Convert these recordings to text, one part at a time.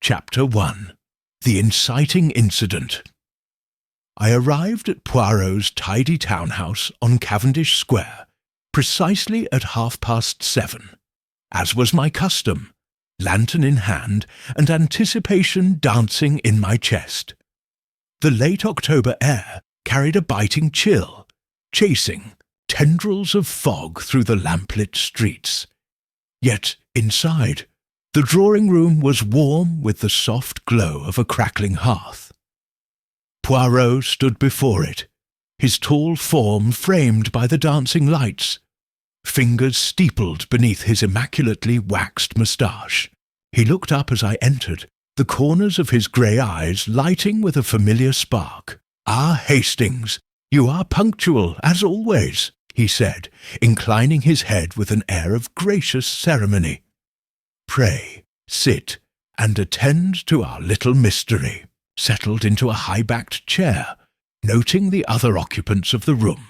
Chapter 1. The Inciting Incident. I arrived at Puarro's tidy townhouse on Cavendish Square precisely at 7:30, as was my custom, lantern in hand and anticipation dancing in my chest. The late October air carried a biting chill, chasing tendrils of fog through the lamplit streets. Yet inside, the drawing-room was warm with the soft glow of a crackling hearth. Puarro stood before it, his tall form framed by the dancing lights, fingers steepled beneath his immaculately waxed moustache. He looked up as I entered, the corners of his grey eyes lighting with a familiar spark. "Ah, Hastings, you are punctual, as always," he said, inclining his head with an air of gracious ceremony. "Pray, sit, and attend to our little mystery," settled into a high-backed chair, noting the other occupants of the room.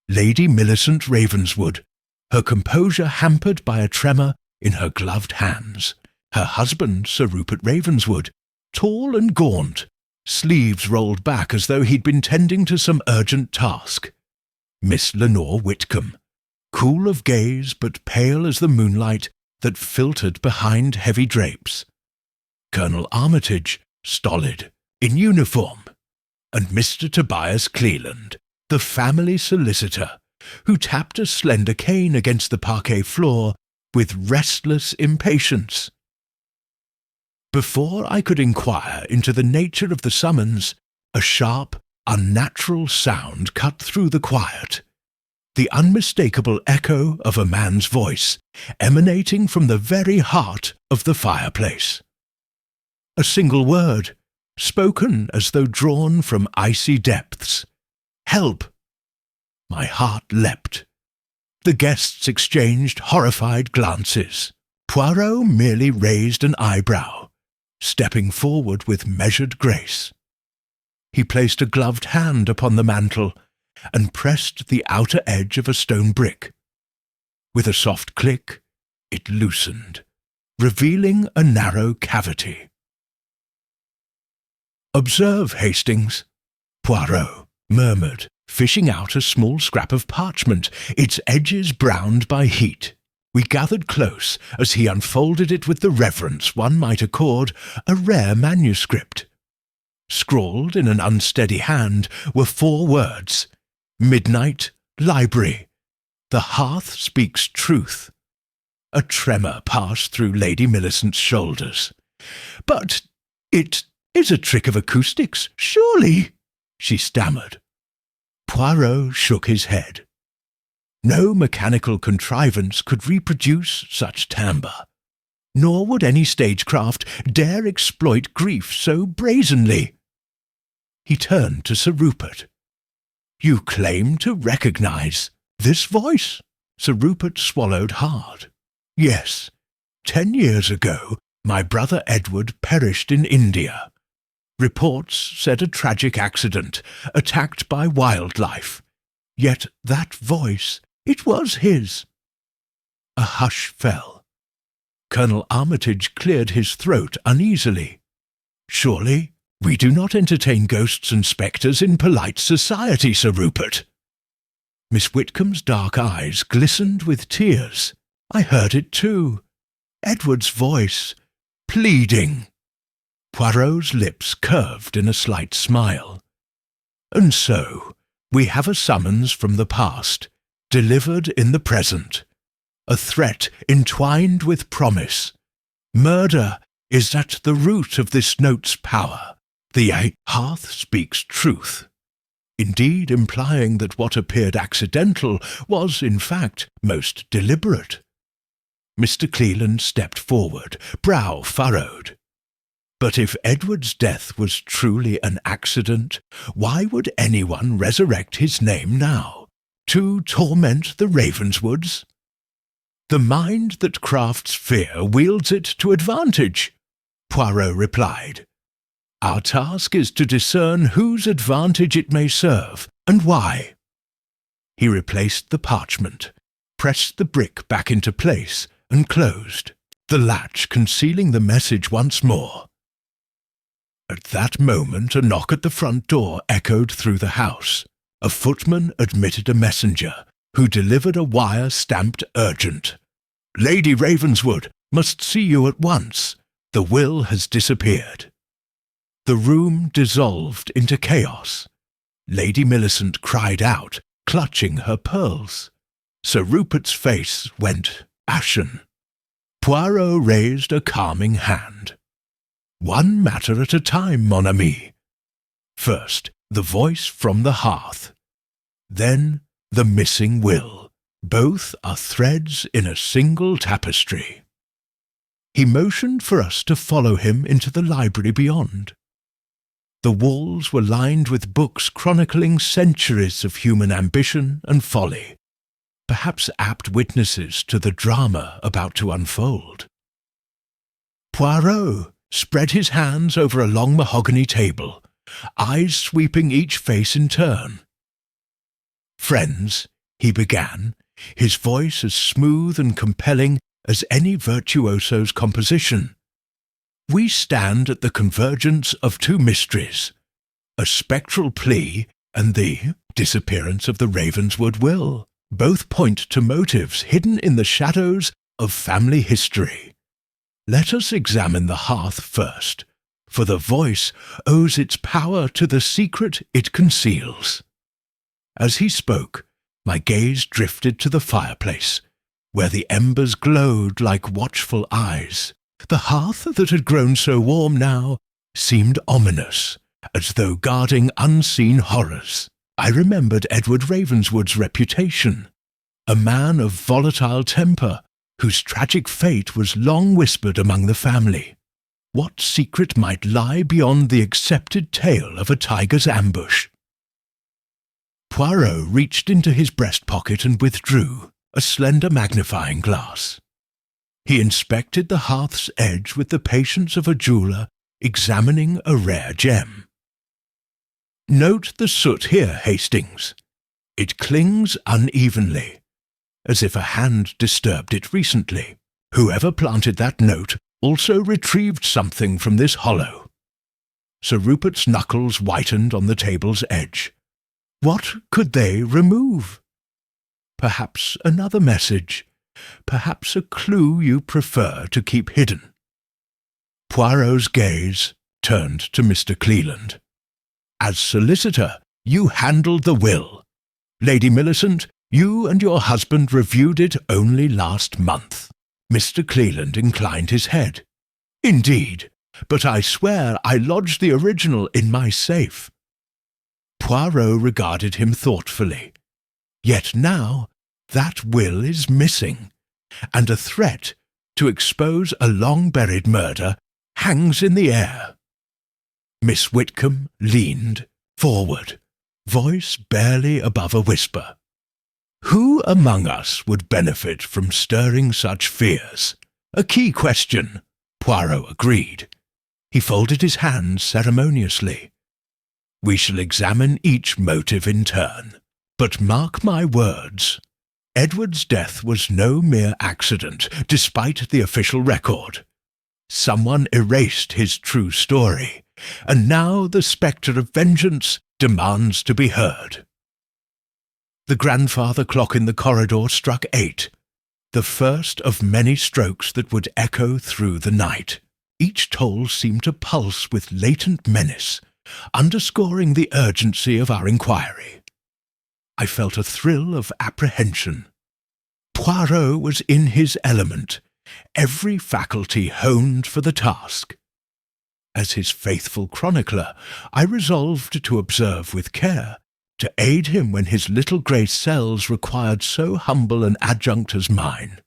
Lady Millicent Ravenswood, her composure hampered by a tremor in her gloved hands. Her husband, Sir Rupert Ravenswood, tall and gaunt, sleeves rolled back as though he'd been tending to some urgent task. Miss Lenore Whitcomb, cool of gaze but pale as the moonlight that filtered behind heavy drapes. Colonel Armitage, stolid, in uniform, and Mr. Tobias Cleland, the family solicitor, who tapped a slender cane against the parquet floor with restless impatience. Before I could inquire into the nature of the summons, a sharp, unnatural sound cut through the quiet, the unmistakable echo of a man's voice emanating from the very heart of the fireplace. A single word, spoken as though drawn from icy depths. "Help!" My heart leapt. The guests exchanged horrified glances. Puarro merely raised an eyebrow, stepping forward with measured grace. He placed a gloved hand upon the mantel and pressed the outer edge of a stone brick. With a soft click, it loosened, revealing a narrow cavity. "Observe, Hastings," Puarro murmured, fishing out a small scrap of parchment, its edges browned by heat. We gathered close as he unfolded it with the reverence one might accord a rare manuscript. Scrawled in an unsteady hand were 4 words: "Midnight Library. The hearth speaks truth." A tremor passed through Lady Millicent's shoulders. "But it is a trick of acoustics, surely," she stammered. Puarro shook his head. No mechanical contrivance could reproduce such timbre, nor would any stagecraft dare exploit grief so brazenly. He turned to Sir Rupert. "You claim to recognize this voice?" Sir Rupert swallowed hard. "Yes. 10 years ago, my brother Edward perished in India. Reports said a tragic accident, attacked by wildlife. Yet that voice, it was his." A hush fell. Colonel Armitage cleared his throat uneasily. "Surely we do not entertain ghosts and spectres in polite society, Sir Rupert." Miss Whitcomb's dark eyes glistened with tears. I heard it too. Edward's voice, pleading. Poirot's lips curved in a slight smile. "And so, we have a summons from the past, delivered in the present. A threat entwined with promise. Murder is at the root of this note's power. The hearth speaks truth," indeed implying that what appeared accidental was, in fact, most deliberate. Mr. Cleland stepped forward, brow furrowed. But if Edward's death was truly an accident, why would anyone resurrect his name now? To torment the Ravenswoods? "The mind that crafts fear wields it to advantage," Puarro replied. "Our task is to discern whose advantage it may serve, and why." He replaced the parchment, pressed the brick back into place, and closed, the latch concealing the message once more. At that moment, a knock at the front door echoed through the house. A footman admitted a messenger, who delivered a wire stamped urgent. "Lady Ravenswood must see you at once. The will has disappeared." The room dissolved into chaos. Lady Millicent cried out, clutching her pearls. Sir Rupert's face went ashen. Poirot raised a calming hand. "One matter at a time, mon ami. First, the voice from the hearth. Then, the missing will. Both are threads in a single tapestry." He motioned for us to follow him into the library beyond. The walls were lined with books chronicling centuries of human ambition and folly, perhaps apt witnesses to the drama about to unfold. Poirot spread his hands over a long mahogany table, eyes sweeping each face in turn. "Friends," he began, his voice as smooth and compelling as any virtuoso's composition, "we stand at the convergence of two mysteries, a spectral plea and the disappearance of the Ravenswood will. Both point to motives hidden in the shadows of family history. Let us examine the hearth first, for the voice owes its power to the secret it conceals." As he spoke, my gaze drifted to the fireplace, where the embers glowed like watchful eyes. The hearth that had grown so warm now seemed ominous, as though guarding unseen horrors. I remembered Edward Ravenswood's reputation, a man of volatile temper, whose tragic fate was long whispered among the family. What secret might lie beyond the accepted tale of a tiger's ambush? Poirot reached into his breast pocket and withdrew a slender magnifying glass. He inspected the hearth's edge with the patience of a jeweller examining a rare gem. "Note the soot here, Hastings. It clings unevenly, as if a hand disturbed it recently. Whoever planted that note also retrieved something from this hollow." Sir Rupert's knuckles whitened on the table's edge. What could they remove? Perhaps another message, perhaps a clue you prefer to keep hidden. Poirot's gaze turned to Mr. Cleland. "As solicitor, you handled the will. Lady Millicent, you and your husband reviewed it only last month." Mr. Cleland inclined his head. "Indeed, but I swear I lodged the original in my safe." Poirot regarded him thoughtfully. Yet now that will is missing, and a threat to expose a long-buried murder hangs in the air. Miss Whitcomb leaned forward, voice barely above a whisper. "Who among us would benefit from stirring such fears? A key question," Poirot agreed. He folded his hands ceremoniously. "We shall examine each motive in turn. But mark my words, Edward's death was no mere accident, despite the official record. Someone erased his true story, and now the spectre of vengeance demands to be heard." The grandfather clock in the corridor struck 8, the first of many strokes that would echo through the night. Each toll seemed to pulse with latent menace, underscoring the urgency of our inquiry. I felt a thrill of apprehension. Poirot was in his element, every faculty honed for the task. As his faithful chronicler, I resolved to observe with care, to aid him when his little grey cells required so humble an adjunct as mine.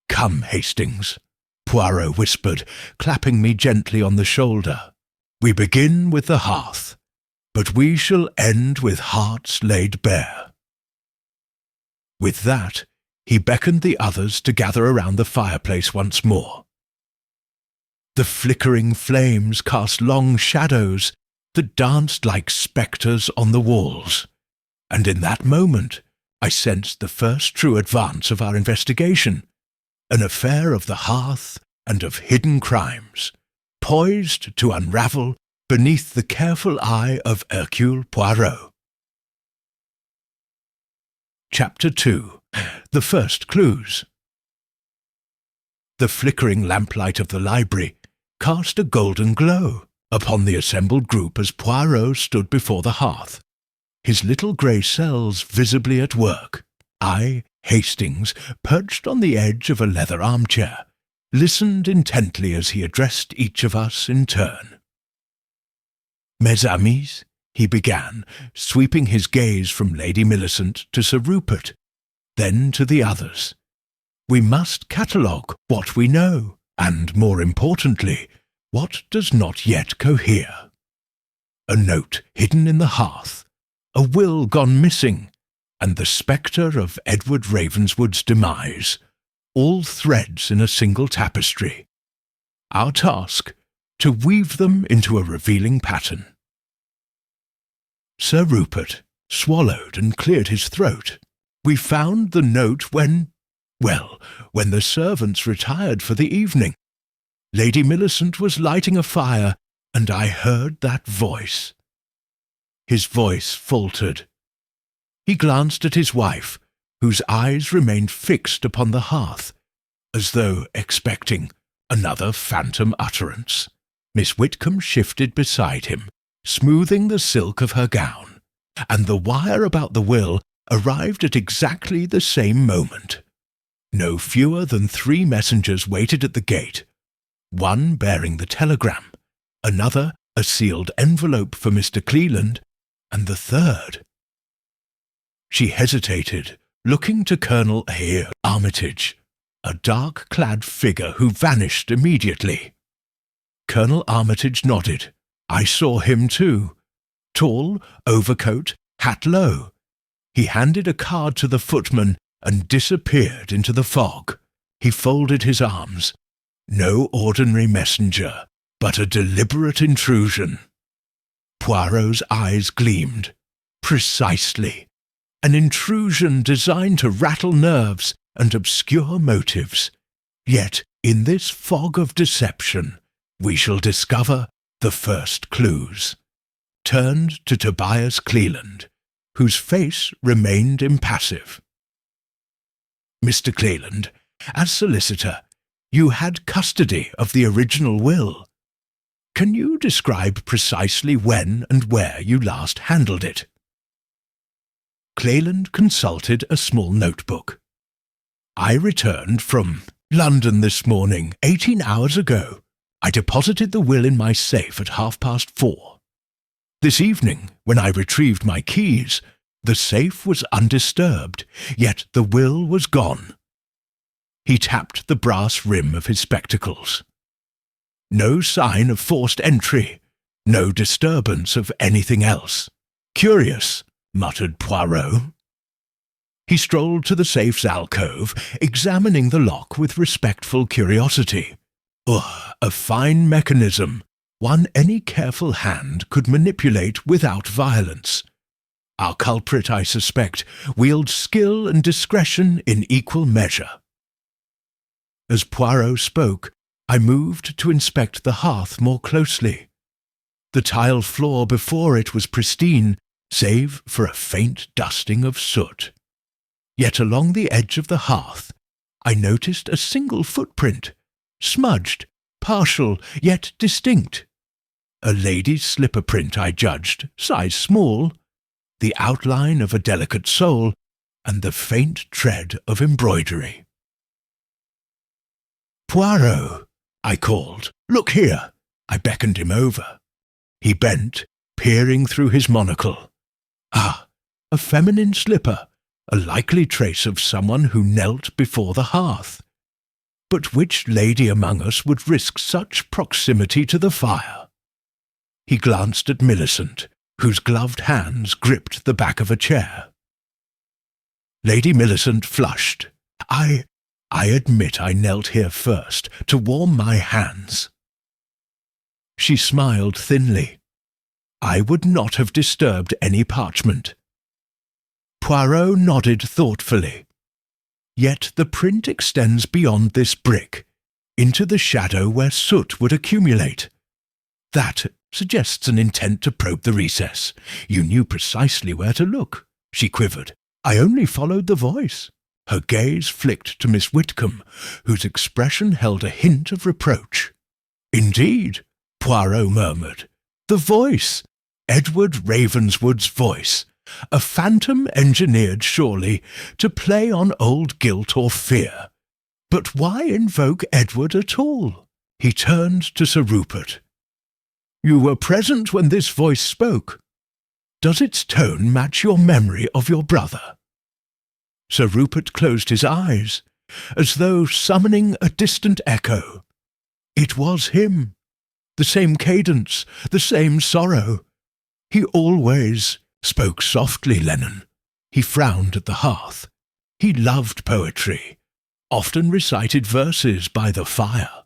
"Come, Hastings," Poirot whispered, clapping me gently on the shoulder. "We begin with the hearth, but we shall end with hearts laid bare." With that, he beckoned the others to gather around the fireplace once more. The flickering flames cast long shadows that danced like spectres on the walls, and in that moment I sensed the first true advance of our investigation, an affair of the hearth and of hidden crimes, poised to unravel beneath the careful eye of Hercule Poirot. Chapter 2. The First Clues. The flickering lamplight of the library cast a golden glow upon the assembled group as Poirot stood before the hearth, his little grey cells visibly at work. I, Hastings, perched on the edge of a leather armchair, listened intently as he addressed each of us in turn. "Mes amis," he began, sweeping his gaze from Lady Millicent to Sir Rupert, then to the others. "We must catalogue what we know, and, more importantly, what does not yet cohere. A note hidden in the hearth, a will gone missing, and the spectre of Edward Ravenswood's demise, all threads in a single tapestry. Our task, to weave them into a revealing pattern." Sir Rupert swallowed and cleared his throat. "We found the note when the servants retired for the evening. Lady Millicent was lighting a fire, and I heard that voice." His voice faltered. He glanced at his wife, whose eyes remained fixed upon the hearth, as though expecting another phantom utterance. Miss Whitcomb shifted beside him, smoothing the silk of her gown, and the wire about the will arrived at exactly the same moment. No fewer than 3 messengers waited at the gate, one bearing the telegram, another a sealed envelope for Mr. Cleland, and the third. She hesitated, looking to Colonel Armitage, a dark-clad figure who vanished immediately. Colonel Armitage nodded. I saw him too. Tall, overcoat, hat low. He handed a card to the footman and disappeared into the fog. He folded his arms. No ordinary messenger, but a deliberate intrusion. Poirot's eyes gleamed. Precisely. An intrusion designed to rattle nerves and obscure motives. Yet, in this fog of deception, we shall discover the first clues. Turned to Tobias Cleland, whose face remained impassive. "Mr. Cleland, as solicitor, you had custody of the original will. Can you describe precisely when and where you last handled it?" Cleland consulted a small notebook. "I returned from London this morning, 18 hours ago. I deposited the will in my safe at 4:30. This evening, when I retrieved my keys, the safe was undisturbed, yet the will was gone." He tapped the brass rim of his spectacles. "No sign of forced entry, no disturbance of anything else. Curious," muttered Poirot. He strolled to the safe's alcove, examining the lock with respectful curiosity. A fine mechanism, one any careful hand could manipulate without violence. Our culprit, I suspect, wields skill and discretion in equal measure. As Poirot spoke, I moved to inspect the hearth more closely. The tile floor before it was pristine, save for a faint dusting of soot. Yet along the edge of the hearth, I noticed a single footprint, smudged, partial, yet distinct. A lady's slipper print, I judged, size small, the outline of a delicate sole, and the faint tread of embroidery. "Poirot," I called. "Look here." I beckoned him over. He bent, peering through his monocle. Ah, a feminine slipper, a likely trace of someone who knelt before the hearth. But which lady among us would risk such proximity to the fire? He glanced at Millicent, whose gloved hands gripped the back of a chair. Lady Millicent flushed. I admit I knelt here first, to warm my hands." She smiled thinly. "I would not have disturbed any parchment." Poirot nodded thoughtfully. "Yet the print extends beyond this brick. into the shadow where soot would accumulate. That suggests an intent to probe the recess. You knew precisely where to look, she quivered. I only followed the voice. Her gaze flicked to Miss Whitcomb, whose expression held a hint of reproach. Indeed, Poirot murmured. The voice! Edward Ravenswood's voice. A phantom engineered, surely, to play on old guilt or fear. But why invoke Edward at all? He turned to Sir Rupert. You were present when this voice spoke. Does its tone match your memory of your brother? Sir Rupert closed his eyes, as though summoning a distant echo. It was him. The same cadence, the same sorrow. He always spoke softly, Lennon. He frowned at the hearth. He loved poetry, often recited verses by the fire.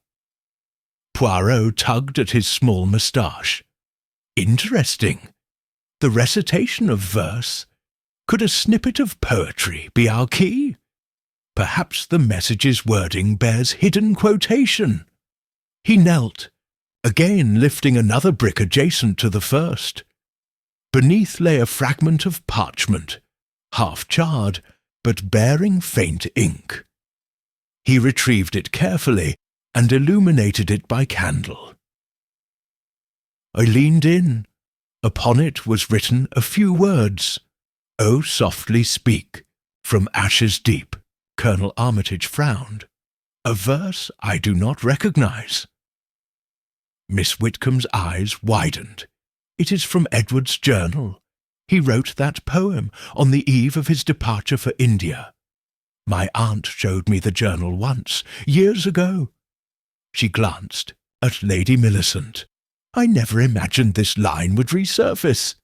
Poirot tugged at his small moustache. Interesting. The recitation of verse. Could a snippet of poetry be our key? Perhaps the message's wording bears hidden quotation. He knelt, again lifting another brick adjacent to the first. Beneath lay a fragment of parchment, half charred, but bearing faint ink. He retrieved it carefully and illuminated it by candle. I leaned in. Upon it was written a few words. "Oh, softly speak, from ashes deep." Colonel Armitage frowned. A verse I do not recognize. Miss Whitcomb's eyes widened. It is from Edward's journal. He wrote that poem on the eve of his departure for India. My aunt showed me the journal once, years ago. She glanced at Lady Millicent. I never imagined this line would resurface.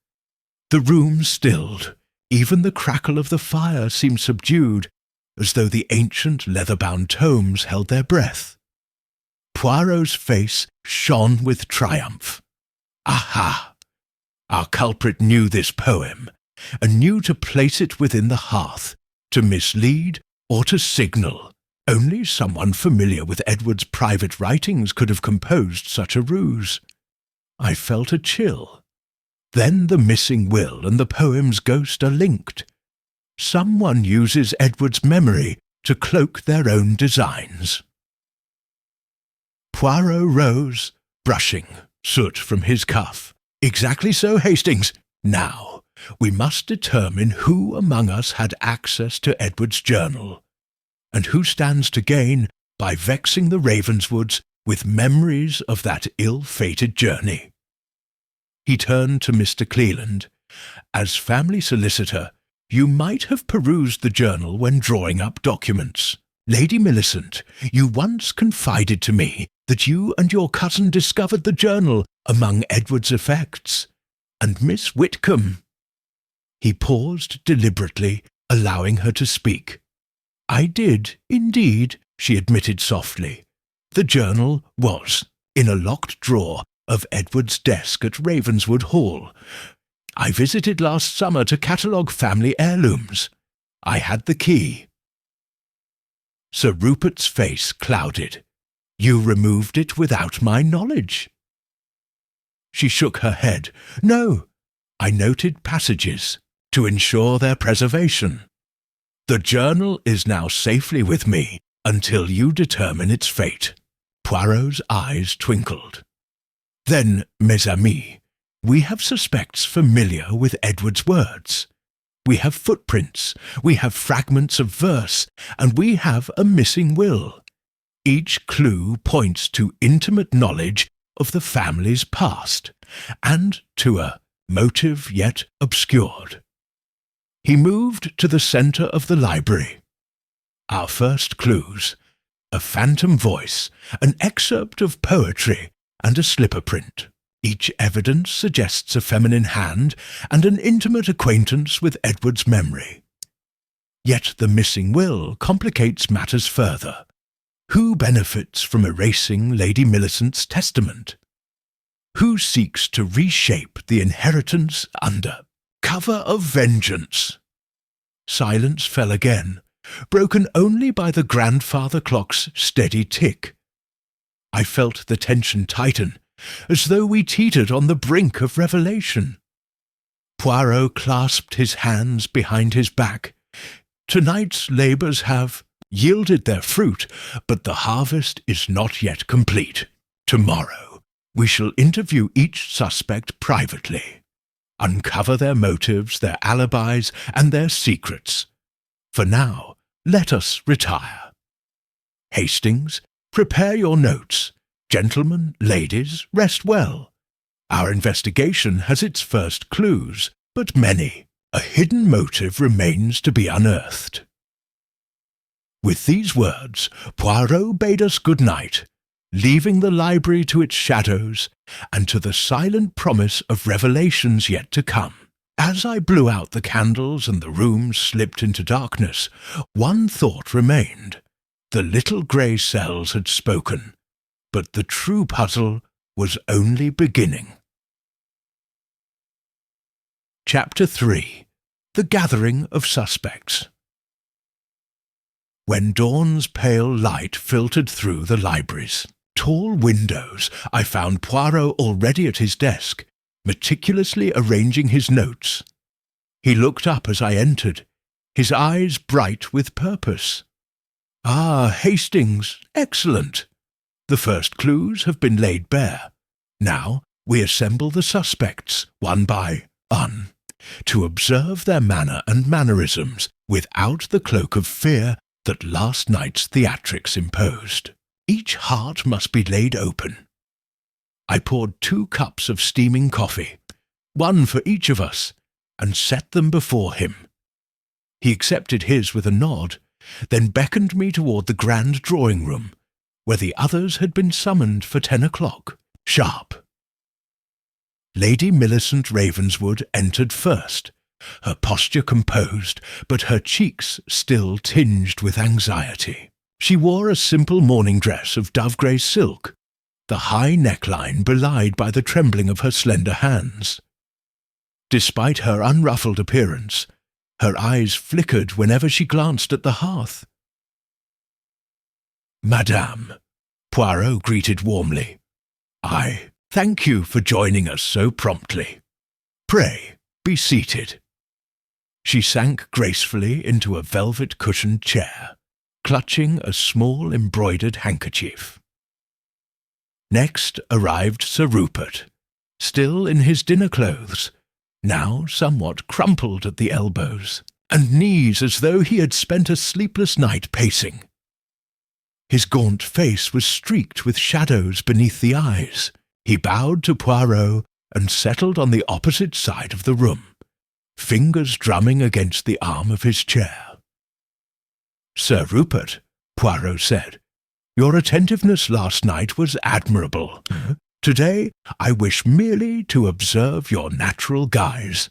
The room stilled. Even the crackle of the fire seemed subdued, as though the ancient leather-bound tomes held their breath. Poirot's face shone with triumph. Aha! Our culprit knew this poem, and knew to place it within the hearth, to mislead or to signal. Only someone familiar with Edward's private writings could have composed such a ruse. I felt a chill. Then the missing will and the poem's ghost are linked. Someone uses Edward's memory to cloak their own designs. Poirot rose, brushing soot from his cuff. Exactly so, Hastings. Now, we must determine who among us had access to Edward's journal, and who stands to gain by vexing the Ravenswoods with memories of that ill-fated journey. He turned to Mr. Cleland. As family solicitor, you might have perused the journal when drawing up documents. Lady Millicent, you once confided to me that you and your cousin discovered the journal among Edward's effects. And Miss Whitcomb. He paused deliberately, allowing her to speak. I did, indeed, she admitted softly. The journal was in a locked drawer of Edward's desk at Ravenswood Hall. I visited last summer to catalogue family heirlooms. I had the key. Sir Rupert's face clouded. You removed it without my knowledge. She shook her head. No, I noted passages to ensure their preservation. The journal is now safely with me until you determine its fate. Poirot's eyes twinkled. Then, mes amis, we have suspects familiar with Edward's words. We have footprints, we have fragments of verse, and we have a missing will. Each clue points to intimate knowledge of the family's past, and to a motive yet obscured. He moved to the centre of the library. Our first clues: a phantom voice, an excerpt of poetry, and a slipper print. Each evidence suggests a feminine hand and an intimate acquaintance with Edward's memory. Yet the missing will complicates matters further. Who benefits from erasing Lady Millicent's testament? Who seeks to reshape the inheritance under cover of vengeance? Silence fell again, broken only by the grandfather clock's steady tick. I felt the tension tighten, as though we teetered on the brink of revelation. Puarro clasped his hands behind his back. Tonight's labours have yielded their fruit, but the harvest is not yet complete. Tomorrow we shall interview each suspect privately, uncover their motives, their alibis, and their secrets. For now, let us retire. Hastings, prepare your notes. Gentlemen, ladies, rest well. Our investigation has its first clues, but many. A hidden motive remains to be unearthed. With these words, Puarro bade us good night, leaving the library to its shadows and to the silent promise of revelations yet to come. As I blew out the candles and the room slipped into darkness, one thought remained. The little grey cells had spoken, but the true puzzle was only beginning. Chapter 3. The Gathering of Suspects. When dawn's pale light filtered through the library's tall windows, I found Puarro already at his desk, meticulously arranging his notes. He looked up as I entered, his eyes bright with purpose. "Ah, Hastings, excellent! The first clues have been laid bare. Now we assemble the suspects, one by one, to observe their manner and mannerisms without the cloak of fear that last night's theatrics imposed. Each heart must be laid open." I poured 2 cups of steaming coffee, one for each of us, and set them before him. He accepted his with a nod, then beckoned me toward the grand drawing-room, where the others had been summoned for 10 o'clock, sharp. Lady Millicent Ravenswood entered first, her posture composed, but her cheeks still tinged with anxiety. She wore a simple morning dress of dove-grey silk, the high neckline belied by the trembling of her slender hands. Despite her unruffled appearance, her eyes flickered whenever she glanced at the hearth. "Madame," Puarro greeted warmly, "I thank you for joining us so promptly. Pray, be seated." She sank gracefully into a velvet-cushioned chair, clutching a small embroidered handkerchief. Next arrived Sir Rupert, still in his dinner clothes, now somewhat crumpled at the elbows, and knees as though he had spent a sleepless night pacing. His gaunt face was streaked with shadows beneath the eyes. He bowed to Puarro and settled on the opposite side of the room, fingers drumming against the arm of his chair. "Sir Rupert," Puarro said, "your attentiveness last night was admirable. Today I wish merely to observe your natural guise."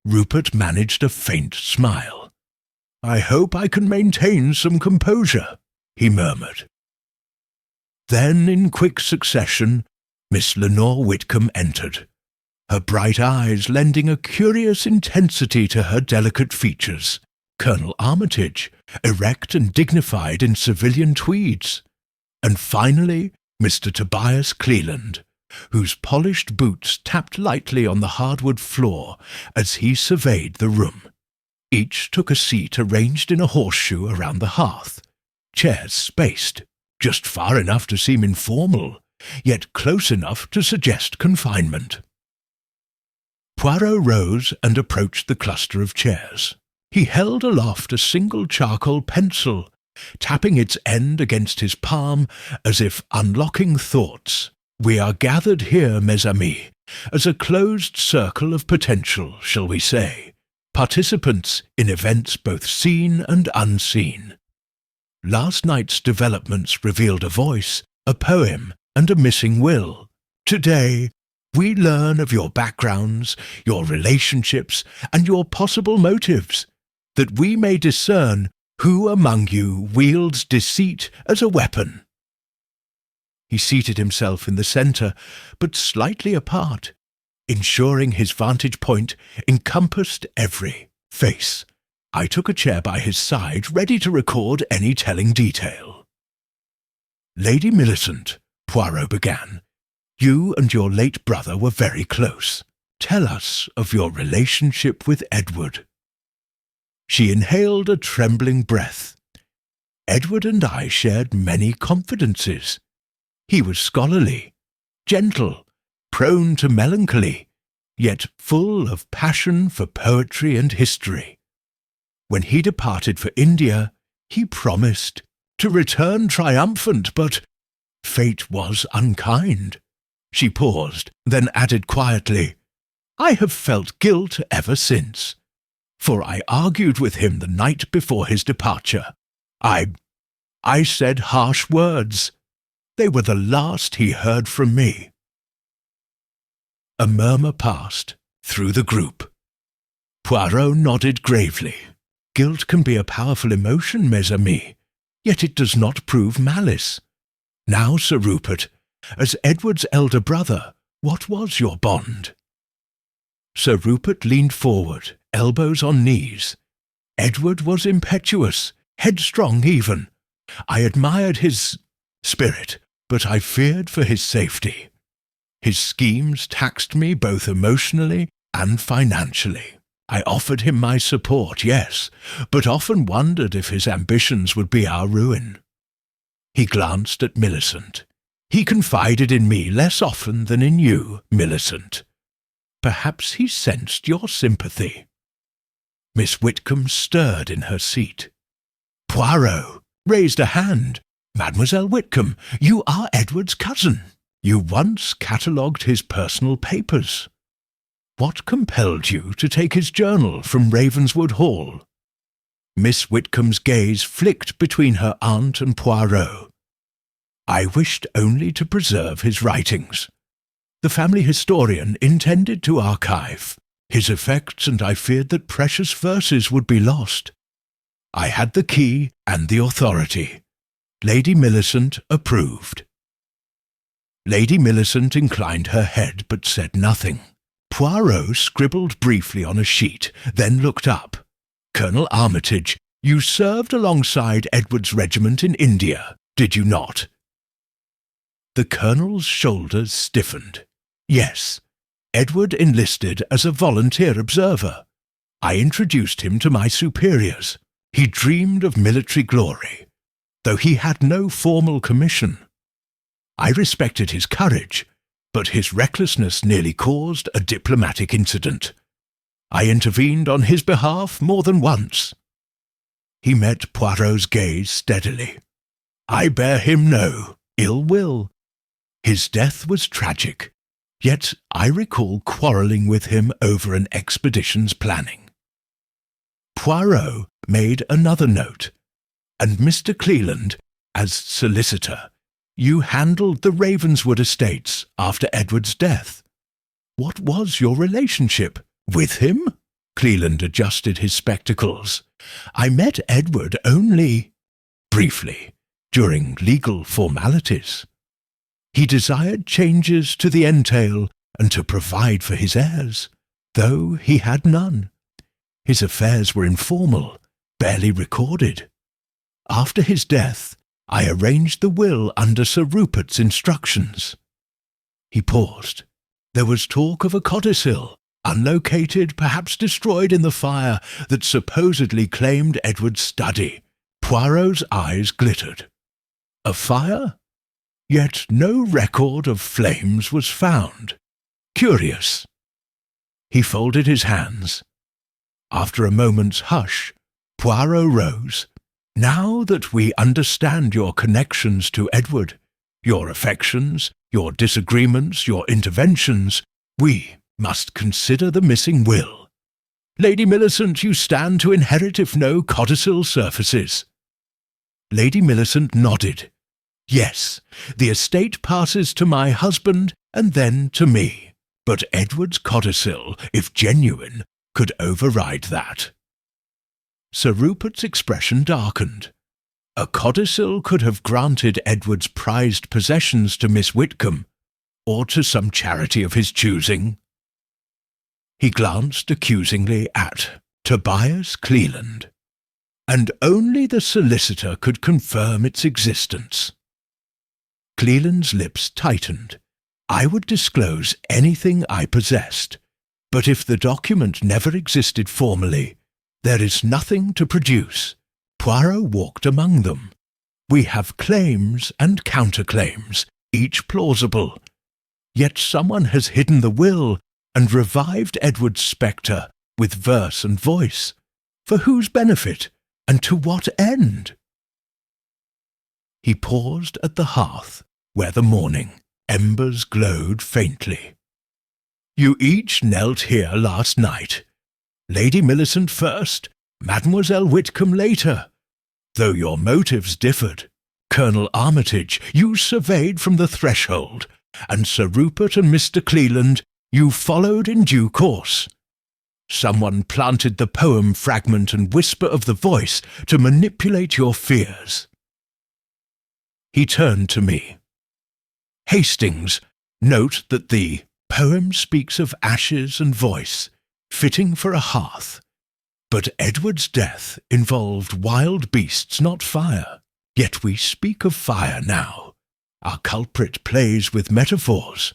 Rupert managed a faint smile. "I hope I can maintain some composure," he murmured. Then, in quick succession, Miss Lenore Whitcomb entered, her bright eyes lending a curious intensity to her delicate features. Colonel Armitage, erect and dignified in civilian tweeds. And finally, Mr. Tobias Cleland, whose polished boots tapped lightly on the hardwood floor as he surveyed the room. Each took a seat arranged in a horseshoe around the hearth, chairs spaced, just far enough to seem informal, yet close enough to suggest confinement. Puarro rose and approached the cluster of chairs. He held aloft a single charcoal pencil, tapping its end against his palm as if unlocking thoughts. "We are gathered here, mes amis, as a closed circle of potential, shall we say, participants in events both seen and unseen. Last night's developments revealed a voice, a poem, and a missing will. Today, we learn of your backgrounds, your relationships, and your possible motives, that we may discern who among you wields deceit as a weapon." He seated himself in the centre, but slightly apart, ensuring his vantage point encompassed every face. I took a chair by his side, ready to record any telling detail. "Lady Millicent," Puarro began. "You and your late brother were very close. Tell us of your relationship with Edward." She inhaled a trembling breath. "Edward and I shared many confidences. He was scholarly, gentle, prone to melancholy, yet full of passion for poetry and history. When he departed for India, he promised to return triumphant, but fate was unkind." She paused, then added quietly, "I have felt guilt ever since, for I argued with him the night before his departure. I said harsh words. They were the last he heard from me." A murmur passed through the group. Puarro nodded gravely. "Guilt can be a powerful emotion, mes amis, yet it does not prove malice. Now, Sir Rupert, as Edward's elder brother, what was your bond?" Sir Rupert leaned forward, elbows on knees. "Edward was impetuous, headstrong even. I admired his spirit, but I feared for his safety. His schemes taxed me both emotionally and financially. I offered him my support, yes, but often wondered if his ambitions would be our ruin." He glanced at Millicent. "He confided in me less often than in you, Millicent. Perhaps he sensed your sympathy." Miss Whitcomb stirred in her seat. Puarro raised a hand. "Mademoiselle Whitcomb, you are Edward's cousin. You once catalogued his personal papers. What compelled you to take his journal from Ravenswood Hall?" Miss Whitcomb's gaze flicked between her aunt and Puarro. "I wished only to preserve his writings. The family historian intended to archive his effects, and I feared that precious verses would be lost. I had the key and the authority. Lady Millicent approved." Lady Millicent inclined her head but said nothing. Puarro scribbled briefly on a sheet, then looked up. "Colonel Armitage, you served alongside Edward's regiment in India, did you not?" The colonel's shoulders stiffened. "Yes, Edward enlisted as a volunteer observer. I introduced him to my superiors. He dreamed of military glory, though he had no formal commission. I respected his courage, but his recklessness nearly caused a diplomatic incident. I intervened on his behalf more than once." He met Poirot's gaze steadily. "I bear him no ill will. His death was tragic, yet I recall quarrelling with him over an expedition's planning." Puarro made another note. "And Mr. Cleland, as solicitor, you handled the Ravenswood estates after Edward's death. What was your relationship with him?" Cleland adjusted his spectacles. "I met Edward only briefly, during legal formalities. He desired changes to the entail and to provide for his heirs, though he had none. His affairs were informal, barely recorded. After his death, I arranged the will under Sir Rupert's instructions." He paused. "There was talk of a codicil, unlocated, perhaps destroyed in the fire, that supposedly claimed Edward's study." Poirot's eyes glittered. "A fire? Yet no record of flames was found. Curious." He folded his hands. After a moment's hush, Puarro rose. "Now that we understand your connections to Edward, your affections, your disagreements, your interventions, we must consider the missing will. Lady Millicent, you stand to inherit if no codicil surfaces." Lady Millicent nodded. "Yes, the estate passes to my husband and then to me, but Edward's codicil, if genuine, could override that." Sir Rupert's expression darkened. A codicil could have granted Edward's prized possessions to Miss Whitcomb, or to some charity of his choosing. He glanced accusingly at Tobias Cleland, and only the solicitor could confirm its existence. Cleland's lips tightened. I would disclose anything I possessed, but if the document never existed formally, there is nothing to produce. Puarro walked among them. We have claims and counterclaims, each plausible. Yet someone has hidden the will and revived Edward's spectre with verse and voice. For whose benefit, and to what end? He paused at the hearth, where the morning embers glowed faintly. You each knelt here last night. Lady Millicent first, Mademoiselle Whitcomb later. Though your motives differed, Colonel Armitage you surveyed from the threshold, and Sir Rupert and Mr. Cleland you followed in due course. Someone planted the poem fragment and whisper of the voice to manipulate your fears. He turned to me. Hastings, note that the poem speaks of ashes and voice, fitting for a hearth. But Edward's death involved wild beasts, not fire. Yet we speak of fire now. Our culprit plays with metaphors.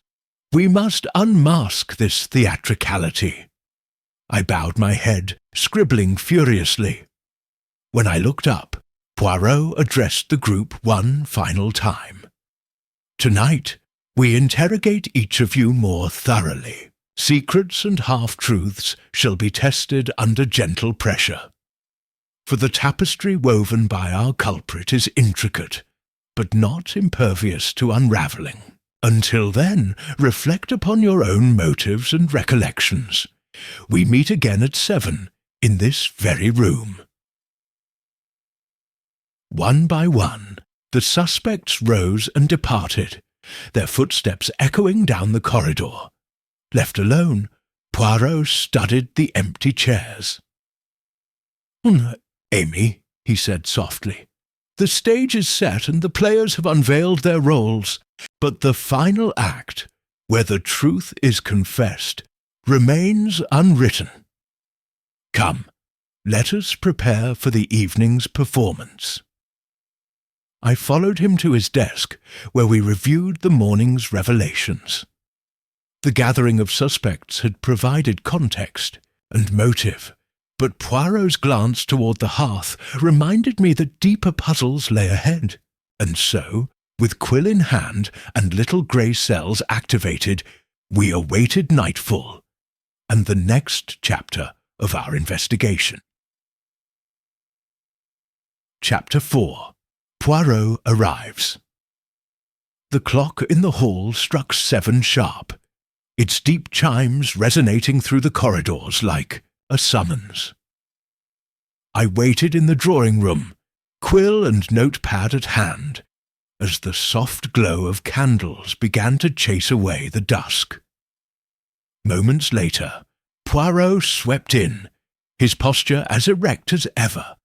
We must unmask this theatricality. I bowed my head, scribbling furiously. When I looked up, Puarro addressed the group one final time. Tonight, we interrogate each of you more thoroughly. Secrets and half-truths shall be tested under gentle pressure. For the tapestry woven by our culprit is intricate, but not impervious to unravelling. Until then, reflect upon your own motives and recollections. We meet again at 7, in this very room. One by one, the suspects rose and departed, their footsteps echoing down the corridor. Left alone, Puarro studied the empty chairs. Amy, he said softly, the stage is set and the players have unveiled their roles, but the final act, where the truth is confessed, remains unwritten. Come, let us prepare for the evening's performance. I followed him to his desk, where we reviewed the morning's revelations. The gathering of suspects had provided context and motive, but Poirot's glance toward the hearth reminded me that deeper puzzles lay ahead, and so, with quill in hand and little grey cells activated, we awaited nightfall and the next chapter of our investigation. Chapter 4. Puarro arrives. The clock in the hall struck 7 sharp, its deep chimes resonating through the corridors like a summons. I waited in the drawing-room, quill and notepad at hand, as the soft glow of candles began to chase away the dusk. Moments later, Puarro swept in, his posture as erect as ever,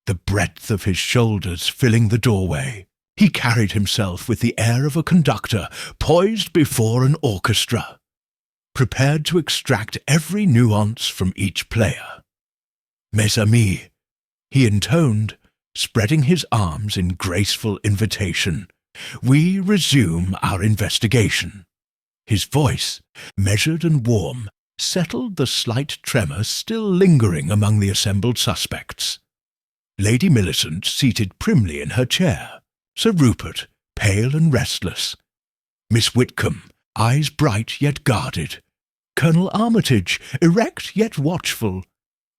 the breadth of his shoulders filling the doorway. He carried himself with the air of a conductor poised before an orchestra, prepared to extract every nuance from each player. Mes amis, he intoned, spreading his arms in graceful invitation, we resume our investigation. His voice, measured and warm, settled the slight tremor still lingering among the assembled suspects. Lady Millicent seated primly in her chair, Sir Rupert, pale and restless, Miss Whitcomb, eyes bright yet guarded, Colonel Armitage, erect yet watchful,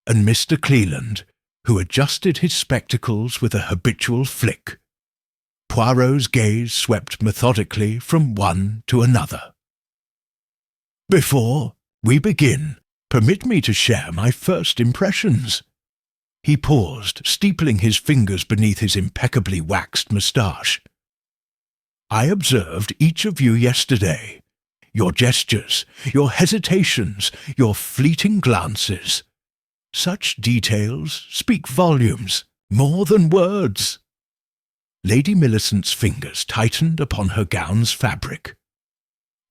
and Mr. Cleland, who adjusted his spectacles with a habitual flick. Poirot's gaze swept methodically from one to another. Before we begin, permit me to share my first impressions. He paused, steepling his fingers beneath his impeccably waxed moustache. I observed each of you yesterday, your gestures, your hesitations, your fleeting glances. Such details speak volumes, more than words. Lady Millicent's fingers tightened upon her gown's fabric.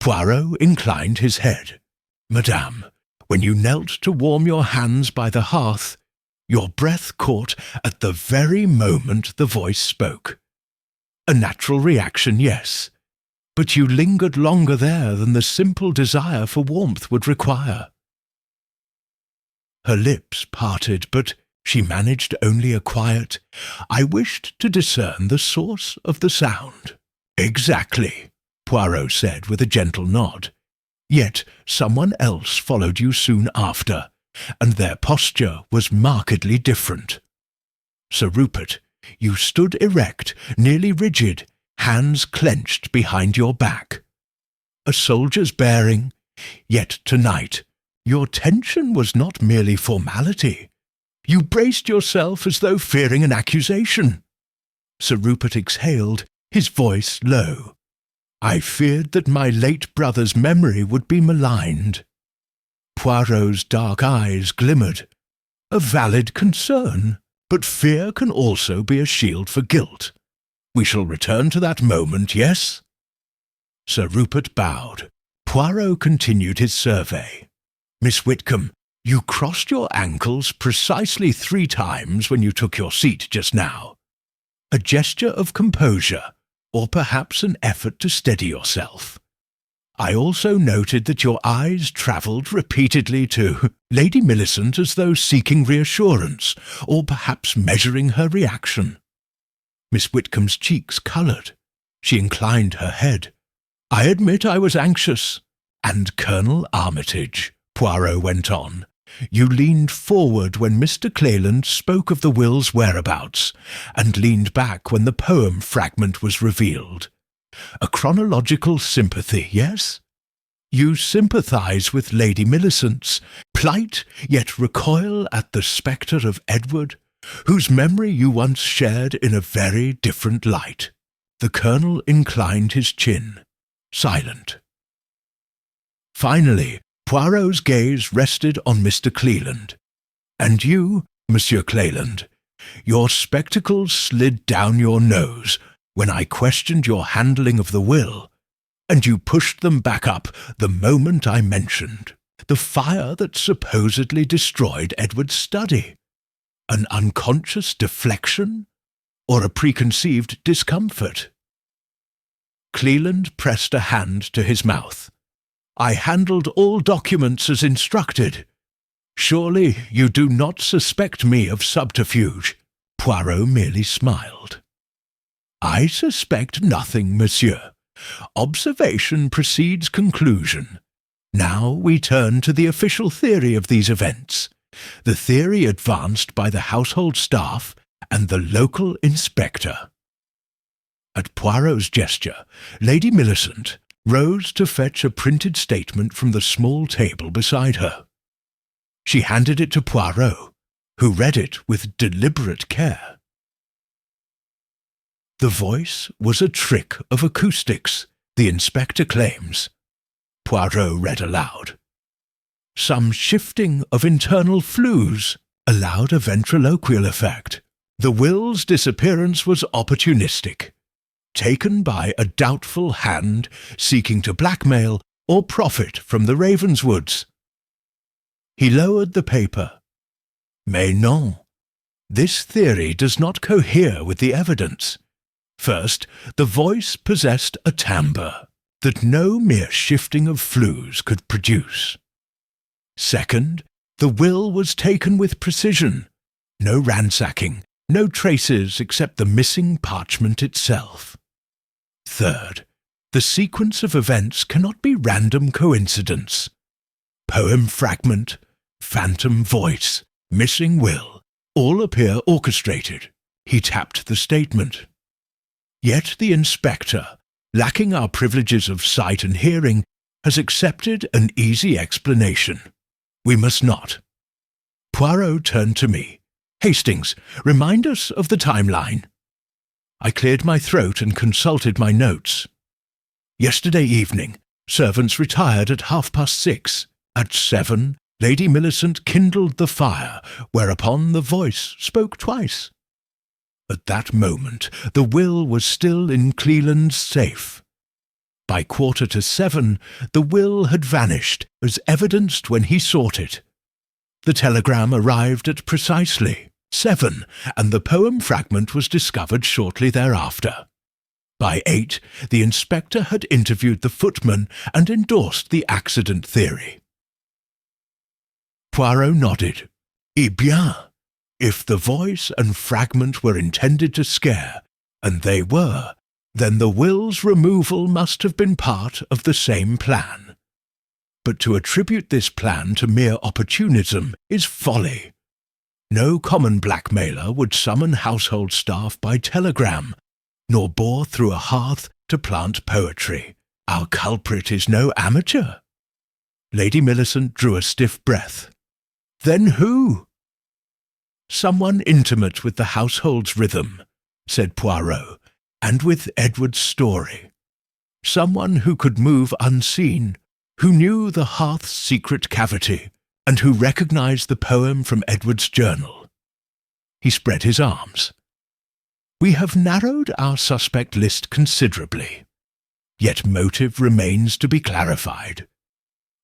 Puarro inclined his head. Madame, when you knelt to warm your hands by the hearth, your breath caught at the very moment the voice spoke. A natural reaction, yes, but you lingered longer there than the simple desire for warmth would require." Her lips parted, but she managed only a quiet, "I wished to discern the source of the sound." "Exactly," Puarro said with a gentle nod. "Yet someone else followed you soon after, and their posture was markedly different. Sir Rupert, you stood erect, nearly rigid, hands clenched behind your back. A soldier's bearing, yet tonight your tension was not merely formality. You braced yourself as though fearing an accusation." Sir Rupert exhaled, his voice low. "I feared that my late brother's memory would be maligned." Poirot's dark eyes glimmered. "A valid concern, but fear can also be a shield for guilt. We shall return to that moment, yes?" Sir Rupert bowed. Poirot continued his survey. "Miss Whitcomb, you crossed your ankles precisely 3 times when you took your seat just now. A gesture of composure, or perhaps an effort to steady yourself. I also noted that your eyes travelled repeatedly to Lady Millicent as though seeking reassurance, or perhaps measuring her reaction." Miss Whitcomb's cheeks coloured. She inclined her head. "I admit I was anxious. And Colonel Armitage," Poirot went on, "you leaned forward when Mr. Cleland spoke of the will's whereabouts, and leaned back when the poem fragment was revealed. A chronological sympathy, yes? You sympathise with Lady Millicent's plight, yet recoil at the spectre of Edward, whose memory you once shared in a very different light." The Colonel inclined his chin, silent. Finally, Poirot's gaze rested on Mr. Cleland. "And you, Monsieur Cleland, your spectacles slid down your nose when I questioned your handling of the will, and you pushed them back up the moment I mentioned the fire that supposedly destroyed Edward's study. An unconscious deflection, or a preconceived discomfort?" Cleland pressed a hand to his mouth. "I handled all documents as instructed. Surely you do not suspect me of subterfuge?" Poirot merely smiled. "I suspect nothing, monsieur. Observation precedes conclusion. Now we turn to the official theory of these events, the theory advanced by the household staff and the local inspector." At Poirot's gesture, Lady Millicent rose to fetch a printed statement from the small table beside her. She handed it to Poirot, who read it with deliberate care. "The voice was a trick of acoustics, the inspector claims," Poirot read aloud. "Some shifting of internal flues allowed a ventriloquial effect. The will's disappearance was opportunistic, taken by a doubtful hand seeking to blackmail or profit from the Ravenswoods." He lowered the paper. "Mais non. This theory does not cohere with the evidence. First, the voice possessed a timbre that no mere shifting of flues could produce. Second, the will was taken with precision. No ransacking, no traces except the missing parchment itself. Third, the sequence of events cannot be random coincidence. Poem fragment, phantom voice, missing will, all appear orchestrated." He tapped the statement. "Yet the inspector, lacking our privileges of sight and hearing, has accepted an easy explanation. We must not." Poirot turned to me. "Hastings, remind us of the timeline." I cleared my throat and consulted my notes. "Yesterday evening, servants retired at 6:30. At 7, Lady Millicent kindled the fire, whereupon the voice spoke twice. At that moment, the will was still in Cleland's safe. By 6:45, the will had vanished, as evidenced when he sought it. The telegram arrived at precisely 7, and the poem fragment was discovered shortly thereafter. By 8, the inspector had interviewed the footman and endorsed the accident theory. Poirot nodded. Eh bien, if the voice and fragment were intended to scare, and they were, then the will's removal must have been part of the same plan. But to attribute this plan to mere opportunism is folly. No common blackmailer would summon household staff by telegram, nor bore through a hearth to plant poetry. Our culprit is no amateur. Lady Millicent drew a stiff breath. Then who? Someone intimate with the household's rhythm, said Poirot, and with Edward's story. Someone who could move unseen, who knew the hearth's secret cavity, and who recognized the poem from Edward's journal. He spread his arms. We have narrowed our suspect list considerably, yet motive remains to be clarified.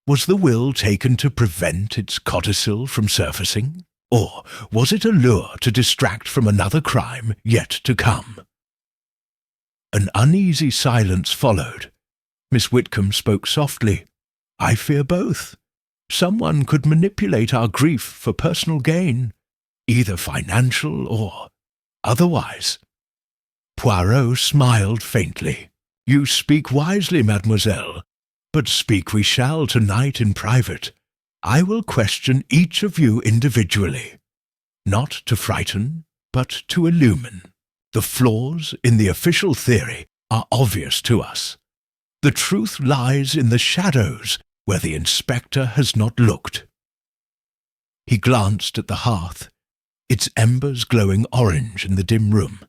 Was the will taken to prevent its codicil from surfacing, or was it a lure to distract from another crime yet to come? An uneasy silence followed. Miss Whitcomb spoke softly. I fear both. Someone could manipulate our grief for personal gain, either financial or otherwise. Poirot smiled faintly. You speak wisely, mademoiselle, but speak we shall tonight in private. I will question each of you individually, not to frighten, but to illumine. The flaws in the official theory are obvious to us. The truth lies in the shadows where the inspector has not looked. He glanced at the hearth, its embers glowing orange in the dim room.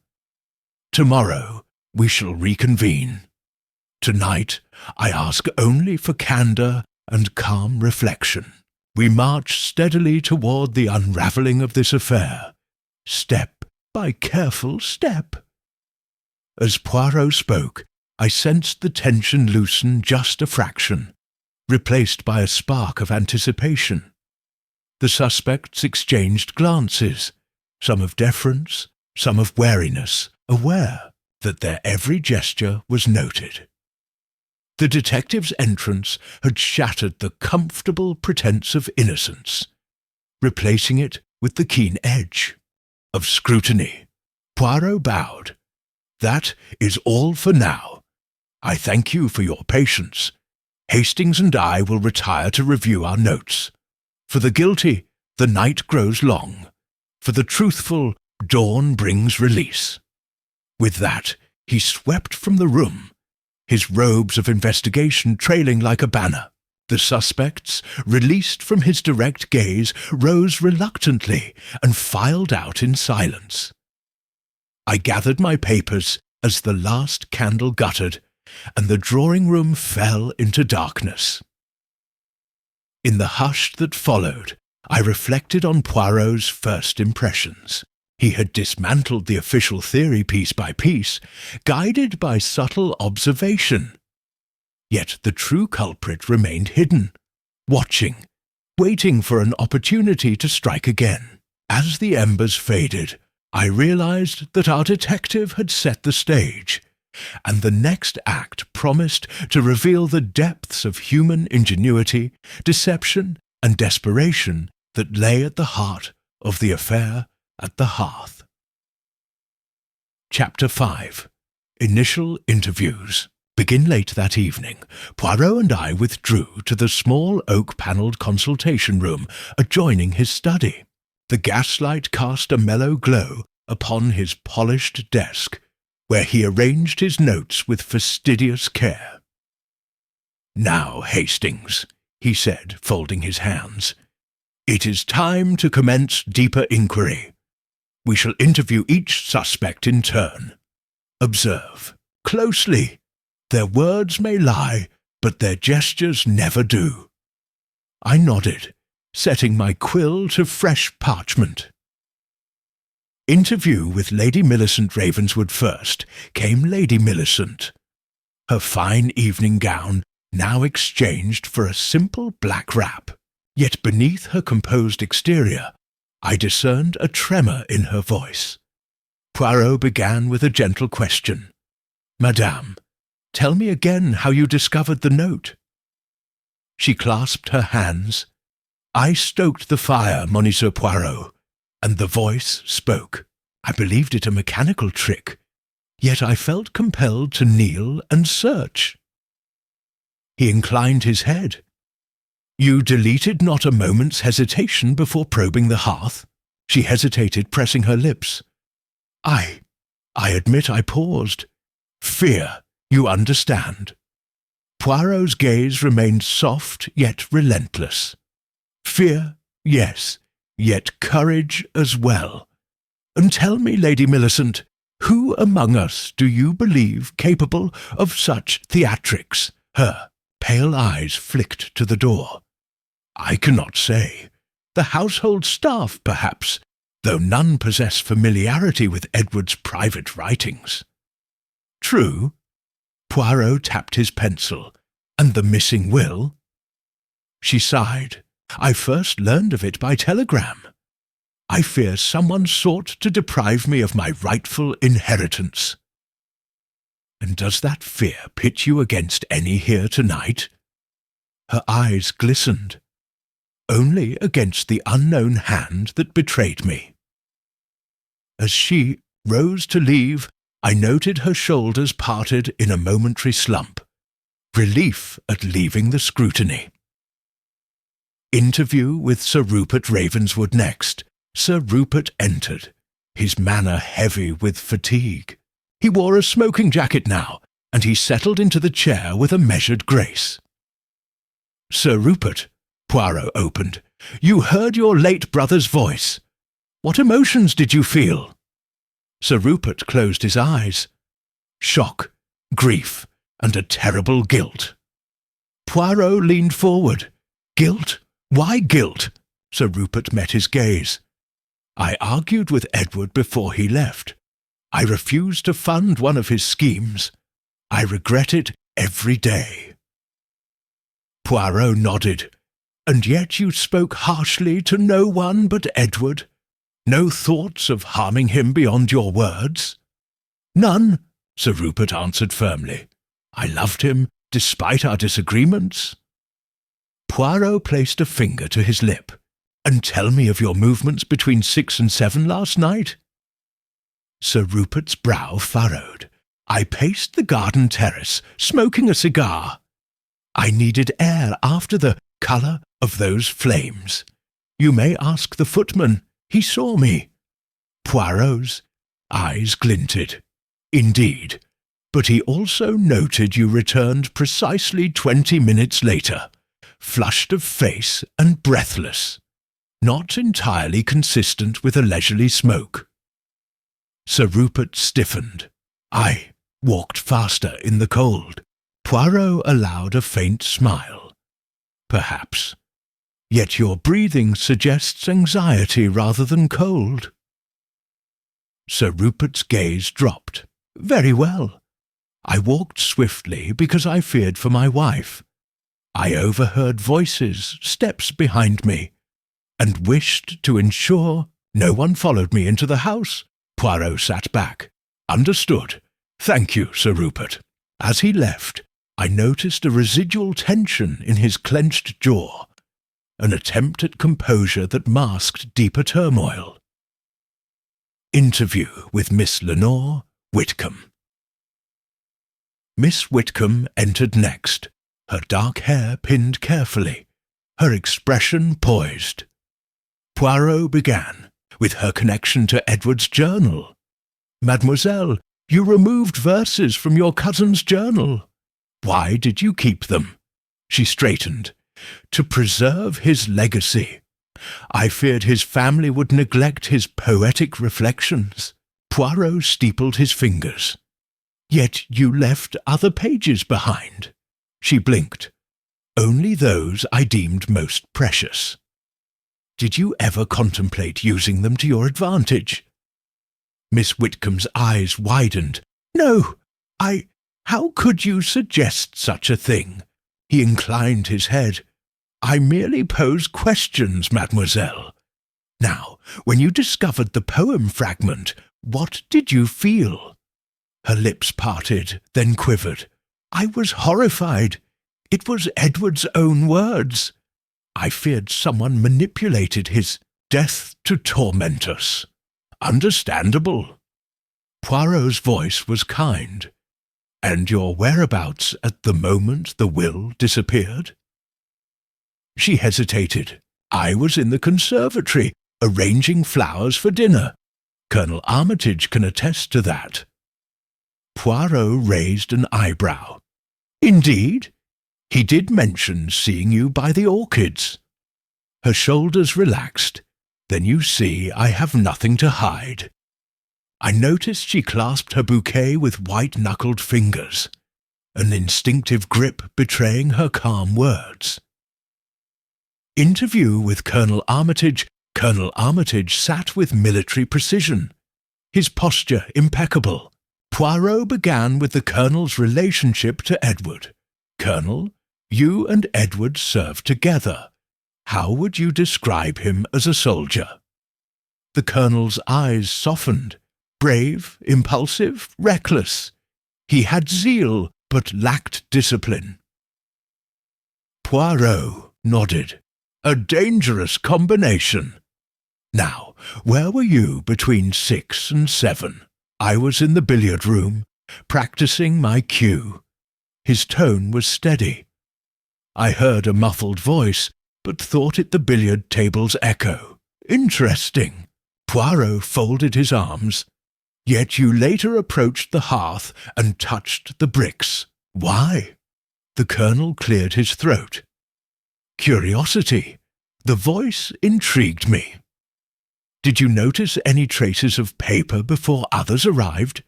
Tomorrow we shall reconvene. Tonight I ask only for candour and calm reflection. We march steadily toward the unravelling of this affair, step by careful step. As Poirot spoke, I sensed the tension loosen just a fraction, replaced by a spark of anticipation. The suspects exchanged glances, some of deference, some of wariness, aware that their every gesture was noted. The detective's entrance had shattered the comfortable pretense of innocence, replacing it with the keen edge of scrutiny. Poirot bowed. That is all for now. I thank you for your patience. Hastings and I will retire to review our notes. For the guilty, the night grows long. For the truthful, dawn brings release. With that, he swept from the room, his robes of investigation trailing like a banner. The suspects, released from his direct gaze, rose reluctantly and filed out in silence. I gathered my papers as the last candle guttered, and the drawing-room fell into darkness. In the hush that followed, I reflected on Poirot's first impressions. He had dismantled the official theory piece by piece, guided by subtle observation. Yet the true culprit remained hidden, watching, waiting for an opportunity to strike again. As the embers faded, I realized that our detective had set the stage, and the next act promised to reveal the depths of human ingenuity, deception, and desperation that lay at the heart of the affair at the hearth. Chapter 5. Initial Interviews. Begin late that evening, Poirot and I withdrew to the small oak-panelled consultation room adjoining his study. The gaslight cast a mellow glow upon his polished desk, where he arranged his notes with fastidious care. Now, Hastings, he said, folding his hands, it is time to commence deeper inquiry. We shall interview each suspect in turn. Observe closely. Their words may lie, but their gestures never do. I nodded, setting my quill to fresh parchment. Interview with Lady Millicent Ravenswood first came Lady Millicent. Her fine evening gown now exchanged for a simple black wrap, yet beneath her composed exterior I discerned a tremor in her voice. Poirot began with a gentle question. Madame, tell me again how you discovered the note. She clasped her hands. I stoked the fire, Monsieur Puarro, and the voice spoke. I believed it a mechanical trick, yet I felt compelled to kneel and search. He inclined his head. You deleted not a moment's hesitation before probing the hearth? She hesitated, pressing her lips. I admit I paused. Fear, you understand. Poirot's gaze remained soft yet relentless. Fear, yes, yet courage as well. And tell me, Lady Millicent, who among us do you believe capable of such theatrics? Her pale eyes flicked to the door. I cannot say. The household staff, perhaps, though none possess familiarity with Edward's private writings. True. Poirot tapped his pencil. And the missing will? She sighed. I first learned of it by telegram. I fear someone sought to deprive me of my rightful inheritance. And does that fear pit you against any here tonight? Her eyes glistened. Only against the unknown hand that betrayed me. As she rose to leave, I noted her shoulders parted in a momentary slump. Relief at leaving the scrutiny. Interview with Sir Rupert Ravenswood next. Sir Rupert entered, his manner heavy with fatigue. He wore a smoking jacket now, and he settled into the chair with a measured grace. Sir Rupert, Poirot opened, you heard your late brother's voice. What emotions did you feel? Sir Rupert closed his eyes. Shock, grief, and a terrible guilt. Poirot leaned forward. Guilt? Why guilt? Sir Rupert met his gaze. I argued with Edward before he left. I refused to fund one of his schemes. I regret it every day. Poirot nodded. And yet you spoke harshly to no one but Edward? No thoughts of harming him beyond your words? None, Sir Rupert answered firmly. I loved him, despite our disagreements. Poirot placed a finger to his lip. And tell me of your movements between 6 and 7 last night. Sir Rupert's brow furrowed. I paced the garden terrace, smoking a cigar. I needed air after the colour of those flames. You may ask the footman. He saw me. Poirot's eyes glinted. Indeed. But he also noted you returned precisely 20 minutes later, flushed of face and breathless, not entirely consistent with a leisurely smoke. Sir Rupert stiffened. I walked faster in the cold. Poirot allowed a faint smile. Perhaps. Yet your breathing suggests anxiety rather than cold. Sir Rupert's gaze dropped. Very well. I walked swiftly because I feared for my wife. I overheard voices, steps behind me, and wished to ensure no one followed me into the house. Poirot sat back. Understood. Thank you, Sir Rupert. As he left, I noticed a residual tension in his clenched jaw, an attempt at composure that masked deeper turmoil. Interview with Miss Lenore Whitcomb. Miss Whitcomb entered next, her dark hair pinned carefully, her expression poised. Poirot began, with her connection to Edward's journal. Mademoiselle, you removed verses from your cousin's journal. Why did you keep them? She straightened. To preserve his legacy. I feared his family would neglect his poetic reflections. Poirot steepled his fingers. Yet you left other pages behind. She blinked. Only those I deemed most precious. Did you ever contemplate using them to your advantage? Miss Whitcomb's eyes widened. No, how could you suggest such a thing? He inclined his head. I merely pose questions, mademoiselle. Now, when you discovered the poem fragment, what did you feel? Her lips parted, then quivered. I was horrified. It was Edward's own words. I feared someone manipulated his death to torment us. Understandable. Poirot's voice was kind. And your whereabouts at the moment the will disappeared? She hesitated. I was in the conservatory, arranging flowers for dinner. Colonel Armitage can attest to that. Poirot raised an eyebrow. Indeed? He did mention seeing you by the orchids. Her shoulders relaxed. Then you see I have nothing to hide. I noticed she clasped her bouquet with white-knuckled fingers, an instinctive grip betraying her calm words. Interview with Colonel Armitage. Colonel Armitage sat with military precision, his posture impeccable. Poirot began with the Colonel's relationship to Edward. Colonel, you and Edward served together. How would you describe him as a soldier? The Colonel's eyes softened. Brave, impulsive, reckless. He had zeal, but lacked discipline. Poirot nodded. A dangerous combination. Now, where were you between 6 and 7? I was in the billiard room, practicing my cue. His tone was steady. I heard a muffled voice, but thought it the billiard table's echo. Interesting. Poirot folded his arms. Yet you later approached the hearth and touched the bricks. Why? The Colonel cleared his throat. Curiosity. The voice intrigued me. Did you notice any traces of paper before others arrived?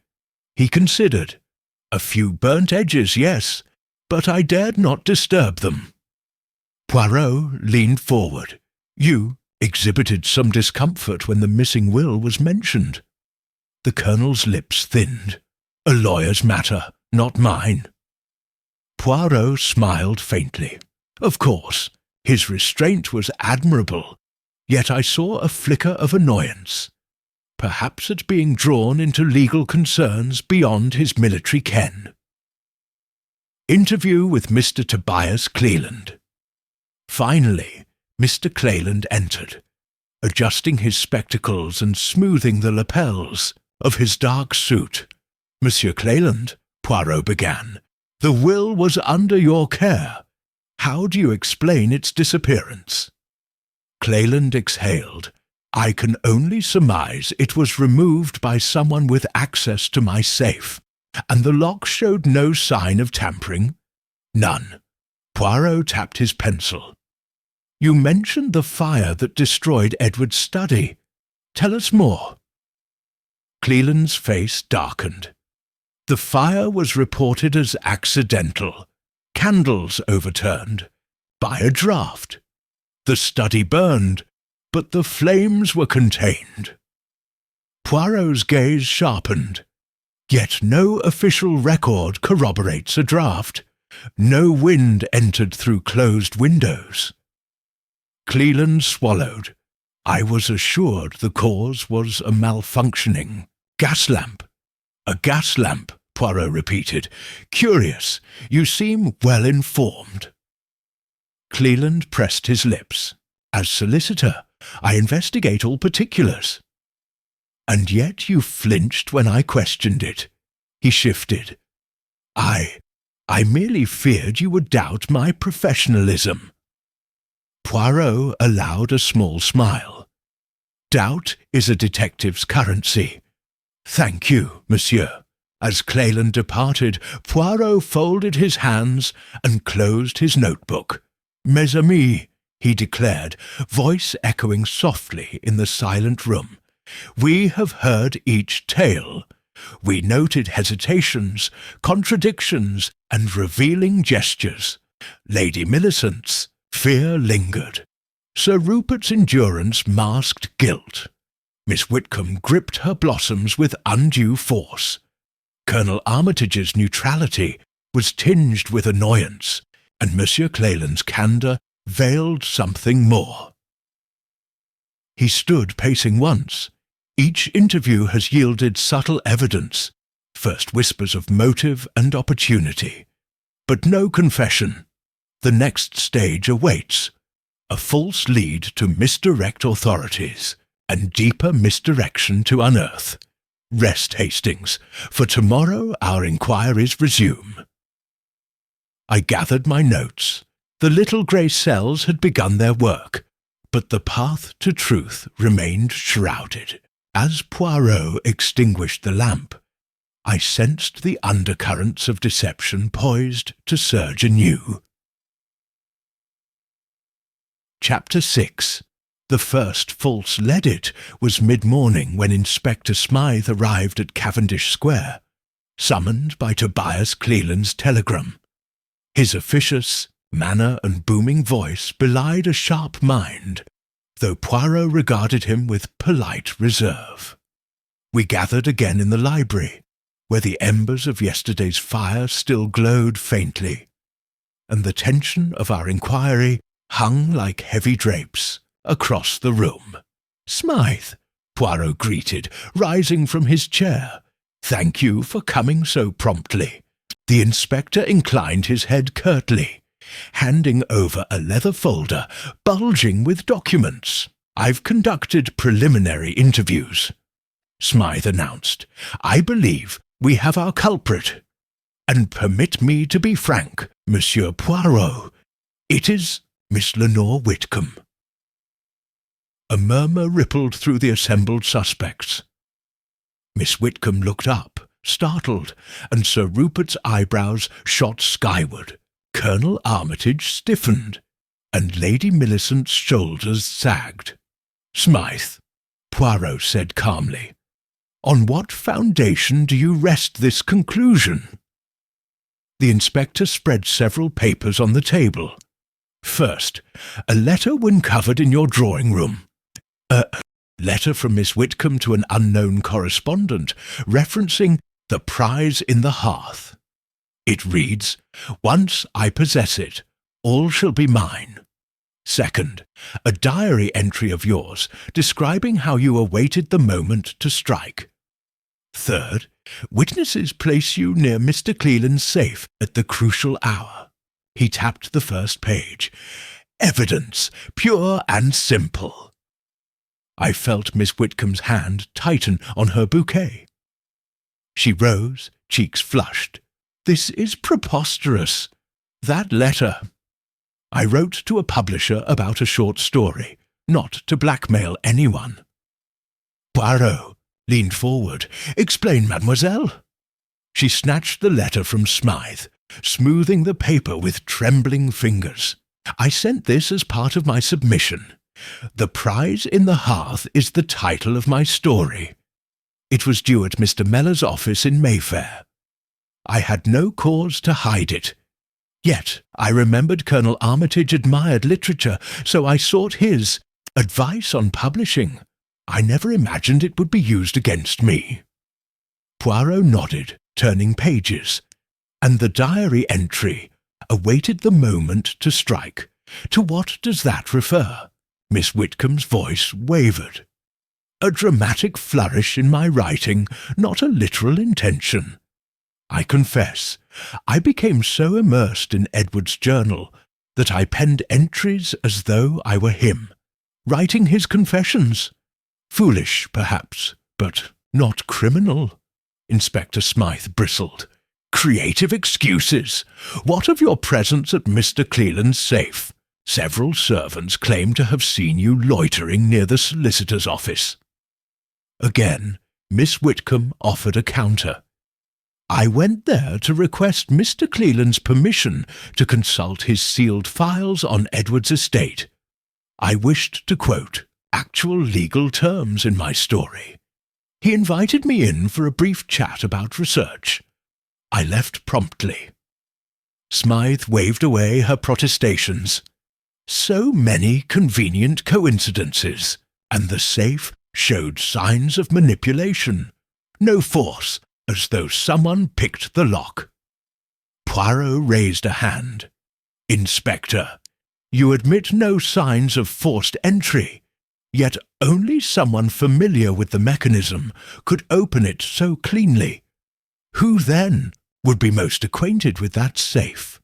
He considered. A few burnt edges, yes, but I dared not disturb them. Poirot leaned forward. You exhibited some discomfort when the missing will was mentioned. The Colonel's lips thinned. A lawyer's matter, not mine. Poirot smiled faintly. Of course, his restraint was admirable, yet I saw a flicker of annoyance, perhaps at being drawn into legal concerns beyond his military ken. Interview with Mr. Tobias Cleland. Finally, Mr. Cleland entered, adjusting his spectacles and smoothing the lapels of his dark suit. Monsieur Cleland, Poirot began, the will was under your care. How do you explain its disappearance? Cleland exhaled. I can only surmise it was removed by someone with access to my safe, and the lock showed no sign of tampering. None. Poirot tapped his pencil. You mentioned the fire that destroyed Edward's study. Tell us more. Cleland's face darkened. The fire was reported as accidental. Candles overturned. By a draught. The study burned, but the flames were contained. Poirot's gaze sharpened. Yet no official record corroborates a draught. No wind entered through closed windows. Cleland swallowed. I was assured the cause was a malfunctioning gas lamp. A gas lamp, Poirot repeated. Curious. You seem well informed. Cleland pressed his lips. As solicitor, I investigate all particulars. And yet you flinched when I questioned it. He shifted. I merely feared you would doubt my professionalism. Poirot allowed a small smile. Doubt is a detective's currency. Thank you, monsieur. As Cleland departed, Poirot folded his hands and closed his notebook. Mes amis, he declared, voice echoing softly in the silent room. We have heard each tale. We noted hesitations, contradictions, and revealing gestures. Lady Millicent's fear lingered. Sir Rupert's endurance masked guilt. Miss Whitcomb gripped her blossoms with undue force. Colonel Armitage's neutrality was tinged with annoyance, and Monsieur Cleland's candour veiled something more. He stood pacing once. Each interview has yielded subtle evidence. first whispers of motive and opportunity. But no confession. The next stage awaits. A false lead to misdirect authorities, and deeper misdirection to unearth. Rest, Hastings, for tomorrow our inquiries resume. I gathered my notes. The little grey cells had begun their work, but the path to truth remained shrouded. As Puarro extinguished the lamp, I sensed the undercurrents of deception poised to surge anew. Chapter 6. The first false lead was mid-morning when Inspector Smythe arrived at Cavendish Square, summoned by Tobias Cleland's telegram. His officious manner and booming voice belied a sharp mind, though Puarro regarded him with polite reserve. We gathered again in the library, where the embers of yesterday's fire still glowed faintly, and the tension of our inquiry hung like heavy drapes across the room. "Smythe," Puarro greeted, rising from his chair. "Thank you for coming so promptly." The inspector inclined his head curtly, handing over a leather folder bulging with documents. "I've conducted preliminary interviews," Smythe announced. "I believe we have our culprit. And permit me to be frank, Monsieur Puarro, it is Miss Lenore Whitcomb." A murmur rippled through the assembled suspects. Miss Whitcomb looked up, startled, and Sir Rupert's eyebrows shot skyward. Colonel Armitage stiffened, and Lady Millicent's shoulders sagged. "Smythe," Puarro said calmly, "on what foundation do you rest this conclusion?" The inspector spread several papers on the table. "First, a letter when covered in your drawing-room. A letter from Miss Whitcomb to an unknown correspondent, referencing the prize in the hearth. It reads, 'Once I possess it, all shall be mine.' Second, a diary entry of yours describing how you awaited the moment to strike. Third, witnesses place you near Mr. Cleland's safe at the crucial hour." He tapped the first page. "Evidence, pure and simple." I felt Miss Whitcomb's hand tighten on her bouquet. She rose, cheeks flushed. "This is preposterous. That letter. I wrote to a publisher about a short story, not to blackmail anyone." Puarro leaned forward. "Explain, mademoiselle." She snatched the letter from Smythe, smoothing the paper with trembling fingers. "I sent this as part of my submission. The prize in the hearth is the title of my story. It was due at Mr. Mellor's office in Mayfair. I had no cause to hide it. Yet I remembered Colonel Armitage admired literature, so I sought his advice on publishing. I never imagined it would be used against me." Puarro nodded, turning pages, and the diary entry awaited the moment to strike. "To what does that refer?" Miss Whitcomb's voice wavered. "A dramatic flourish in my writing, not a literal intention. I confess, I became so immersed in Edward's journal that I penned entries as though I were him, writing his confessions. Foolish, perhaps, but not criminal." Inspector Smythe bristled. "Creative excuses. What of your presence at Mr. Cleland's safe? Several servants claim to have seen you loitering near the solicitor's office." Again, Miss Whitcomb offered a counter. "I went there to request Mr. Cleland's permission to consult his sealed files on Edward's estate. I wished to quote actual legal terms in my story. He invited me in for a brief chat about research. I left promptly." Smythe waved away her protestations. "So many convenient coincidences, and the safe showed signs of manipulation. No force, as though someone picked the lock." Puarro raised a hand. "Inspector, you admit no signs of forced entry, yet only someone familiar with the mechanism could open it so cleanly. Who, then, would be most acquainted with that safe?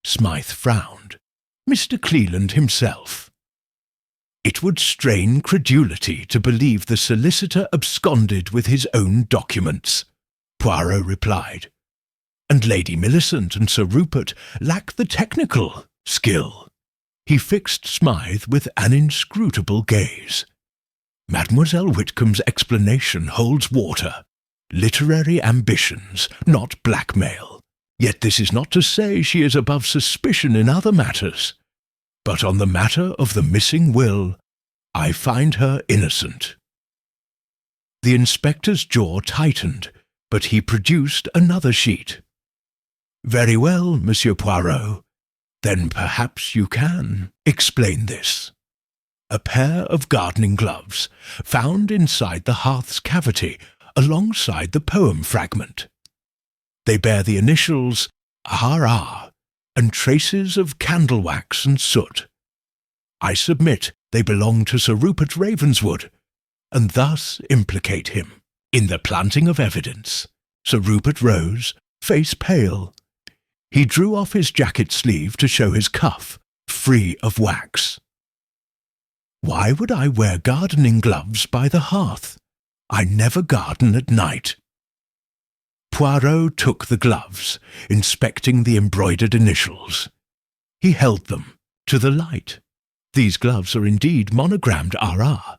Smythe frowned. Mr. Cleland himself. It would strain credulity to believe the solicitor absconded with his own documents, Puarro replied. And Lady Millicent and Sir Rupert lack the technical skill. He fixed Smythe with an inscrutable gaze. Mademoiselle Whitcomb's explanation holds water. Literary ambitions, not blackmail. Yet this is not to say she is above suspicion in other matters. But on the matter of the missing will, I find her innocent. The inspector's jaw tightened, but he produced another sheet. Very well, Monsieur Poirot. Then perhaps you can explain this. A pair of gardening gloves, found inside the hearth's cavity, alongside the poem fragment. They bear the initials R.R. and traces of candle wax and soot. I submit they belong to Sir Rupert Ravenswood, and thus implicate him. In the planting of evidence, Sir Rupert rose, face pale. He drew off his jacket sleeve to show his cuff, free of wax. Why would I wear gardening gloves by the hearth? I never garden at night. Poirot took the gloves, inspecting the embroidered initials. He held them to the light. These gloves are indeed monogrammed R.R.,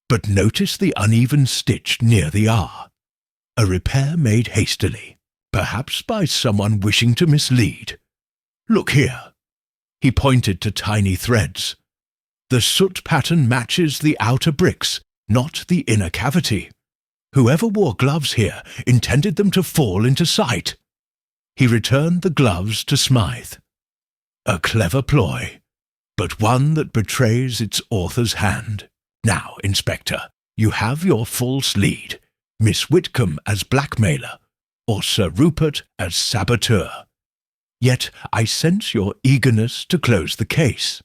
but notice the uneven stitch near the R. A repair made hastily, perhaps by someone wishing to mislead. Look here. He pointed to tiny threads. The soot pattern matches the outer bricks, not the inner cavity. Whoever wore gloves here intended them to fall into sight. He returned the gloves to Smythe. A clever ploy, but one that betrays its author's hand. Now, Inspector, you have your false lead, Miss Whitcomb as blackmailer, or Sir Rupert as saboteur. Yet I sense your eagerness to close the case.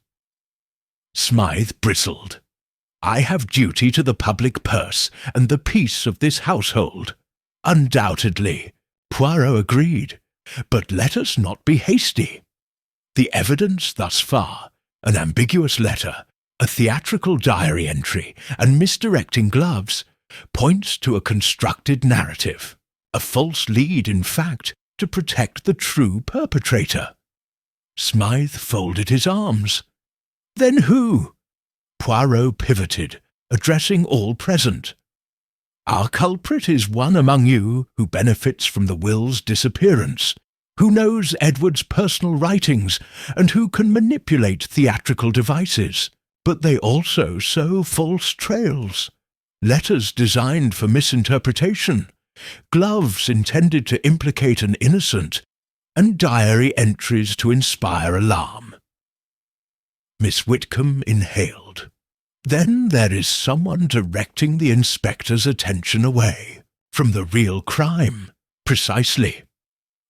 Smythe bristled. I have duty to the public purse and the peace of this household. Undoubtedly, Poirot agreed, but let us not be hasty. The evidence thus far, an ambiguous letter, a theatrical diary entry, and misdirecting gloves, points to a constructed narrative, a false lead, in fact, to protect the true perpetrator. Smythe folded his arms. Then who? Poirot pivoted, addressing all present. Our culprit is one among you who benefits from the will's disappearance, who knows Edward's personal writings, and who can manipulate theatrical devices. But they also sow false trails. Letters designed for misinterpretation, gloves intended to implicate an innocent, and diary entries to inspire alarm. Miss Whitcomb inhaled. Then there is someone directing the inspector's attention away from the real crime. Precisely.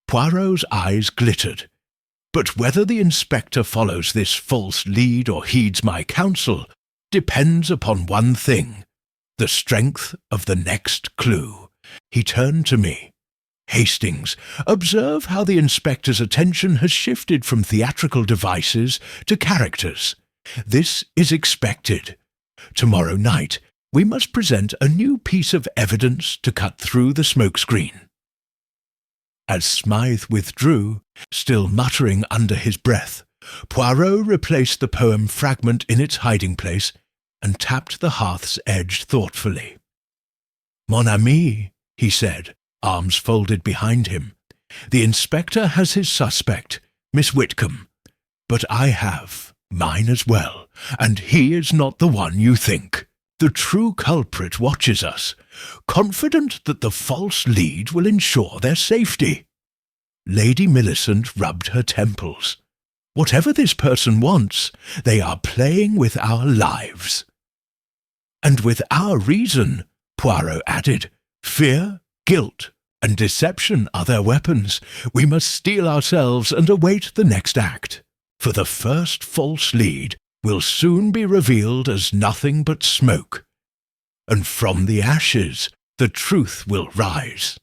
Poirot's eyes glittered. But whether the inspector follows this false lead or heeds my counsel depends upon one thing, the strength of the next clue. He turned to me. Hastings, observe how the inspector's attention has shifted from theatrical devices to characters. This is expected. Tomorrow night, we must present a new piece of evidence to cut through the smokescreen. As Smythe withdrew, still muttering under his breath, Poirot replaced the poem fragment in its hiding place and tapped the hearth's edge thoughtfully. Mon ami, he said, arms folded behind him, the inspector has his suspect, Miss Whitcomb, but I have mine as well, and he is not the one you think. The true culprit watches us, confident that the false lead will ensure their safety. Lady Millicent rubbed her temples. Whatever this person wants, they are playing with our lives. And with our reason, Poirot added, fear, guilt, and deception are their weapons. We must steel ourselves and await the next act, for the first false lead will soon be revealed as nothing but smoke, and from the ashes the truth will rise.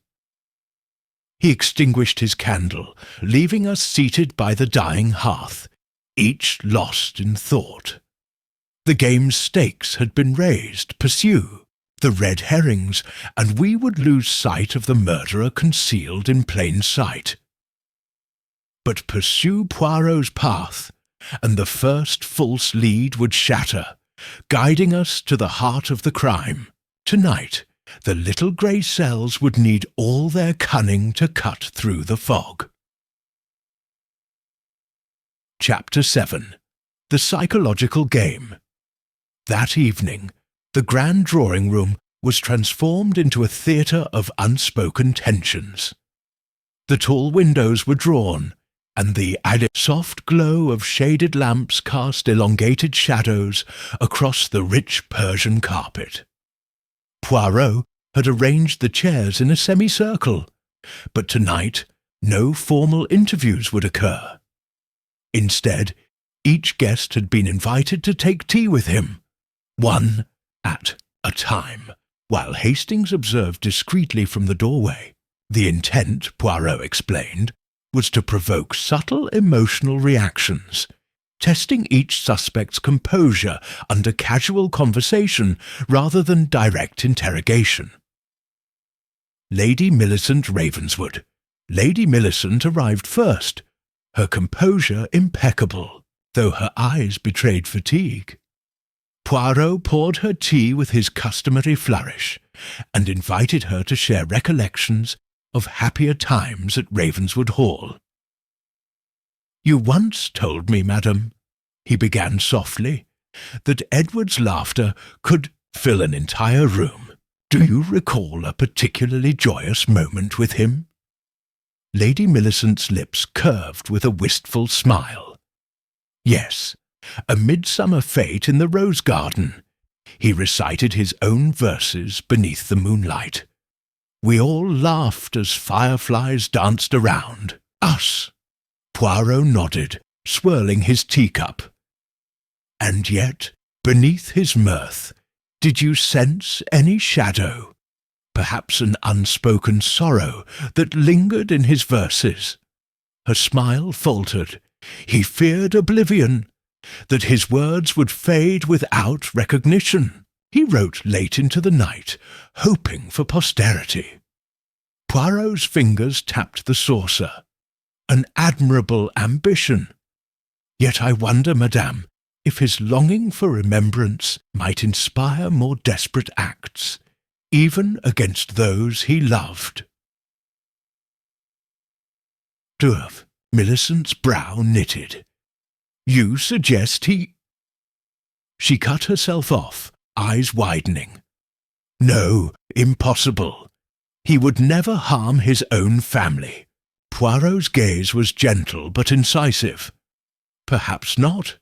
He extinguished his candle, leaving us seated by the dying hearth, each lost in thought. The game's stakes had been raised, pursue, the red herrings, and we would lose sight of the murderer concealed in plain sight. But pursue Poirot's path, and the first false lead would shatter, guiding us to the heart of the crime. Tonight, the little grey cells would need all their cunning to cut through the fog. Chapter 7. The Psychological Game. That evening, the grand drawing-room was transformed into a theatre of unspoken tensions. The tall windows were drawn, and the soft glow of shaded lamps cast elongated shadows across the rich Persian carpet. Puarro had arranged the chairs in a semicircle, but tonight no formal interviews would occur. Instead, each guest had been invited to take tea with him, one at a time, while Hastings observed discreetly from the doorway. The intent, Poirot explained, was to provoke subtle emotional reactions, testing each suspect's composure under casual conversation rather than direct interrogation. Lady Millicent Ravenswood. Lady Millicent arrived first, her composure impeccable, though her eyes betrayed fatigue. Poirot poured her tea with his customary flourish, and invited her to share recollections of happier times at Ravenswood Hall. "You once told me, madam," he began softly, "that Edward's laughter could fill an entire room. Do you recall a particularly joyous moment with him?" Lady Millicent's lips curved with a wistful smile. "Yes, a midsummer fete in the rose garden. He recited his own verses beneath the moonlight. We all laughed as fireflies danced around. Us." Poirot nodded, swirling his teacup. "And yet, beneath his mirth, did you sense any shadow? Perhaps an unspoken sorrow that lingered in his verses?" Her smile faltered. He feared oblivion, that his words would fade without recognition. He wrote late into the night, hoping for posterity. Poirot's fingers tapped the saucer. An admirable ambition. Yet I wonder, madame, if his longing for remembrance might inspire more desperate acts, even against those he loved. Millicent's brow knitted. "You suggest he—" She cut herself off, eyes widening. "No, impossible. He would never harm his own family." Poirot's gaze was gentle but incisive. "Perhaps not.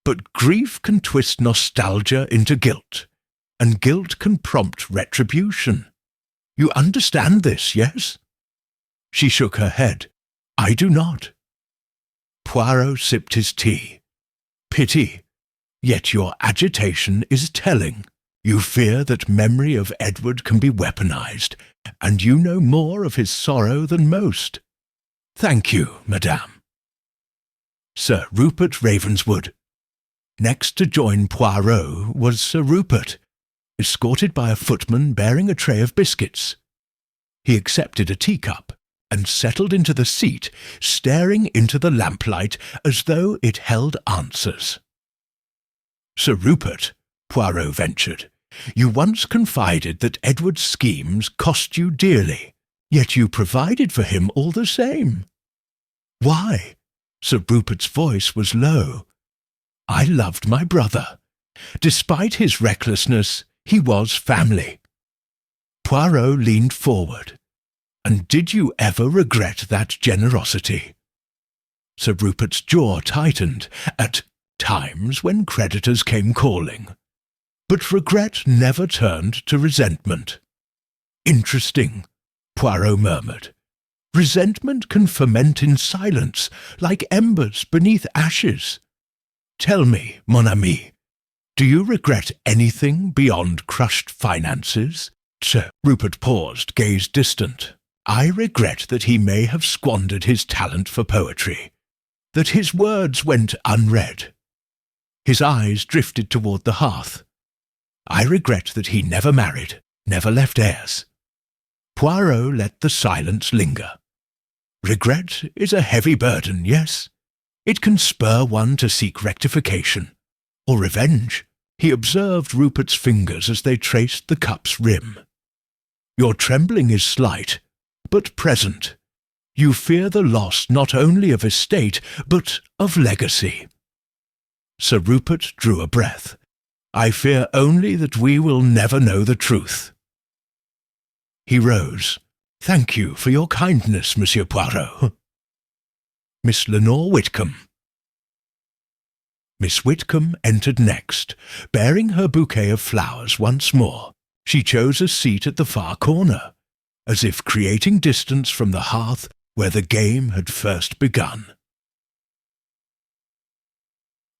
But grief can twist nostalgia into guilt, and guilt can prompt retribution. You understand this, yes?" She shook her head. "I do not." Poirot sipped his tea. "Pity. Yet your agitation is telling. You fear that memory of Edward can be weaponized, and you know more of his sorrow than most. Thank you, madame." Sir Rupert Ravenswood. Next to join Poirot was Sir Rupert, escorted by a footman bearing a tray of biscuits. He accepted a teacup and settled into the seat, staring into the lamplight as though it held answers. "Sir Rupert," Poirot ventured, "you once confided that Edward's schemes cost you dearly, yet you provided for him all the same." "Why?" Sir Rupert's voice was low. "I loved my brother. Despite his recklessness, he was family." Poirot leaned forward. "And did you ever regret that generosity?" Sir Rupert's jaw tightened, at times when creditors came calling. But regret never turned to resentment. "Interesting," Poirot murmured. "Resentment can ferment in silence, like embers beneath ashes. Tell me, mon ami, do you regret anything beyond crushed finances?" Sir Rupert paused, gaze distant. I regret that he may have squandered his talent for poetry, that his words went unread. His eyes drifted toward the hearth. I regret that he never married, never left heirs. Puarro let the silence linger. Regret is a heavy burden, yes. It can spur one to seek rectification, or revenge. He observed Rupert's fingers as they traced the cup's rim. Your trembling is slight, but present. You fear the loss not only of estate, but of legacy. Sir Rupert drew a breath. I fear only that we will never know the truth. He rose. Thank you for your kindness, Monsieur Puarro. Miss Lenore Whitcomb. Miss Whitcomb entered next, bearing her bouquet of flowers once more. She chose a seat at the far corner, as if creating distance from the hearth where the game had first begun.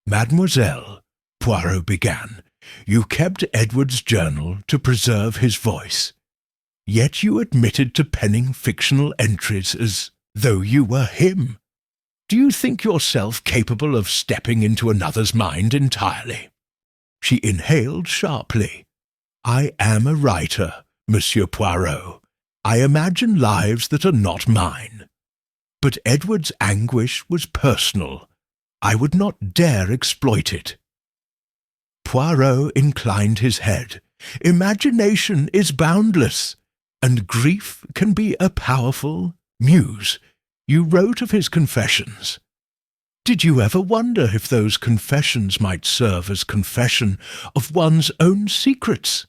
Mademoiselle, Puarro began, you kept Edward's journal to preserve his voice, yet you admitted to penning fictional entries as though you were him. Do you think yourself capable of stepping into another's mind entirely? She inhaled sharply. I am a writer, Monsieur Puarro. I imagine lives that are not mine. But Edward's anguish was personal. I would not dare exploit it. Puarro inclined his head. Imagination is boundless, and grief can be a powerful muse. You wrote of his confessions. Did you ever wonder if those confessions might serve as confession of one's own secrets?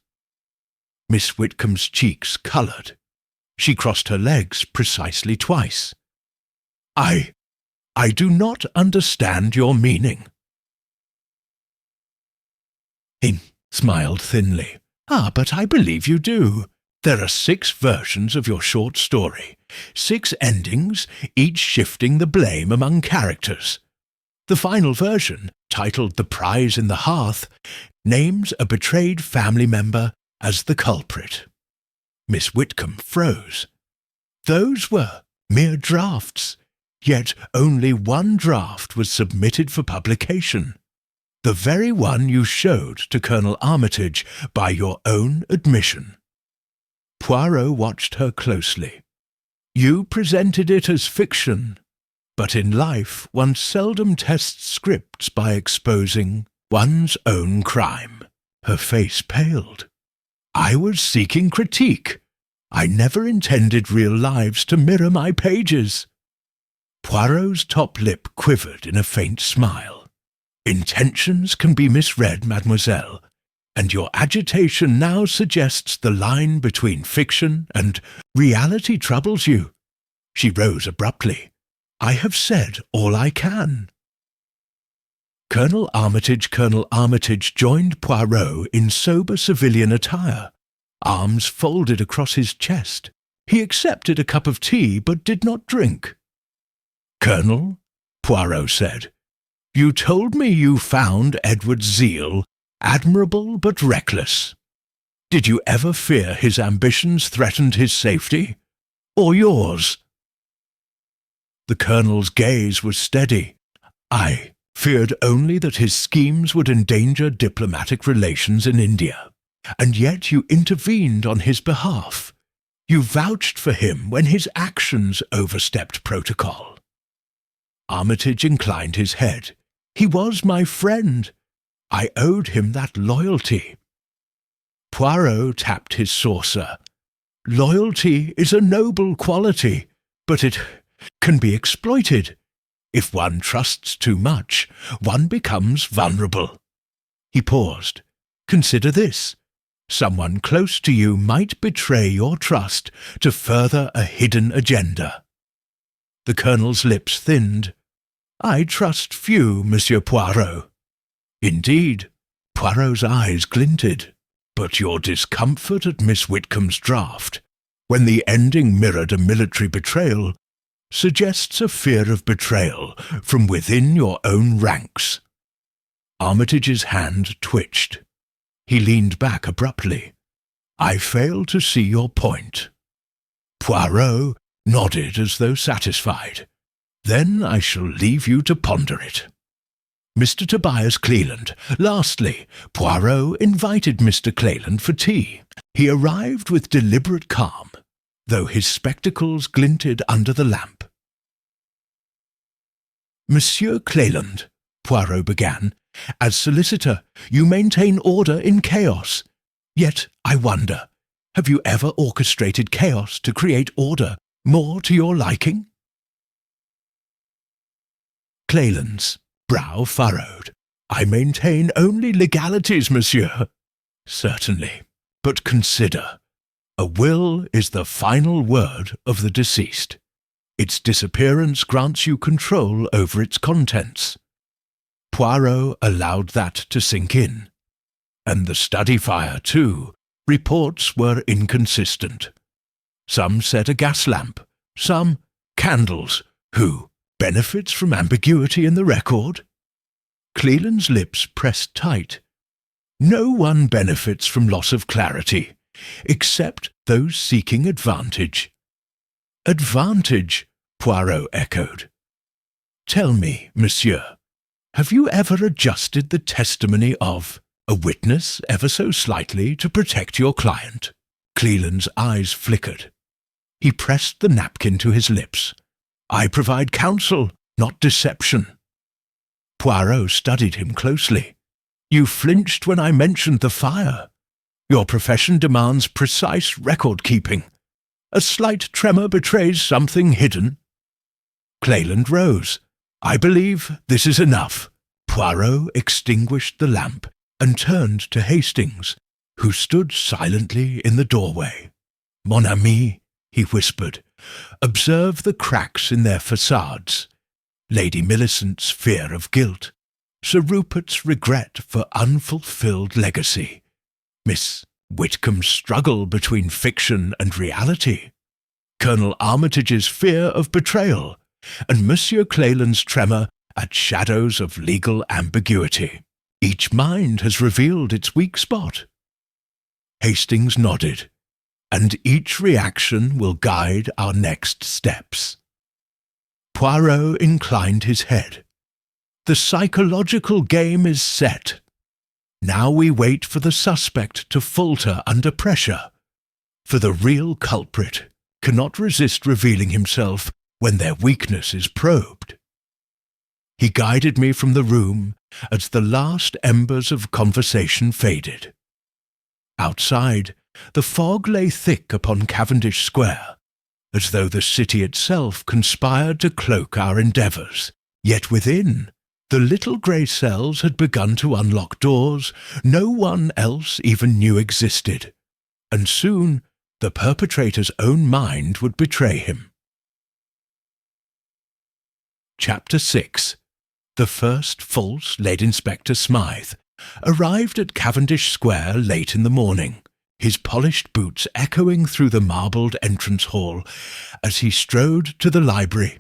Miss Whitcomb's cheeks coloured. She crossed her legs precisely twice. I do not understand your meaning. He smiled thinly. But I believe you do. There are 6 versions of your short story, 6 endings, each shifting the blame among characters. The final version, titled The Prize in the Hearth, names a betrayed family member as the culprit. Miss Whitcomb froze. Those were mere drafts, yet only one draft was submitted for publication, the very one you showed to Colonel Armitage by your own admission. Puarro watched her closely. You presented it as fiction, but in life one seldom tests scripts by exposing one's own crime. Her face paled. I was seeking critique. I never intended real lives to mirror my pages. Poirot's top lip quivered in a faint smile. Intentions can be misread, mademoiselle, and your agitation now suggests the line between fiction and reality troubles you. She rose abruptly. I have said all I can. Colonel Armitage joined Poirot in sober civilian attire, arms folded across his chest. He accepted a cup of tea but did not drink. Colonel, Poirot said, you told me you found Edward's zeal admirable but reckless. Did you ever fear his ambitions threatened his safety, or yours? The colonel's gaze was steady. I feared only that his schemes would endanger diplomatic relations in India, and yet you intervened on his behalf. You vouched for him when his actions overstepped protocol. Armitage inclined his head. He was my friend. I owed him that loyalty. Poirot tapped his saucer. Loyalty is a noble quality, but it can be exploited. If one trusts too much, one becomes vulnerable. He paused. Consider this. Someone close to you might betray your trust to further a hidden agenda. The colonel's lips thinned. I trust few, Monsieur Poirot. Indeed, Poirot's eyes glinted. But your discomfort at Miss Whitcomb's draft, when the ending mirrored a military betrayal, suggests a fear of betrayal from within your own ranks. Armitage's hand twitched. He leaned back abruptly. I fail to see your point. Poirot nodded as though satisfied. "Then I shall leave you to ponder it." Mr. Tobias Cleland. Lastly, Poirot invited Mr. Cleland for tea. He arrived with deliberate calm, though his spectacles glinted under the lamp. "Monsieur Cleland," Poirot began, "as solicitor, you maintain order in chaos. Yet, I wonder, have you ever orchestrated chaos to create order more to your liking?" Cleland's brow furrowed. "I maintain only legalities, monsieur." "Certainly. But consider, a will is the final word of the deceased. Its disappearance grants you control over its contents." Poirot allowed that to sink in. And the study fire, too. Reports were inconsistent. Some said a gas lamp, some candles. Who benefits from ambiguity in the record? Cleland's lips pressed tight. No one benefits from loss of clarity, except those seeking advantage. "Advantage," Poirot echoed. "Tell me, monsieur, have you ever adjusted the testimony of a witness ever so slightly to protect your client?" Cleland's eyes flickered. He pressed the napkin to his lips. "I provide counsel, not deception." Poirot studied him closely. "You flinched when I mentioned the fire. Your profession demands precise record-keeping. A slight tremor betrays something hidden." Cleland rose. "I believe this is enough." Poirot extinguished the lamp and turned to Hastings, who stood silently in the doorway. "Mon ami," he whispered, "observe the cracks in their facades. Lady Millicent's fear of guilt, Sir Rupert's regret for unfulfilled legacy, Miss Whitcomb's struggle between fiction and reality, Colonel Armitage's fear of betrayal, and Monsieur Cleland's tremor at shadows of legal ambiguity. Each mind has revealed its weak spot." Hastings nodded. "And each reaction will guide our next steps." Poirot inclined his head. "The psychological game is set. Now we wait for the suspect to falter under pressure, for the real culprit cannot resist revealing himself when their weakness is probed." He guided me from the room as the last embers of conversation faded. Outside, the fog lay thick upon Cavendish Square, as though the city itself conspired to cloak our endeavours. Yet within, the little grey cells had begun to unlock doors no one else even knew existed, and soon the perpetrator's own mind would betray him. Chapter 6. The first false Lord Inspector Smythe arrived at Cavendish Square late in the morning, his polished boots echoing through the marbled entrance hall as he strode to the library,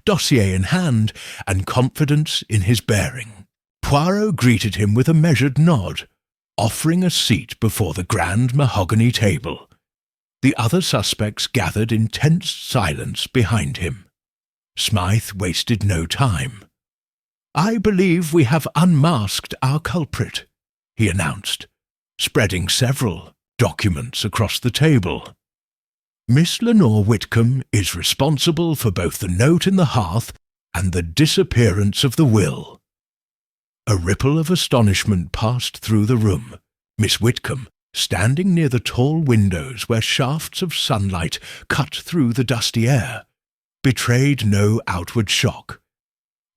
dossier in hand and confidence in his bearing. Poirot greeted him with a measured nod, offering a seat before the grand mahogany table. The other suspects gathered in tense silence behind him. Smythe wasted no time. "I believe we have unmasked our culprit," he announced, spreading several documents across the table. "Miss Lenore Whitcomb is responsible for both the note in the hearth and the disappearance of the will." A ripple of astonishment passed through the room. Miss Whitcomb, standing near the tall windows where shafts of sunlight cut through the dusty air, betrayed no outward shock,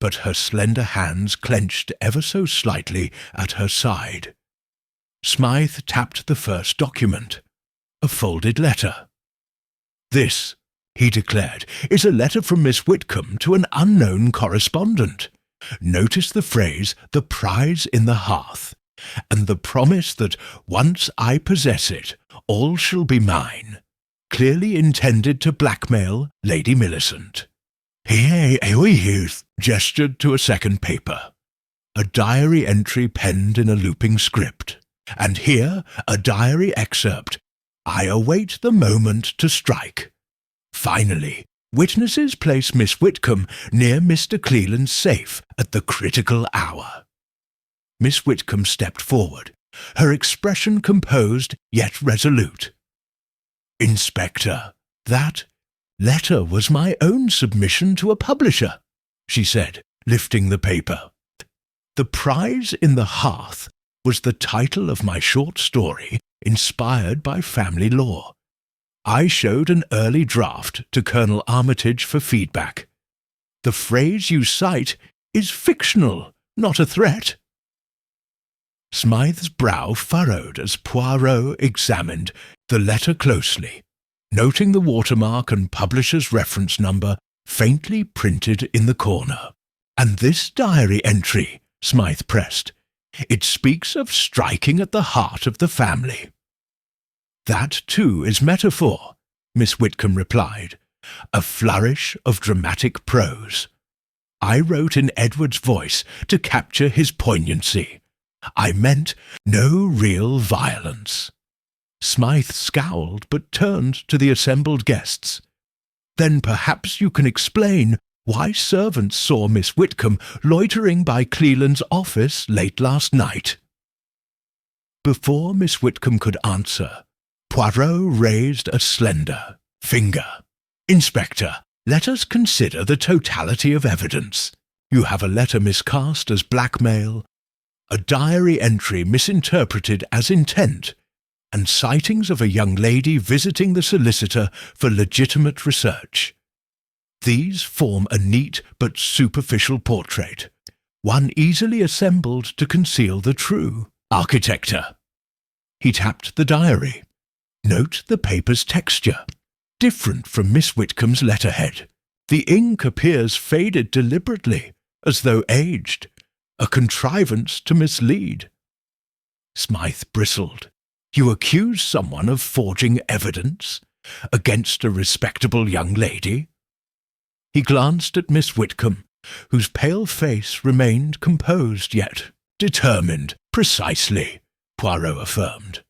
but her slender hands clenched ever so slightly at her side. Smythe tapped the first document, a folded letter. "This," he declared, "is a letter from Miss Whitcomb to an unknown correspondent. Notice the phrase, 'the prize in the hearth,' and the promise that once I possess it, all shall be mine, clearly intended to blackmail Lady Millicent." He gestured to a second paper, a diary entry penned in a looping script, and here a diary excerpt. "I await the moment to strike. Finally, witnesses place Miss Whitcomb near Mr. Cleland's safe at the critical hour. Miss Whitcomb stepped forward, her expression composed yet resolute. "Inspector, that letter was my own submission to a publisher," she said, lifting the paper. "The Prize in the Hearth was the title of my short story inspired by family law. I showed an early draft to Colonel Armitage for feedback. The phrase you cite is fictional, not a threat." Smythe's brow furrowed as Puarro examined the letter closely, noting the watermark and publisher's reference number faintly printed in the corner. "And this diary entry," Smythe pressed, "it speaks of striking at the heart of the family." "That, too, is metaphor," Miss Whitcomb replied, a flourish of dramatic prose. "I wrote in Edward's voice to capture his poignancy. I meant no real violence." Smythe scowled but turned to the assembled guests. "Then perhaps you can explain why servants saw Miss Whitcomb loitering by Cleland's office late last night." Before Miss Whitcomb could answer, Puarro raised a slender finger. "Inspector, let us consider the totality of evidence. You have a letter miscast as blackmail, a diary entry misinterpreted as intent, and sightings of a young lady visiting the solicitor for legitimate research. These form a neat but superficial portrait, one easily assembled to conceal the true. Architecture." He tapped the diary. "Note the paper's texture, different from Miss Whitcomb's letterhead. The ink appears faded deliberately, as though aged, a contrivance to mislead." Smythe bristled. "You accuse someone of forging evidence against a respectable young lady?" He glanced at Miss Whitcomb, whose pale face remained composed yet determined. "Precisely," Puarro affirmed.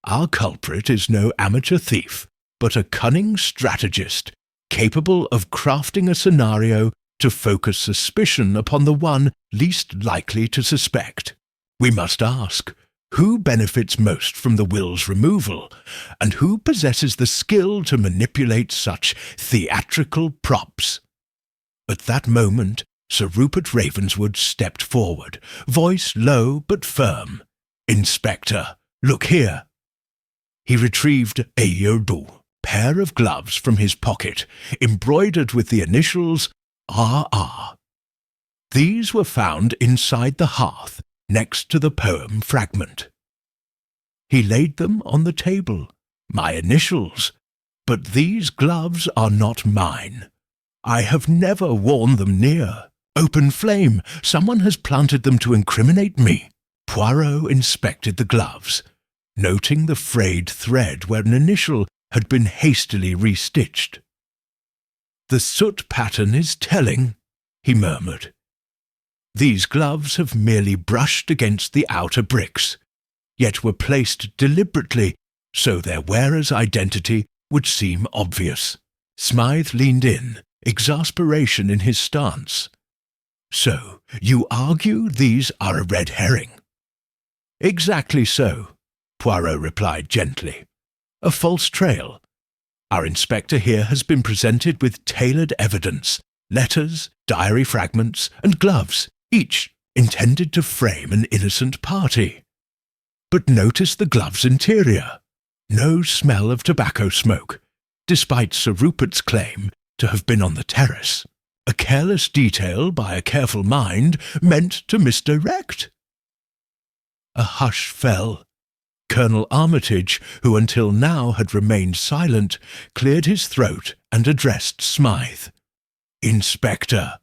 "Our culprit is no amateur thief, but a cunning strategist, capable of crafting a scenario to focus suspicion upon the one least likely to suspect. We must ask, who benefits most from the will's removal, and who possesses the skill to manipulate such theatrical props?" At that moment, Sir Rupert Ravenswood stepped forward, voice low but firm. "Inspector, look here." He retrieved a yerbu, pair of gloves from his pocket, embroidered with the initials R.R. These were found inside the hearth, next to the poem fragment. He laid them on the table. "My initials, but these gloves are not mine. I have never worn them near. Open flame, someone has planted them to incriminate me." Puarro inspected the gloves, noting the frayed thread where an initial had been hastily restitched. "The soot pattern is telling," he murmured. "These gloves have merely brushed against the outer bricks, yet were placed deliberately so their wearer's identity would seem obvious." Smythe leaned in, exasperation in his stance. "So, you argue these are a red herring?" "Exactly so," Puarro replied gently. "A false trail. Our inspector here has been presented with tailored evidence, letters, diary fragments, and gloves, each intended to frame an innocent party. But notice the gloves' interior. No smell of tobacco smoke, despite Sir Rupert's claim to have been on the terrace. A careless detail by a careful mind meant to misdirect." A hush fell. Colonel Armitage, who until now had remained silent, cleared his throat and addressed Smythe. "Inspector,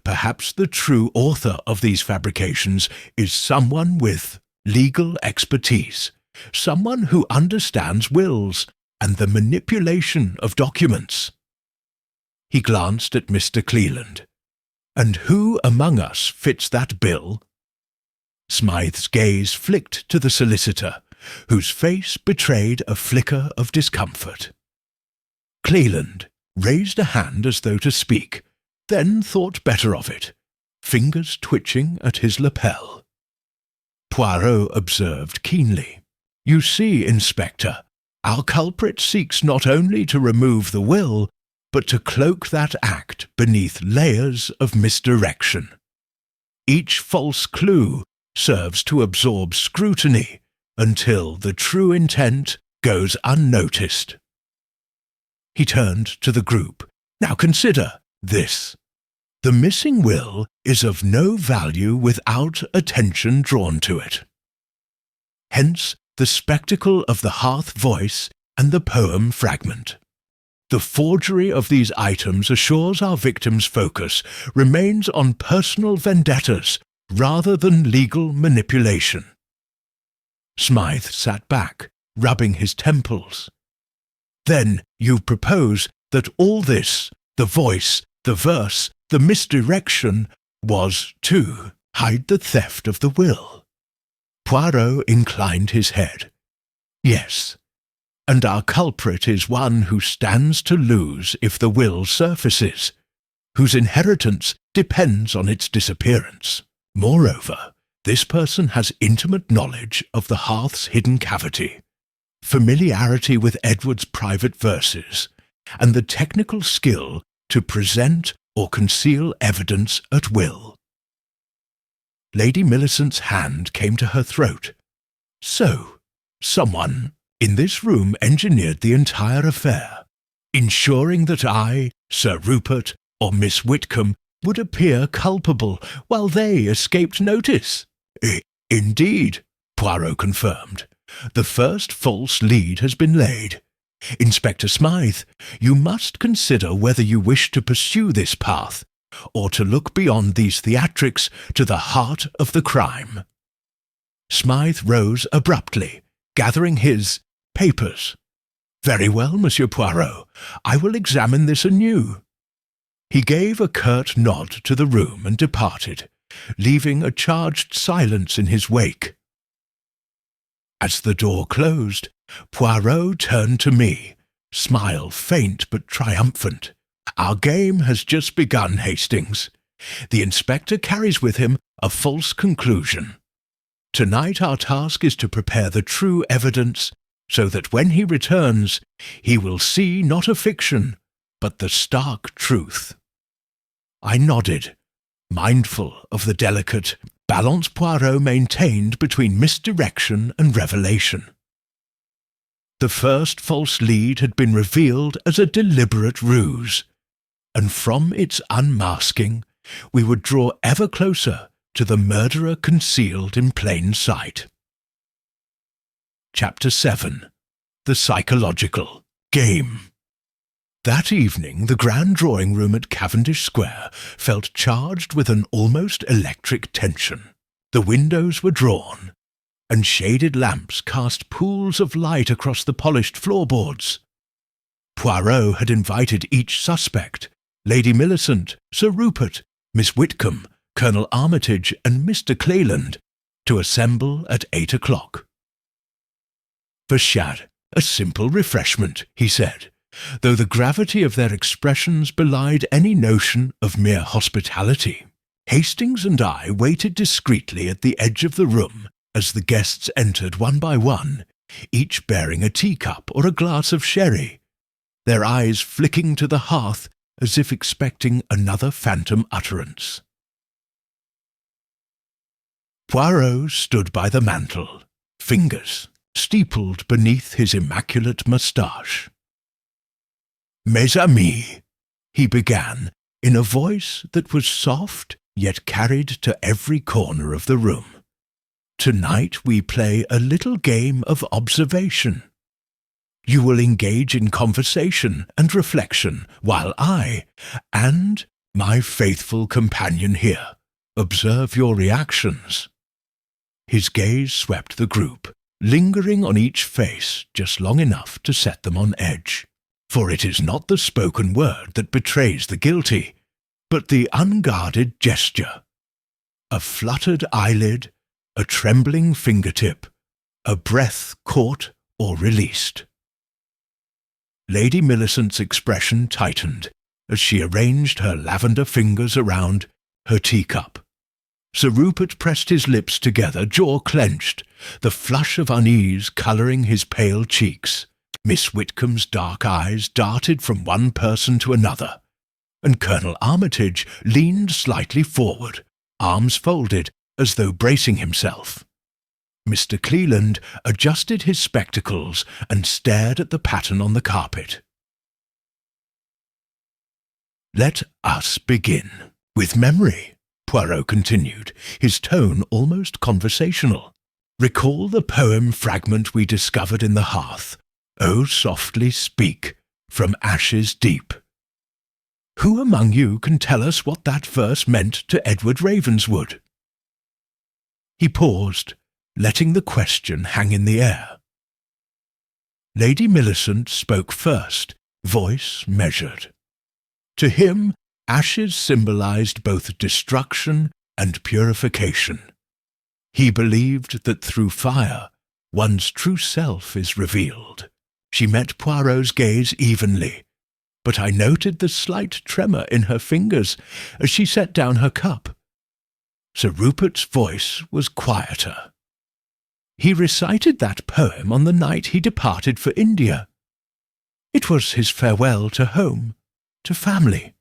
perhaps the true author of these fabrications is someone with legal expertise, someone who understands wills and the manipulation of documents." He glanced at Mr. Cleland. "And who among us fits that bill?" Smythe's gaze flicked to the solicitor, whose face betrayed a flicker of discomfort. "Cleland," raised a hand as though to speak, then thought better of it, fingers twitching at his lapel. Puarro observed keenly. "You see, Inspector, our culprit seeks not only to remove the will, but to cloak that act beneath layers of misdirection. Each false clue serves to absorb scrutiny until the true intent goes unnoticed." He turned to the group. "Now consider this. The missing will is of no value without attention drawn to it. Hence the spectacle of the hearth voice and the poem fragment. The forgery of these items assures our victim's focus remains on personal vendettas rather than legal manipulation." Smythe sat back, rubbing his temples. "Then you propose that all this, the voice, the verse, the misdirection, was to hide the theft of the will?" Puarro inclined his head. "Yes, and our culprit is one who stands to lose if the will surfaces, whose inheritance depends on its disappearance. Moreover, this person has intimate knowledge of the hearth's hidden cavity, familiarity with Edward's private verses, and the technical skill to present or conceal evidence at will." Lady Millicent's hand came to her throat. "So, someone in this room engineered the entire affair, ensuring that I, Sir Rupert, or Miss Whitcomb would appear culpable while they escaped notice?" "Indeed," Puarro confirmed. "The first false lead has been laid. Inspector Smythe, you must consider whether you wish to pursue this path, or to look beyond these theatrics to the heart of the crime." Smythe rose abruptly, gathering his papers. "Very well, Monsieur Puarro, I will examine this anew." He gave a curt nod to the room and departed, leaving a charged silence in his wake. As the door closed, Puarro turned to me, smile faint but triumphant. "Our game has just begun, Hastings. The inspector carries with him a false conclusion. Tonight our task is to prepare the true evidence so that when he returns, he will see not a fiction, but the stark truth." I nodded, mindful of the delicate balance Puarro maintained between misdirection and revelation. The first false lead had been revealed as a deliberate ruse, and from its unmasking we would draw ever closer to the murderer concealed in plain sight. Chapter 7. The Psychological Game. That evening the grand drawing-room at Cavendish Square felt charged with an almost electric tension. The windows were drawn, and shaded lamps cast pools of light across the polished floorboards. Puarro had invited each suspect, Lady Millicent, Sir Rupert, Miss Whitcomb, Colonel Armitage, and Mr. Cleland, to assemble at 8 o'clock. "For Shad, a simple refreshment," he said, though the gravity of their expressions belied any notion of mere hospitality. Hastings and I waited discreetly at the edge of the room as the guests entered one by one, each bearing a teacup or a glass of sherry, their eyes flicking to the hearth as if expecting another phantom utterance. Puarro stood by the mantel, fingers steepled beneath his immaculate moustache. "Mes amis," he began, in a voice that was soft yet carried to every corner of the room. "Tonight we play a little game of observation. You will engage in conversation and reflection, while I, and my faithful companion here, observe your reactions." His gaze swept the group, lingering on each face just long enough to set them on edge. For it is not the spoken word that betrays the guilty, but the unguarded gesture. A fluttered eyelid, a trembling fingertip, a breath caught or released. Lady Millicent's expression tightened as she arranged her lavender fingers around her teacup. Sir Rupert pressed his lips together, jaw clenched, the flush of unease colouring his pale cheeks. Miss Whitcomb's dark eyes darted from one person to another, and Colonel Armitage leaned slightly forward, arms folded as though bracing himself. Mr. Cleland adjusted his spectacles and stared at the pattern on the carpet. "Let us begin with memory," Poirot continued, his tone almost conversational. "Recall the poem fragment we discovered in the hearth, 'Oh, softly speak, from ashes deep.' Who among you can tell us what that verse meant to Edward Ravenswood?" He paused, letting the question hang in the air. Lady Millicent spoke first, voice measured. To him, ashes symbolized both destruction and purification. He believed that through fire, one's true self is revealed. She met Poirot's gaze evenly, but I noted the slight tremor in her fingers as she set down her cup. Sir Rupert's voice was quieter. He recited that poem on the night he departed for India. It was his farewell to home, to family.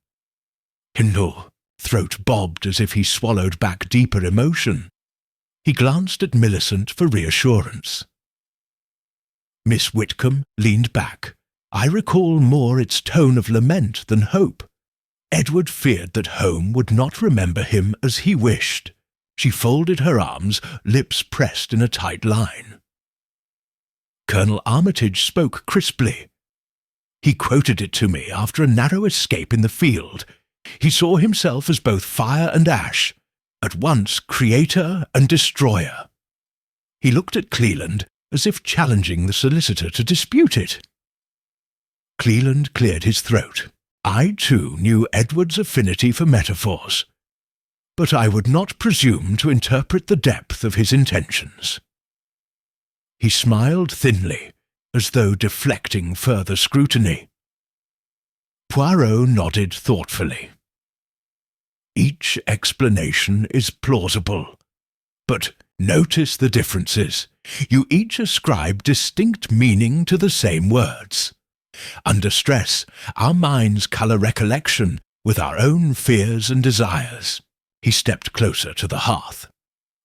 Hindle, throat bobbed as if he swallowed back deeper emotion. He glanced at Millicent for reassurance. Miss Whitcomb leaned back. I recall more its tone of lament than hope. Edward feared that home would not remember him as he wished. She folded her arms, lips pressed in a tight line. Colonel Armitage spoke crisply. He quoted it to me after a narrow escape in the field. He saw himself as both fire and ash, at once creator and destroyer. He looked at Cleland as if challenging the solicitor to dispute it. Cleland cleared his throat. I, too, knew Edward's affinity for metaphors, but I would not presume to interpret the depth of his intentions. He smiled thinly, as though deflecting further scrutiny. Poirot nodded thoughtfully. Each explanation is plausible, but notice the differences. You each ascribe distinct meaning to the same words. Under stress, our minds colour recollection with our own fears and desires. He stepped closer to the hearth.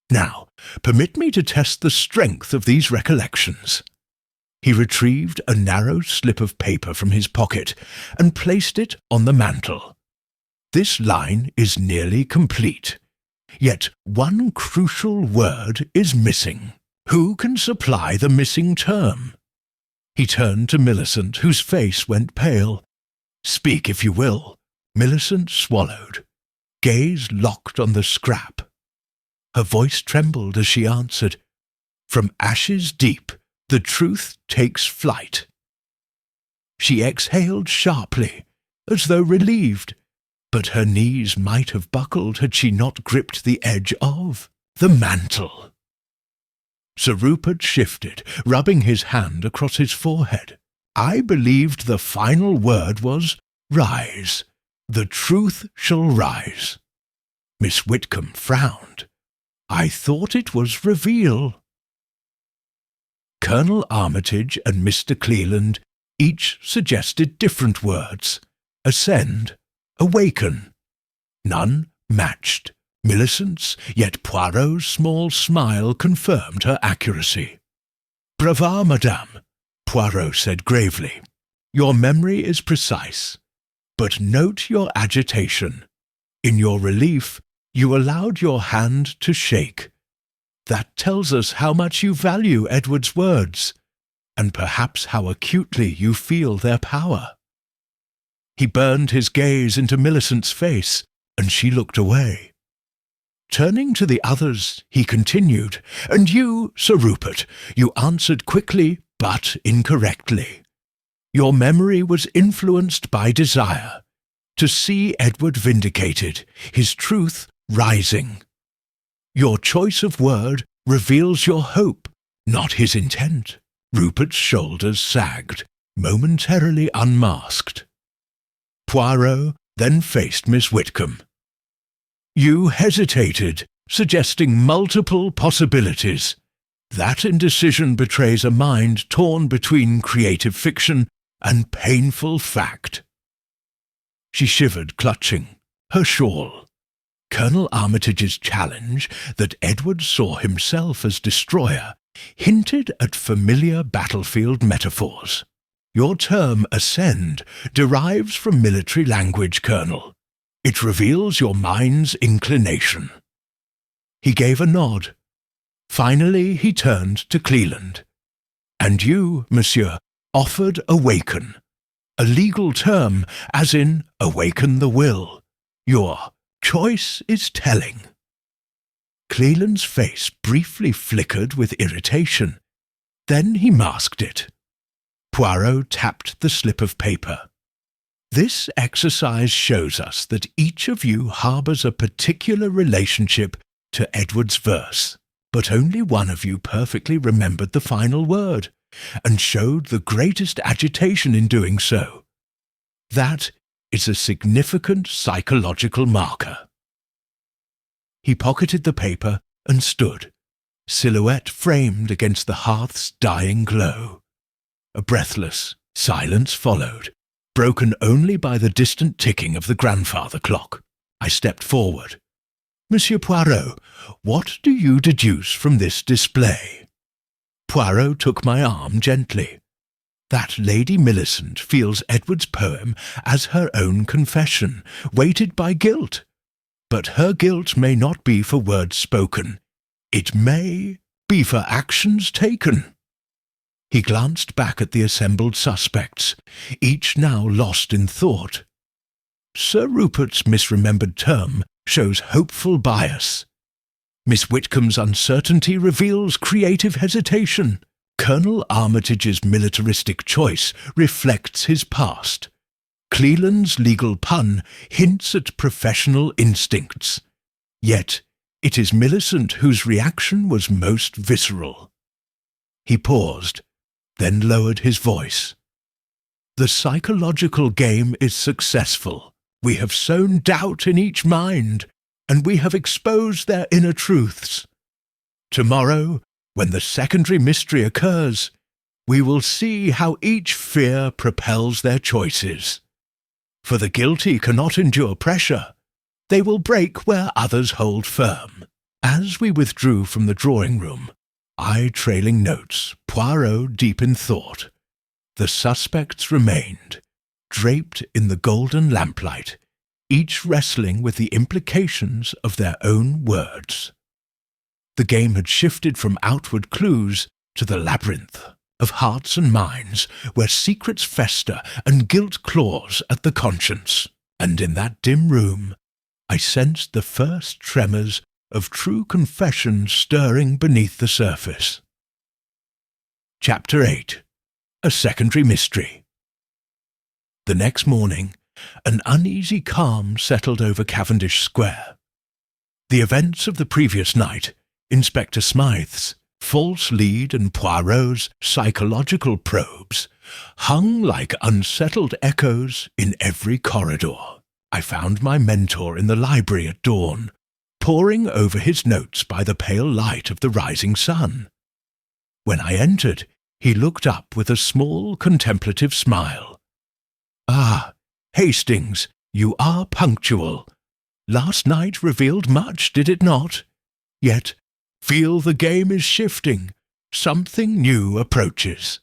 Now, permit me to test the strength of these recollections. He retrieved a narrow slip of paper from his pocket and placed it on the mantel. This line is nearly complete, yet one crucial word is missing. Who can supply the missing term? He turned to Millicent, whose face went pale. Speak if you will. Millicent swallowed, gaze locked on the scrap. Her voice trembled as she answered, "From ashes deep, the truth takes flight." She exhaled sharply, as though relieved, but her knees might have buckled had she not gripped the edge of the mantle. Sir Rupert shifted, rubbing his hand across his forehead. I believed the final word was rise. The truth shall rise. Miss Whitcomb frowned. I thought it was reveal. Colonel Armitage and Mr. Cleland each suggested different words. Ascend, awaken. None matched Millicent's, yet Poirot's small smile confirmed her accuracy. Brava, madame, Poirot said gravely. Your memory is precise, but note your agitation. In your relief, you allowed your hand to shake. That tells us how much you value Edward's words, and perhaps how acutely you feel their power. He burned his gaze into Millicent's face, and she looked away. Turning to the others, he continued, And you, Sir Rupert, you answered quickly but incorrectly. Your memory was influenced by desire, to see Edward vindicated, his truth rising. Your choice of word reveals your hope, not his intent. Rupert's shoulders sagged. momentarily unmasked. Puarro then faced Miss Whitcomb. You hesitated, suggesting multiple possibilities. That indecision betrays a mind torn between creative fiction and painful fact. She shivered, clutching her shawl. Colonel Armitage's challenge that Edward saw himself as destroyer hinted at familiar battlefield metaphors. Your term ascend derives from military language, Colonel. It reveals your mind's inclination. He gave a nod. Finally he turned to Cleland. And you, monsieur, offered awaken. A legal term, as in awaken the will. Your choice is telling. Cleland's face briefly flickered with irritation. Then he masked it. Puarro tapped the slip of paper. This exercise shows us that each of you harbours a particular relationship to Edward's verse, but only one of you perfectly remembered the final word, and showed the greatest agitation in doing so. That is a significant psychological marker. He pocketed the paper and stood, silhouette framed against the hearth's dying glow. A breathless silence followed, broken only by the distant ticking of the grandfather clock. I stepped forward. Monsieur Puarro, what do you deduce from this display? Puarro took my arm gently. That Lady Millicent feels Edward's poem as her own confession, weighted by guilt. But her guilt may not be for words spoken. It may be for actions taken. He glanced back at the assembled suspects, each now lost in thought. Sir Rupert's misremembered term shows hopeful bias. Miss Whitcomb's uncertainty reveals creative hesitation. Colonel Armitage's militaristic choice reflects his past. Cleland's legal pun hints at professional instincts. Yet it is Millicent whose reaction was most visceral. He paused, then lowered his voice. The psychological game is successful. We have sown doubt in each mind, and we have exposed their inner truths. Tomorrow, when the secondary mystery occurs, we will see how each fear propels their choices. For the guilty cannot endure pressure. They will break where others hold firm. As we withdrew from the drawing room, I trailing notes, Puarro deep in thought, the suspects remained, draped in the golden lamplight, each wrestling with the implications of their own words. The game had shifted from outward clues to the labyrinth of hearts and minds where secrets fester and guilt claws at the conscience. And in that dim room, I sensed the first tremors of true confession stirring beneath the surface. Chapter 8. A Secondary Mystery. The next morning, an uneasy calm settled over Cavendish Square. The events of the previous night, Inspector Smythe's false lead and Poirot's psychological probes, hung like unsettled echoes in every corridor. I found my mentor in the library at dawn, poring over his notes by the pale light of the rising sun. When I entered, he looked up with a small contemplative smile. Ah, Hastings, you are punctual. Last night revealed much, did it not? Yet, feel the game is shifting. Something new approaches.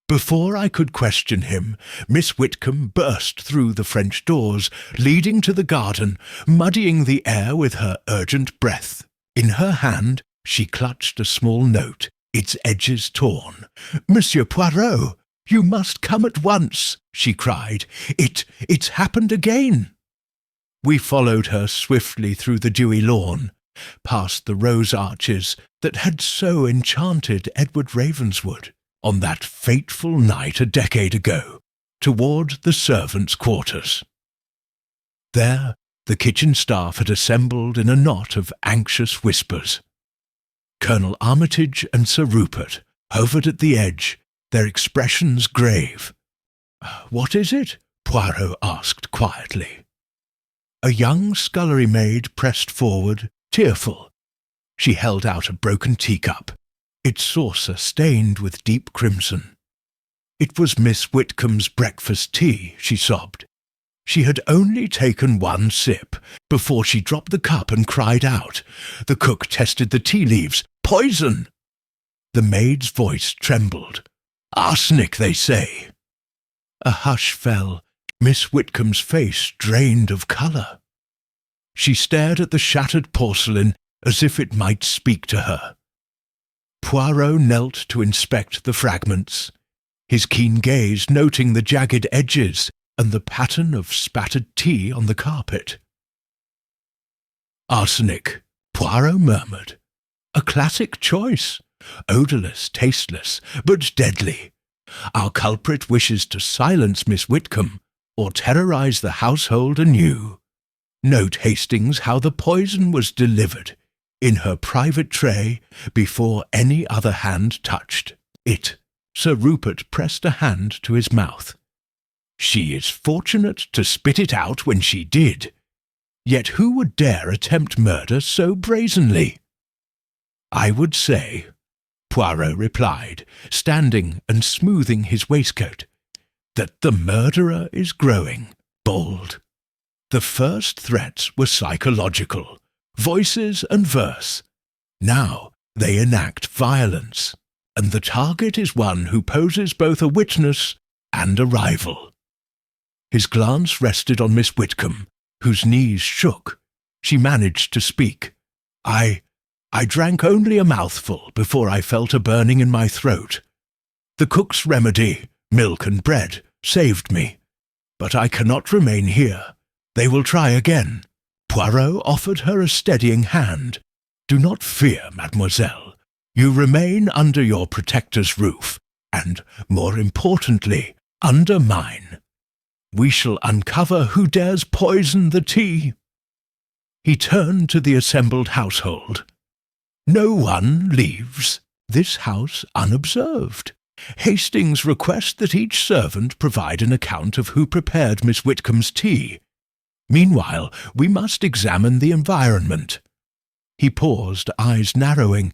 Before I could question him, Miss Whitcomb burst through the French doors, leading to the garden, muddying the air with her urgent breath. In her hand, she clutched a small note, its edges torn. "Monsieur Puarro, you must come at once," she cried. It's happened again." We followed her swiftly through the dewy lawn, past the rose arches that had so enchanted Edward Ravenswood on that fateful night a decade ago, toward the servants' quarters. There, the kitchen staff had assembled in a knot of anxious whispers. Colonel Armitage and Sir Rupert hovered at the edge, their expressions grave. "What is it?" Puarro asked quietly. A young scullery maid pressed forward, tearful. She held out a broken teacup, its saucer stained with deep crimson. "It was Miss Whitcomb's breakfast tea," she sobbed. "She had only taken one sip before she dropped the cup and cried out. The cook tested the tea leaves. Poison!" The maid's voice trembled. "Arsenic, they say." A hush fell. Miss Whitcomb's face drained of colour. She stared at the shattered porcelain as if it might speak to her. Puarro knelt to inspect the fragments, his keen gaze noting the jagged edges and the pattern of spattered tea on the carpet. "Arsenic," Puarro murmured. "A classic choice. Odourless, tasteless, but deadly. Our culprit wishes to silence Miss Whitcomb or terrorize the household anew. Note, Hastings, how the poison was delivered, in her private tray, before any other hand touched it." Sir Rupert pressed a hand to his mouth. "She is fortunate to spit it out when she did. Yet who would dare attempt murder so brazenly?" "I would say," Puarro replied, standing and smoothing his waistcoat, "that the murderer is growing bold. The first threats were psychological, voices and verse. Now they enact violence, and the target is one who poses both a witness and a rival." His glance rested on Miss Whitcomb, whose knees shook. She managed to speak. I drank only a mouthful before I felt a burning in my throat. The cook's remedy, milk and bread, saved me. But I cannot remain here. They will try again." Puarro offered her a steadying hand. "Do not fear, mademoiselle. You remain under your protector's roof, and, more importantly, under mine. We shall uncover who dares poison the tea." He turned to the assembled household. "No one leaves this house unobserved. Hastings requests that each servant provide an account of who prepared Miss Whitcomb's tea. Meanwhile, we must examine the environment." He paused, eyes narrowing.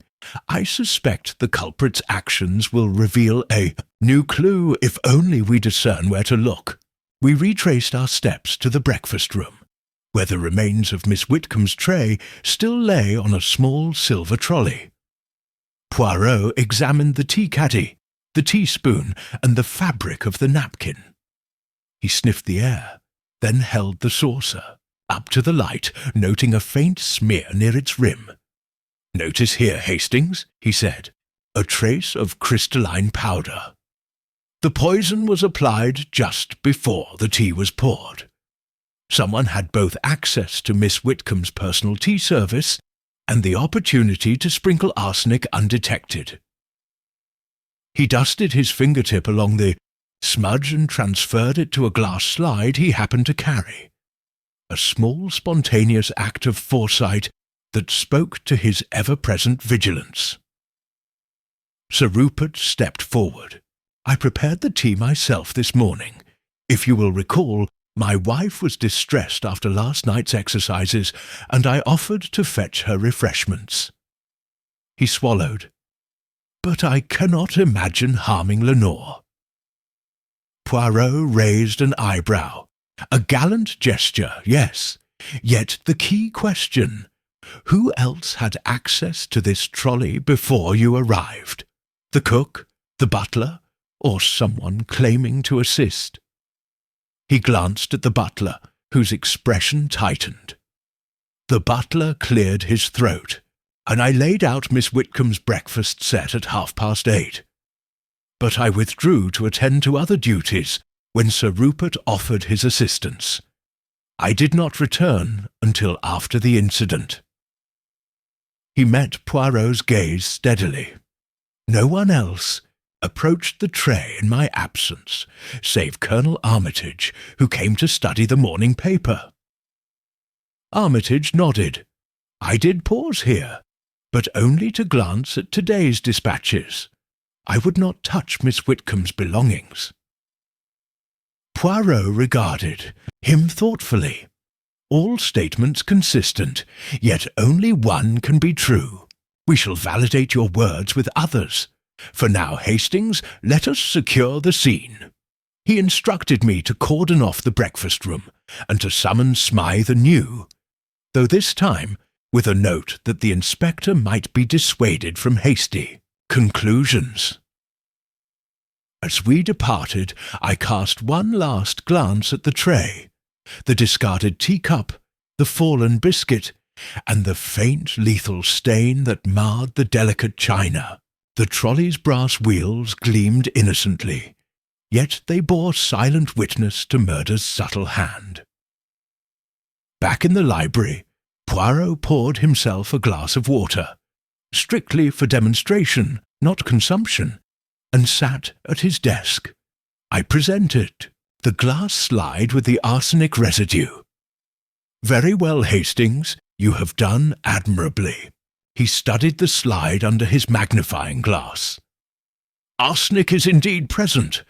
"I suspect the culprit's actions will reveal a new clue if only we discern where to look." We retraced our steps to the breakfast room, where the remains of Miss Whitcomb's tray still lay on a small silver trolley. Puarro examined the tea caddy, the teaspoon, and the fabric of the napkin. He sniffed the air, then held the saucer up to the light, noting a faint smear near its rim. "Notice here, Hastings," he said, "a trace of crystalline powder. The poison was applied just before the tea was poured. Someone had both access to Miss Whitcomb's personal tea service and the opportunity to sprinkle arsenic undetected." He dusted his fingertip along the smudge and transferred it to a glass slide he happened to carry. A small, spontaneous act of foresight that spoke to his ever-present vigilance. Sir Rupert stepped forward. "I prepared the tea myself this morning. If you will recall, my wife was distressed after last night's exercises, and I offered to fetch her refreshments." He swallowed. "But I cannot imagine harming Lenore." Puarro raised an eyebrow. "A gallant gesture, yes. Yet the key question, who else had access to this trolley before you arrived? The cook, the butler, or someone claiming to assist?" He glanced at the butler, whose expression tightened. The butler cleared his throat, and I laid out Miss Whitcomb's breakfast set at 8:30. But I withdrew to attend to other duties when Sir Rupert offered his assistance. I did not return until after the incident. He met Poirot's gaze steadily. No one else approached the tray in my absence, save Colonel Armitage, who came to study the morning paper. Armitage nodded. I did pause here, but only to glance at today's dispatches. I would not touch Miss Whitcomb's belongings. Puarro regarded him thoughtfully. All statements consistent, yet only one can be true. We shall validate your words with others. For now, Hastings, let us secure the scene. He instructed me to cordon off the breakfast room and to summon Smythe anew, though this time with a note that the inspector might be dissuaded from hasty conclusions. As we departed, I cast one last glance at the tray, the discarded teacup, the fallen biscuit, and the faint lethal stain that marred the delicate china. The trolley's brass wheels gleamed innocently, yet they bore silent witness to murder's subtle hand. Back in the library, Puarro poured himself a glass of water, strictly for demonstration, not consumption, and sat at his desk. I presented the glass slide with the arsenic residue. Very well, Hastings, you have done admirably. He studied the slide under his magnifying glass. Arsenic is indeed present.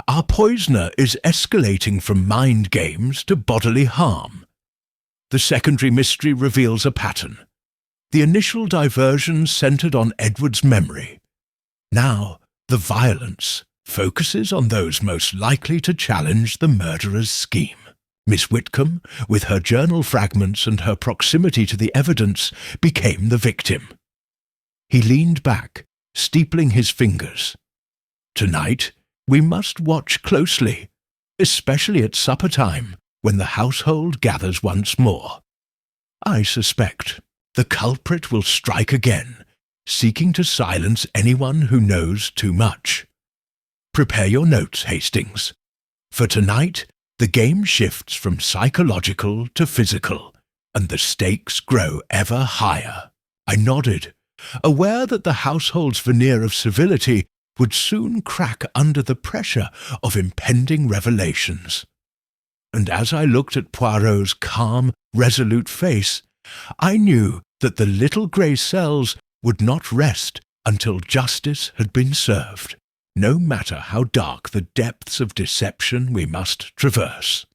Our poisoner is escalating from mind games to bodily harm. The secondary mystery reveals a pattern. The initial diversion centered on Edward's memory. Now, the violence focuses on those most likely to challenge the murderer's scheme. Miss Whitcomb, with her journal fragments and her proximity to the evidence, became the victim. He leaned back, steepling his fingers. Tonight, we must watch closely, especially at supper time, when the household gathers once more. I suspect the culprit will strike again, seeking to silence anyone who knows too much. Prepare your notes, Hastings. For tonight, the game shifts from psychological to physical, and the stakes grow ever higher. I nodded, aware that the household's veneer of civility would soon crack under the pressure of impending revelations. And as I looked at Poirot's calm, resolute face, I knew that the little grey cells would not rest until justice had been served, no matter how dark the depths of deception we must traverse.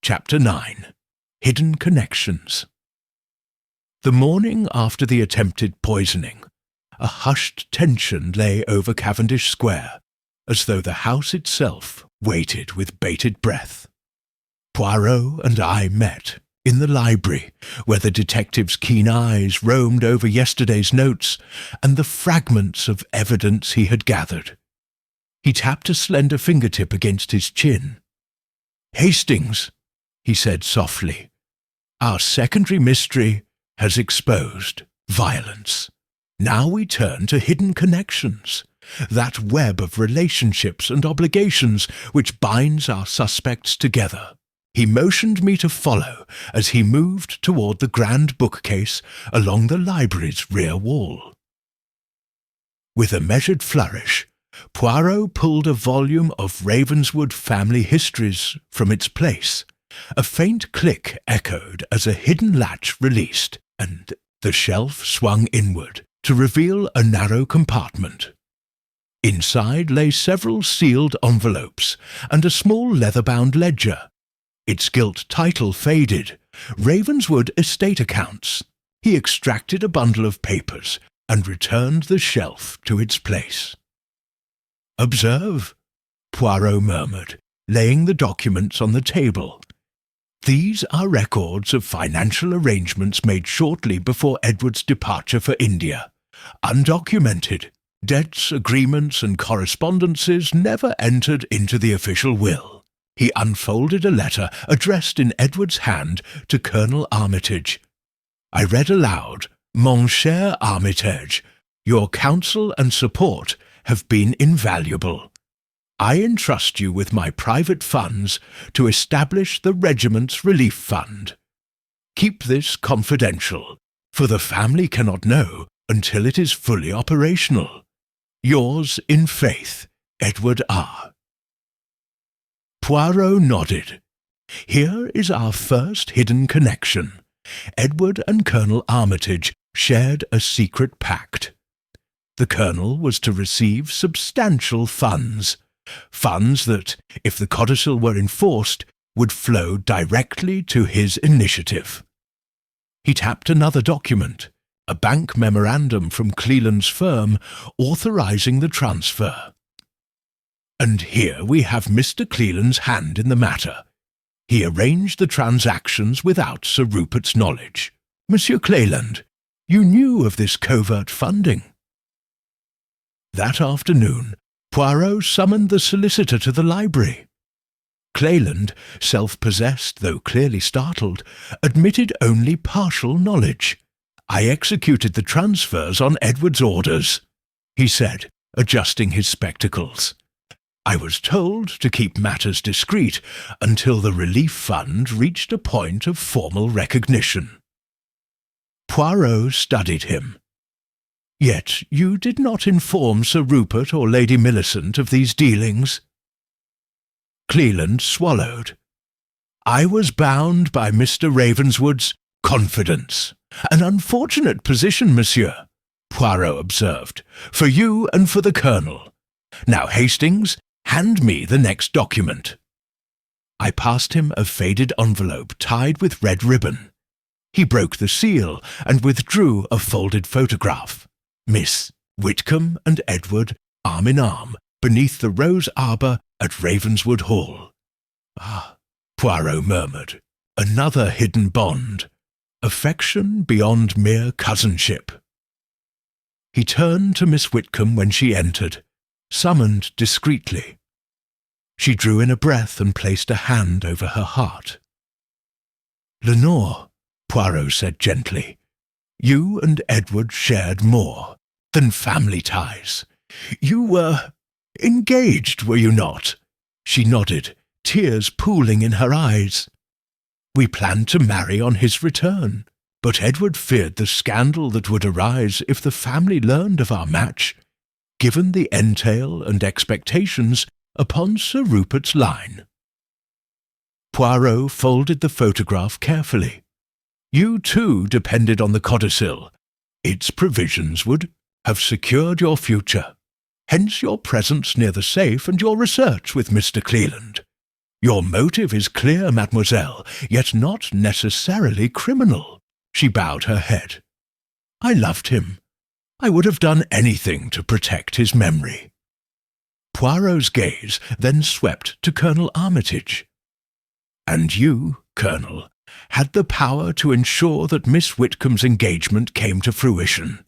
Chapter 9. Hidden Connections. The morning after the attempted poisoning, a hushed tension lay over Cavendish Square, as though the house itself waited with bated breath. Poirot and I met in the library, where the detective's keen eyes roamed over yesterday's notes and the fragments of evidence he had gathered. He tapped a slender fingertip against his chin. "Hastings," he said softly, "our secondary mystery has exposed violence. Now we turn to hidden connections, that web of relationships and obligations which binds our suspects together." He motioned me to follow as he moved toward the grand bookcase along the library's rear wall. With a measured flourish, Poirot pulled a volume of Ravenswood family histories from its place. A faint click echoed as a hidden latch released, and the shelf swung inward to reveal a narrow compartment. Inside lay several sealed envelopes and a small leather-bound ledger. Its gilt title faded, Ravenswood Estate Accounts. He extracted a bundle of papers and returned the shelf to its place. "Observe," Poirot murmured, laying the documents on the table. "These are records of financial arrangements made shortly before Edward's departure for India. Undocumented. Debts, agreements, and correspondences never entered into the official will." He unfolded a letter addressed in Edward's hand to Colonel Armitage. I read aloud, "Mon cher Armitage, your counsel and support have been invaluable. I entrust you with my private funds to establish the regiment's relief fund. Keep this confidential, for the family cannot know until it is fully operational. Yours in faith, Edward R." Poirot nodded. Here is our first hidden connection. Edward and Colonel Armitage shared a secret pact. The colonel was to receive substantial funds that, if the codicil were enforced, would flow directly to his initiative. He tapped another document, a bank memorandum from Cleland's firm authorizing the transfer. And here we have Mr. Cleland's hand in the matter. He arranged the transactions without Sir Rupert's knowledge. Monsieur Cleland, you knew of this covert funding. That afternoon, Puarro summoned the solicitor to the library. Cleland, self-possessed though clearly startled, admitted only partial knowledge. I executed the transfers on Edward's orders, he said, adjusting his spectacles. I was told to keep matters discreet until the relief fund reached a point of formal recognition. Puarro studied him. Yet you did not inform Sir Rupert or Lady Millicent of these dealings. Cleland swallowed. I was bound by Mr. Ravenswood's confidence. An unfortunate position, monsieur, Puarro observed, for you and for the colonel. Now, Hastings, hand me the next document. I passed him a faded envelope tied with red ribbon. He broke the seal and withdrew a folded photograph. Miss Whitcomb and Edward, arm in arm, beneath the rose arbour at Ravenswood Hall. Ah, Puarro murmured, another hidden bond. Affection beyond mere cousinship. He turned to Miss Whitcomb when she entered, summoned discreetly. She drew in a breath and placed a hand over her heart. Lenore, Puarro said gently, you and Edward shared more than family ties. You were engaged, were you not? She nodded, tears pooling in her eyes. We planned to marry on his return, but Edward feared the scandal that would arise if the family learned of our match, given the entail and expectations upon Sir Rupert's line. Puarro folded the photograph carefully. You too depended on the codicil. Its provisions would have secured your future, hence your presence near the safe and your research with Mr. Cleland. Your motive is clear, mademoiselle, yet not necessarily criminal. She bowed her head. I loved him. I would have done anything to protect his memory. Poirot's gaze then swept to Colonel Armitage. And you, Colonel, had the power to ensure that Miss Whitcomb's engagement came to fruition,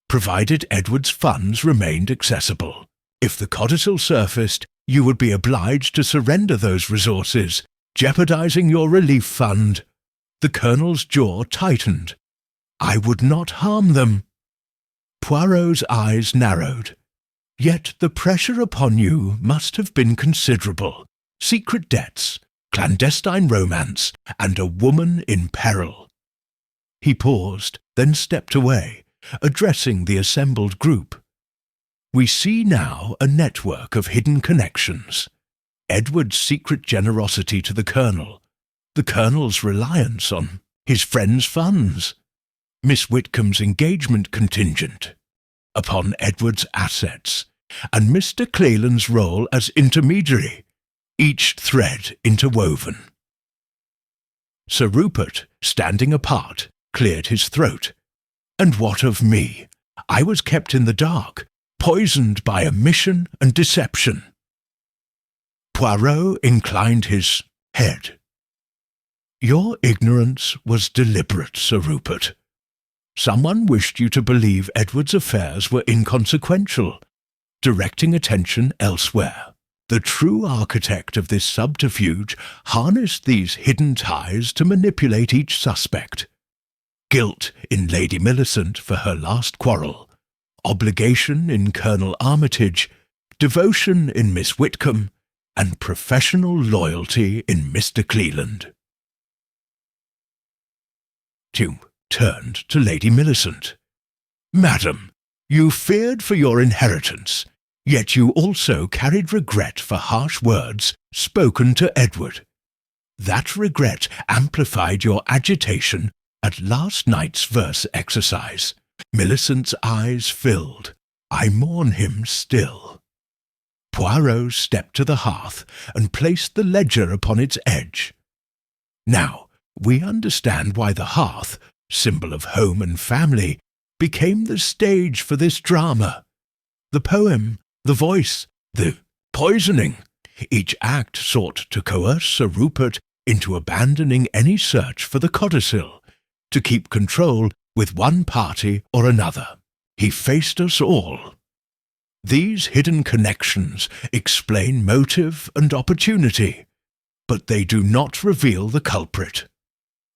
provided Edward's funds remained accessible. If the codicil surfaced, you would be obliged to surrender those resources, jeopardizing your relief fund. The Colonel's jaw tightened. I would not harm them. Poirot's eyes narrowed. Yet the pressure upon you must have been considerable. Secret debts, clandestine romance, and a woman in peril. He paused, then stepped away, addressing the assembled group. We see now a network of hidden connections. Edward's secret generosity to the Colonel's reliance on his friend's funds, Miss Whitcomb's engagement contingent upon Edward's assets, and Mr. Cleland's role as intermediary, each thread interwoven. Sir Rupert, standing apart, cleared his throat. And what of me? I was kept in the dark, poisoned by omission and deception. Puarro inclined his head. Your ignorance was deliberate, Sir Rupert. Someone wished you to believe Edward's affairs were inconsequential, directing attention elsewhere. The true architect of this subterfuge harnessed these hidden ties to manipulate each suspect. Guilt in Lady Millicent for her last quarrel, obligation in Colonel Armitage, devotion in Miss Whitcomb, and professional loyalty in Mr. Cleland. Hume turned to Lady Millicent. Madam, you feared for your inheritance, yet you also carried regret for harsh words spoken to Edward. That regret amplified your agitation at last night's verse exercise. Millicent's eyes filled. I mourn him still." Puarro stepped to the hearth and placed the ledger upon its edge. Now, we understand why the hearth, symbol of home and family, became the stage for this drama. The poem, the voice, the poisoning. Each act sought to coerce Sir Rupert into abandoning any search for the codicil, to keep control with one party or another. He faced us all. These hidden connections explain motive and opportunity, but they do not reveal the culprit.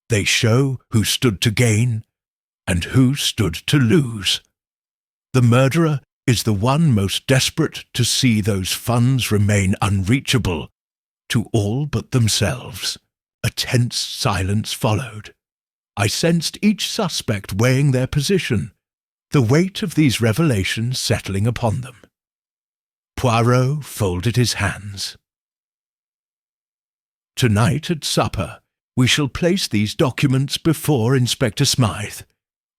They show who stood to gain and who stood to lose. The murderer is the one most desperate to see those funds remain unreachable to all but themselves. A tense silence followed. I sensed each suspect weighing their position, the weight of these revelations settling upon them. Puarro folded his hands. "Tonight at supper, we shall place these documents before Inspector Smythe.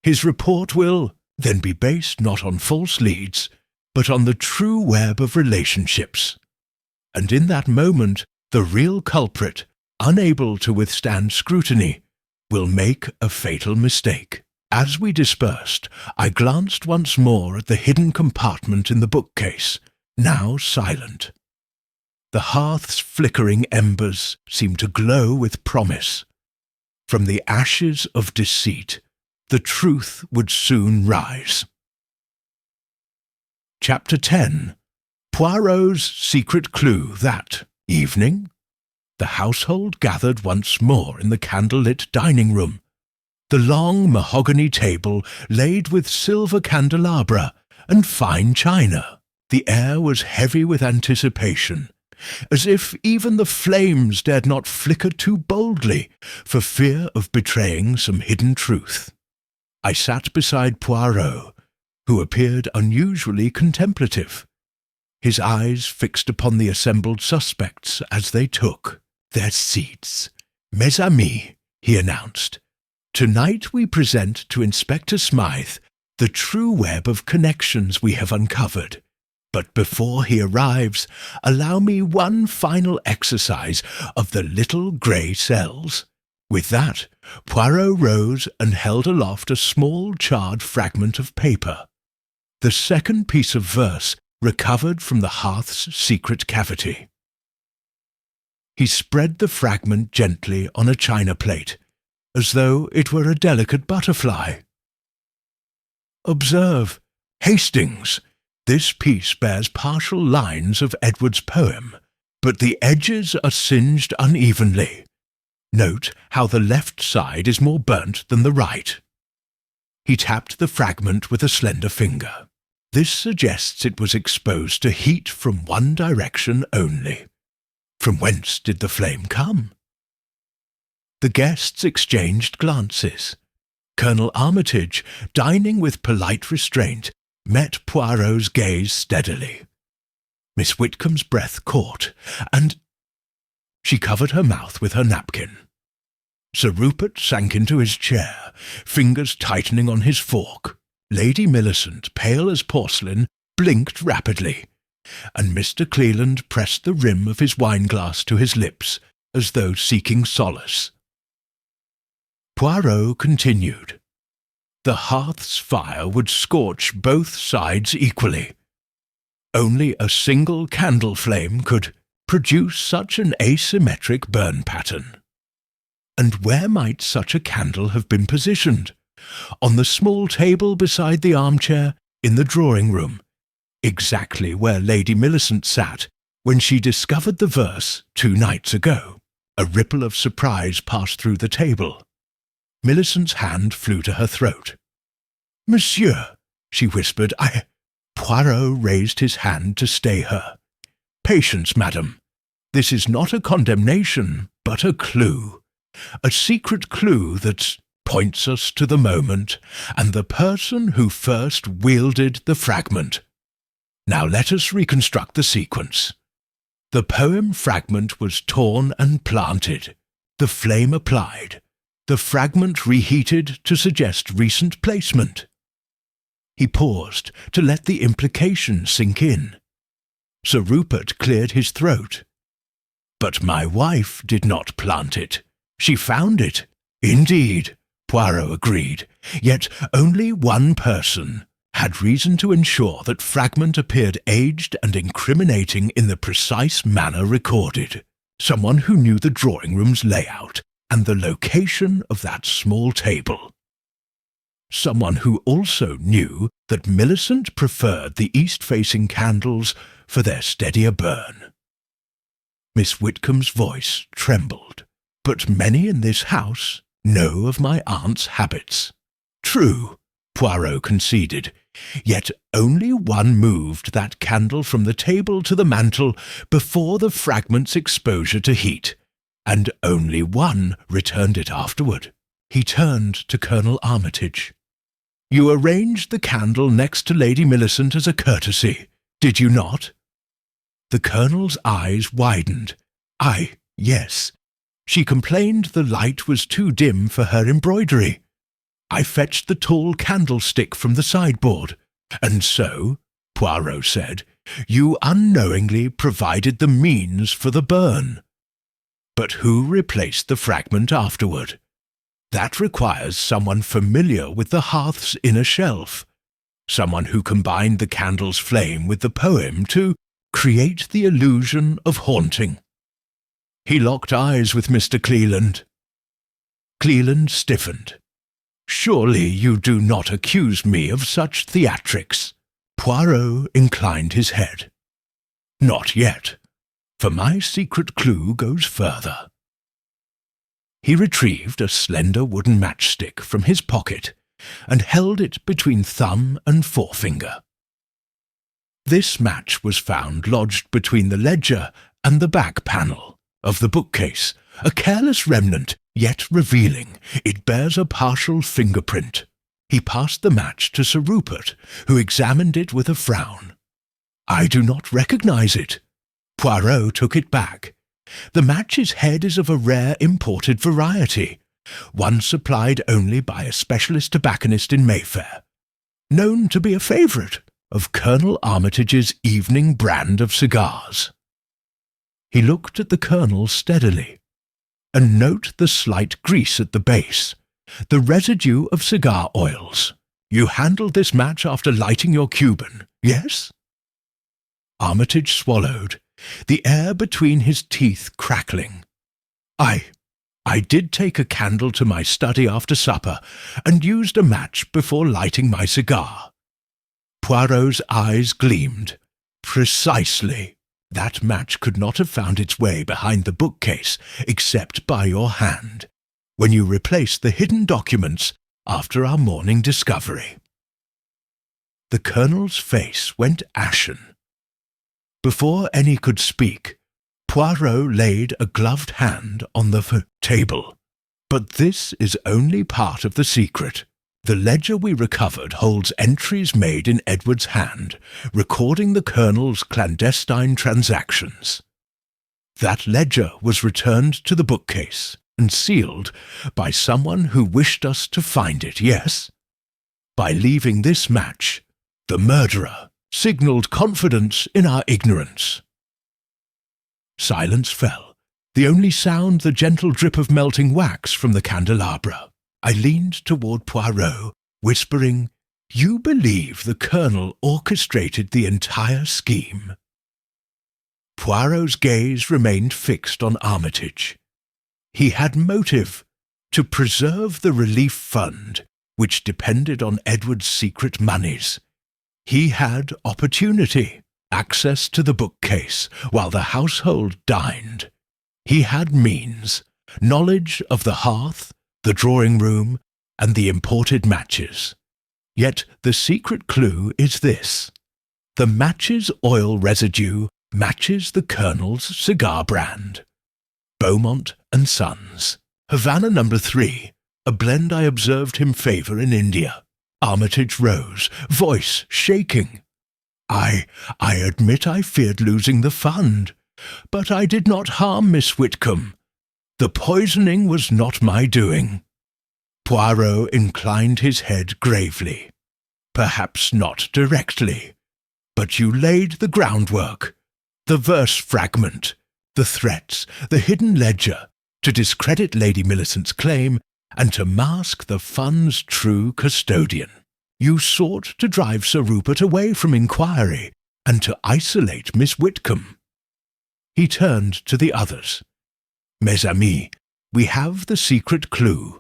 His report will then be based not on false leads, but on the true web of relationships. And in that moment, the real culprit, unable to withstand scrutiny, will make a fatal mistake." As we dispersed, I glanced once more at the hidden compartment in the bookcase, now silent. The hearth's flickering embers seemed to glow with promise. From the ashes of deceit, the truth would soon rise. Chapter 10. Poirot's secret clue. That evening, the household gathered once more in the candlelit dining room. The long mahogany table laid with silver candelabra and fine china. The air was heavy with anticipation, as if even the flames dared not flicker too boldly for fear of betraying some hidden truth. I sat beside Puarro, who appeared unusually contemplative, his eyes fixed upon the assembled suspects as they took their seats. "Mes amis," he announced, "tonight we present to Inspector Smythe the true web of connections we have uncovered. But before he arrives, allow me one final exercise of the little grey cells." With that, Puarro rose and held aloft a small charred fragment of paper, the second piece of verse recovered from the hearth's secret cavity. He spread the fragment gently on a china plate, as though it were a delicate butterfly. "Observe, Hastings, this piece bears partial lines of Edward's poem, but the edges are singed unevenly. Note how the left side is more burnt than the right." He tapped the fragment with a slender finger. "This suggests it was exposed to heat from one direction only. From whence did the flame come?" The guests exchanged glances. Colonel Armitage, dining with polite restraint, met Poirot's gaze steadily. Miss Whitcomb's breath caught, and she covered her mouth with her napkin. Sir Rupert sank into his chair, fingers tightening on his fork. Lady Millicent, pale as porcelain, blinked rapidly, and Mr. Cleland pressed the rim of his wineglass to his lips, as though seeking solace. Puarro continued. The hearth's fire would scorch both sides equally. Only a single candle flame could produce such an asymmetric burn pattern. And where might such a candle have been positioned? On the small table beside the armchair in the drawing-room, exactly where Lady Millicent sat when she discovered the verse 2 nights ago. A ripple of surprise passed through the table. Millicent's hand flew to her throat. "Monsieur," she whispered, Poirot raised his hand to stay her. "Patience, madam. This is not a condemnation, but a clue. A secret clue that points us to the moment and the person who first wielded the fragment. Now let us reconstruct the sequence. The poem fragment was torn and planted, the flame applied, the fragment reheated to suggest recent placement. He paused to let the implication sink in. Sir Rupert cleared his throat. "But my wife did not plant it. She found it." "Indeed," Puarro agreed, "yet only one person had reason to ensure that fragment appeared aged and incriminating in the precise manner recorded. Someone who knew the drawing room's layout and the location of that small table. Someone who also knew that Millicent preferred the east-facing candles for their steadier burn." Miss Whitcomb's voice trembled. "But many in this house know of my aunt's habits." "True," Puarro conceded, "yet only one moved that candle from the table to the mantel before the fragment's exposure to heat, and only one returned it afterward." He turned to Colonel Armitage. "You arranged the candle next to Lady Millicent as a courtesy, did you not?" The Colonel's eyes widened. Yes. She complained the light was too dim for her embroidery. I fetched the tall candlestick from the sideboard. And so," Puarro said, "you unknowingly provided the means for the burn. But who replaced the fragment afterward? That requires someone familiar with the hearth's inner shelf, someone who combined the candle's flame with the poem to create the illusion of haunting." He locked eyes with Mr. Cleland. Cleland stiffened. "Surely you do not accuse me of such theatrics." Puarro inclined his head. "Not yet, for my secret clue goes further." He retrieved a slender wooden matchstick from his pocket and held it between thumb and forefinger. This match was found lodged between the ledger and the back panel of the bookcase, a careless remnant, yet revealing. It bears a partial fingerprint. He passed the match to Sir Rupert, who examined it with a frown. "I do not recognize it." Puarro took it back. "The match's head is of a rare imported variety, one supplied only by a specialist tobacconist in Mayfair, known to be a favourite of Colonel Armitage's evening brand of cigars." He looked at the Colonel steadily. "And note the slight grease at the base, the residue of cigar oils. You handled this match after lighting your Cuban, yes?" Armitage swallowed, the air between his teeth crackling. I did take a candle to my study after supper and used a match before lighting my cigar." Poirot's eyes gleamed. "Precisely. That match could not have found its way behind the bookcase except by your hand, when you replaced the hidden documents after our morning discovery." The Colonel's face went ashen. Before any could speak, Puarro laid a gloved hand on the table. "But this is only part of the secret. The ledger we recovered holds entries made in Edward's hand, recording the Colonel's clandestine transactions. That ledger was returned to the bookcase and sealed by someone who wished us to find it, yes? By leaving this match, the murderer signalled confidence in our ignorance." Silence fell, the only sound the gentle drip of melting wax from the candelabra. I leaned toward Puarro, whispering, "You believe the Colonel orchestrated the entire scheme?" Poirot's gaze remained fixed on Armitage. He had motive to preserve the relief fund, which depended on Edward's secret moneys. He had opportunity, access to the bookcase, while the household dined. He had means, knowledge of the hearth, the drawing-room, and the imported matches. Yet the secret clue is this. The match's oil residue matches the Colonel's cigar brand. Beaumont and Sons. Havana No. 3, a blend I observed him favour in India. Armitage rose, voice shaking. I admit I feared losing the fund, but I did not harm Miss Whitcomb. The poisoning was not my doing." Puarro inclined his head gravely. Perhaps not directly, but you laid the groundwork, the verse fragment, the threats, the hidden ledger, to discredit Lady Millicent's claim and to mask the fund's true custodian. You sought to drive Sir Rupert away from inquiry and to isolate Miss Whitcomb. He turned to the others. Mes amis, we have the secret clue,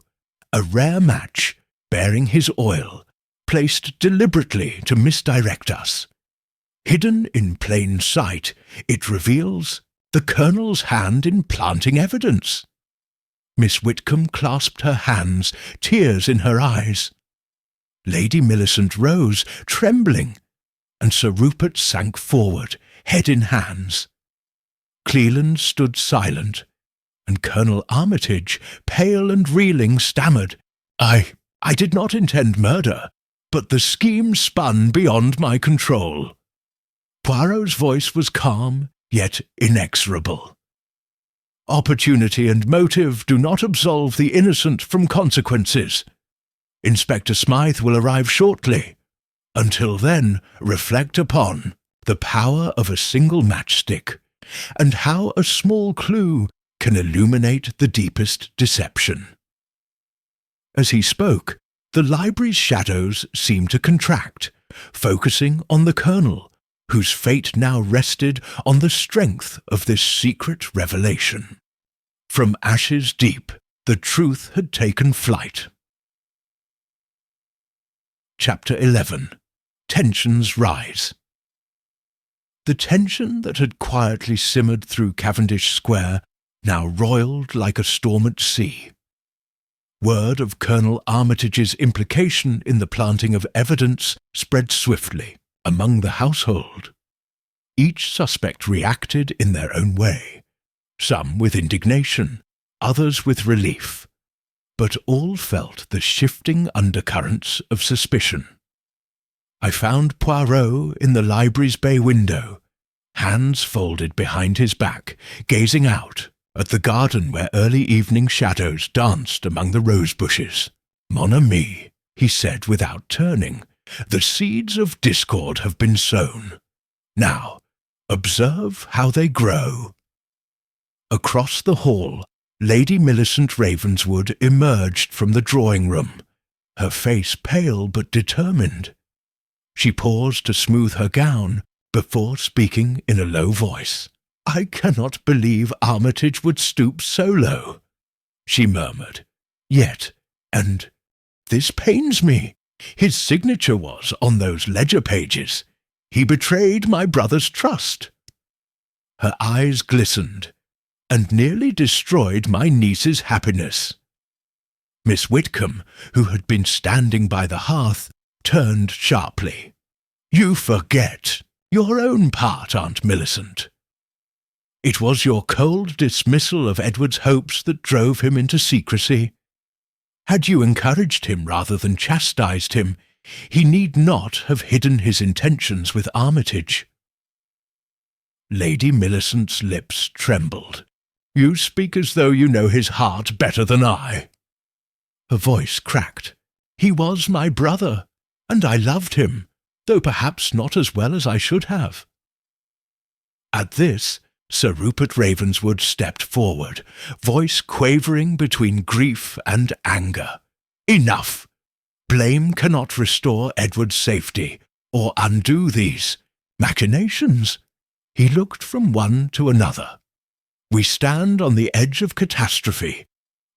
a rare match bearing his oil, placed deliberately to misdirect us. Hidden in plain sight, it reveals the Colonel's hand in planting evidence. Miss Whitcomb clasped her hands, tears in her eyes. Lady Millicent rose, trembling, and Sir Rupert sank forward, head in hands. Cleland stood silent, and Colonel Armitage, pale and reeling, stammered, I did not intend murder, but the scheme spun beyond my control. Poirot's voice was calm, yet inexorable. Opportunity and motive do not absolve the innocent from consequences. Inspector Smythe will arrive shortly. Until then, reflect upon the power of a single matchstick, and how a small clue can illuminate the deepest deception. As he spoke, the library's shadows seemed to contract, focusing on the Colonel, whose fate now rested on the strength of this secret revelation. From ashes deep, the truth had taken flight. Chapter 11. Tensions Rise. The tension that had quietly simmered through Cavendish Square now roiled like a storm at sea. Word of Colonel Armitage's implication in the planting of evidence spread swiftly among the household. Each suspect reacted in their own way, some with indignation, others with relief, but all felt the shifting undercurrents of suspicion. I found Poirot in the library's bay window, hands folded behind his back, gazing out at the garden where early evening shadows danced among the rose bushes. Mon ami, he said without turning, the seeds of discord have been sown. Now, observe how they grow. Across the hall, Lady Millicent Ravenswood emerged from the drawing-room, her face pale but determined. She paused to smooth her gown before speaking in a low voice. I cannot believe Armitage would stoop so low, she murmured. Yet, and this pains me, his signature was on those ledger pages. He betrayed my brother's trust. Her eyes glistened, and nearly destroyed my niece's happiness. Miss Whitcomb, who had been standing by the hearth, turned sharply. You forget your own part, Aunt Millicent. It was your cold dismissal of Edward's hopes that drove him into secrecy. Had you encouraged him rather than chastised him, he need not have hidden his intentions with Armitage. Lady Millicent's lips trembled. You speak as though you know his heart better than I. Her voice cracked. He was my brother, and I loved him, though perhaps not as well as I should have. At this, Sir Rupert Ravenswood stepped forward, voice quavering between grief and anger. Enough! Blame cannot restore Edward's safety, or undo these machinations. He looked from one to another. We stand on the edge of catastrophe,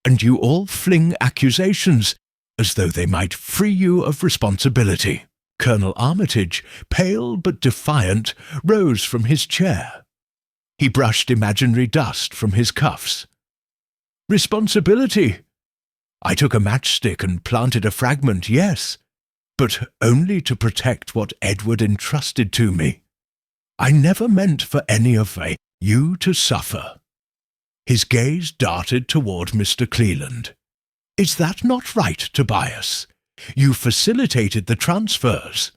and you all fling accusations as though they might free you of responsibility. Colonel Armitage, pale but defiant, rose from his chair. He brushed imaginary dust from his cuffs. Responsibility? I took a matchstick and planted a fragment, yes, but only to protect what Edward entrusted to me. I never meant for any of you to suffer. His gaze darted toward Mr. Cleland. Is that not right, Tobias? You facilitated the transfers.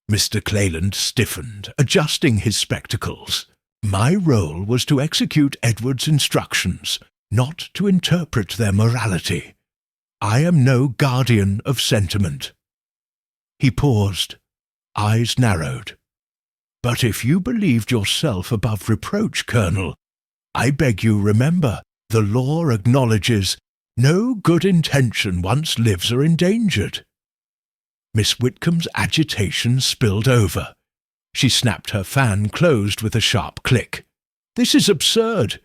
Mr. Cleland stiffened, adjusting his spectacles. My role was to execute Edward's instructions, not to interpret their morality. I am no guardian of sentiment. He paused, eyes narrowed. "But if you believed yourself above reproach, Colonel, I beg you remember, the law acknowledges no good intention once lives are endangered." Miss Whitcomb's agitation spilled over. She snapped her fan closed with a sharp click. "This is absurd.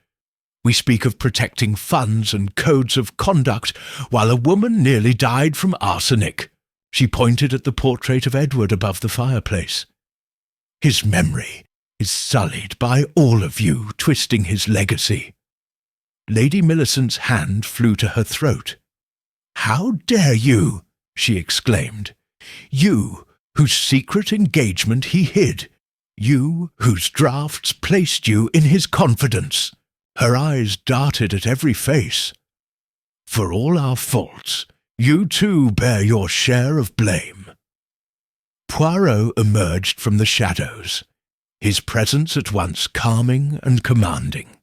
We speak of protecting funds and codes of conduct while a woman nearly died from arsenic." She pointed at the portrait of Edward above the fireplace. "His memory is sullied by all of you twisting his legacy." Lady Millicent's hand flew to her throat. "How dare you!" she exclaimed. "You, whose secret engagement he hid. You, whose drafts placed you in his confidence." Her eyes darted at every face. "For all our faults, you too bear your share of blame." Puarro emerged from the shadows, his presence at once calming and commanding.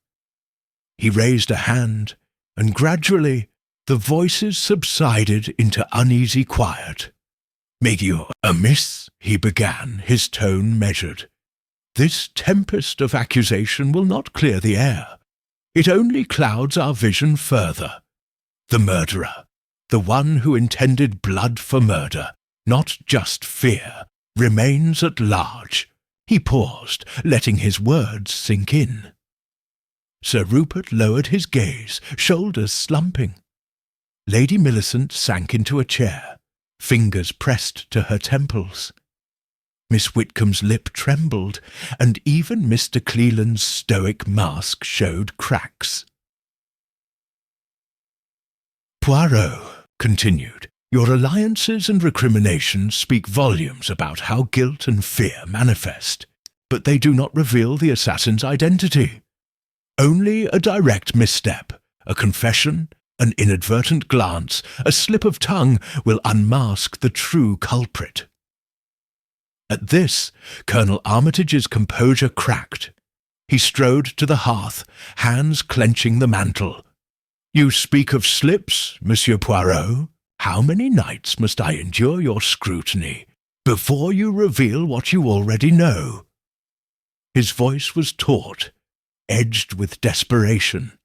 He raised a hand, and gradually the voices subsided into uneasy quiet. "Make you amiss?" he began, his tone measured. "This tempest of accusation will not clear the air. It only clouds our vision further. The murderer, the one who intended blood for murder, not just fear, remains at large." He paused, letting his words sink in. Sir Rupert lowered his gaze, shoulders slumping. Lady Millicent sank into a chair, fingers pressed to her temples. Miss Whitcomb's lip trembled, and even Mr. Cleland's stoic mask showed cracks. "Puarro," continued, "your alliances and recriminations speak volumes about how guilt and fear manifest, but they do not reveal the assassin's identity. Only a direct misstep, a confession, an inadvertent glance, a slip of tongue will unmask the true culprit." At this, Colonel Armitage's composure cracked. He strode to the hearth, hands clenching the mantle. "You speak of slips, Monsieur Puarro. How many nights must I endure your scrutiny before you reveal what you already know?" His voice was taut, edged with desperation.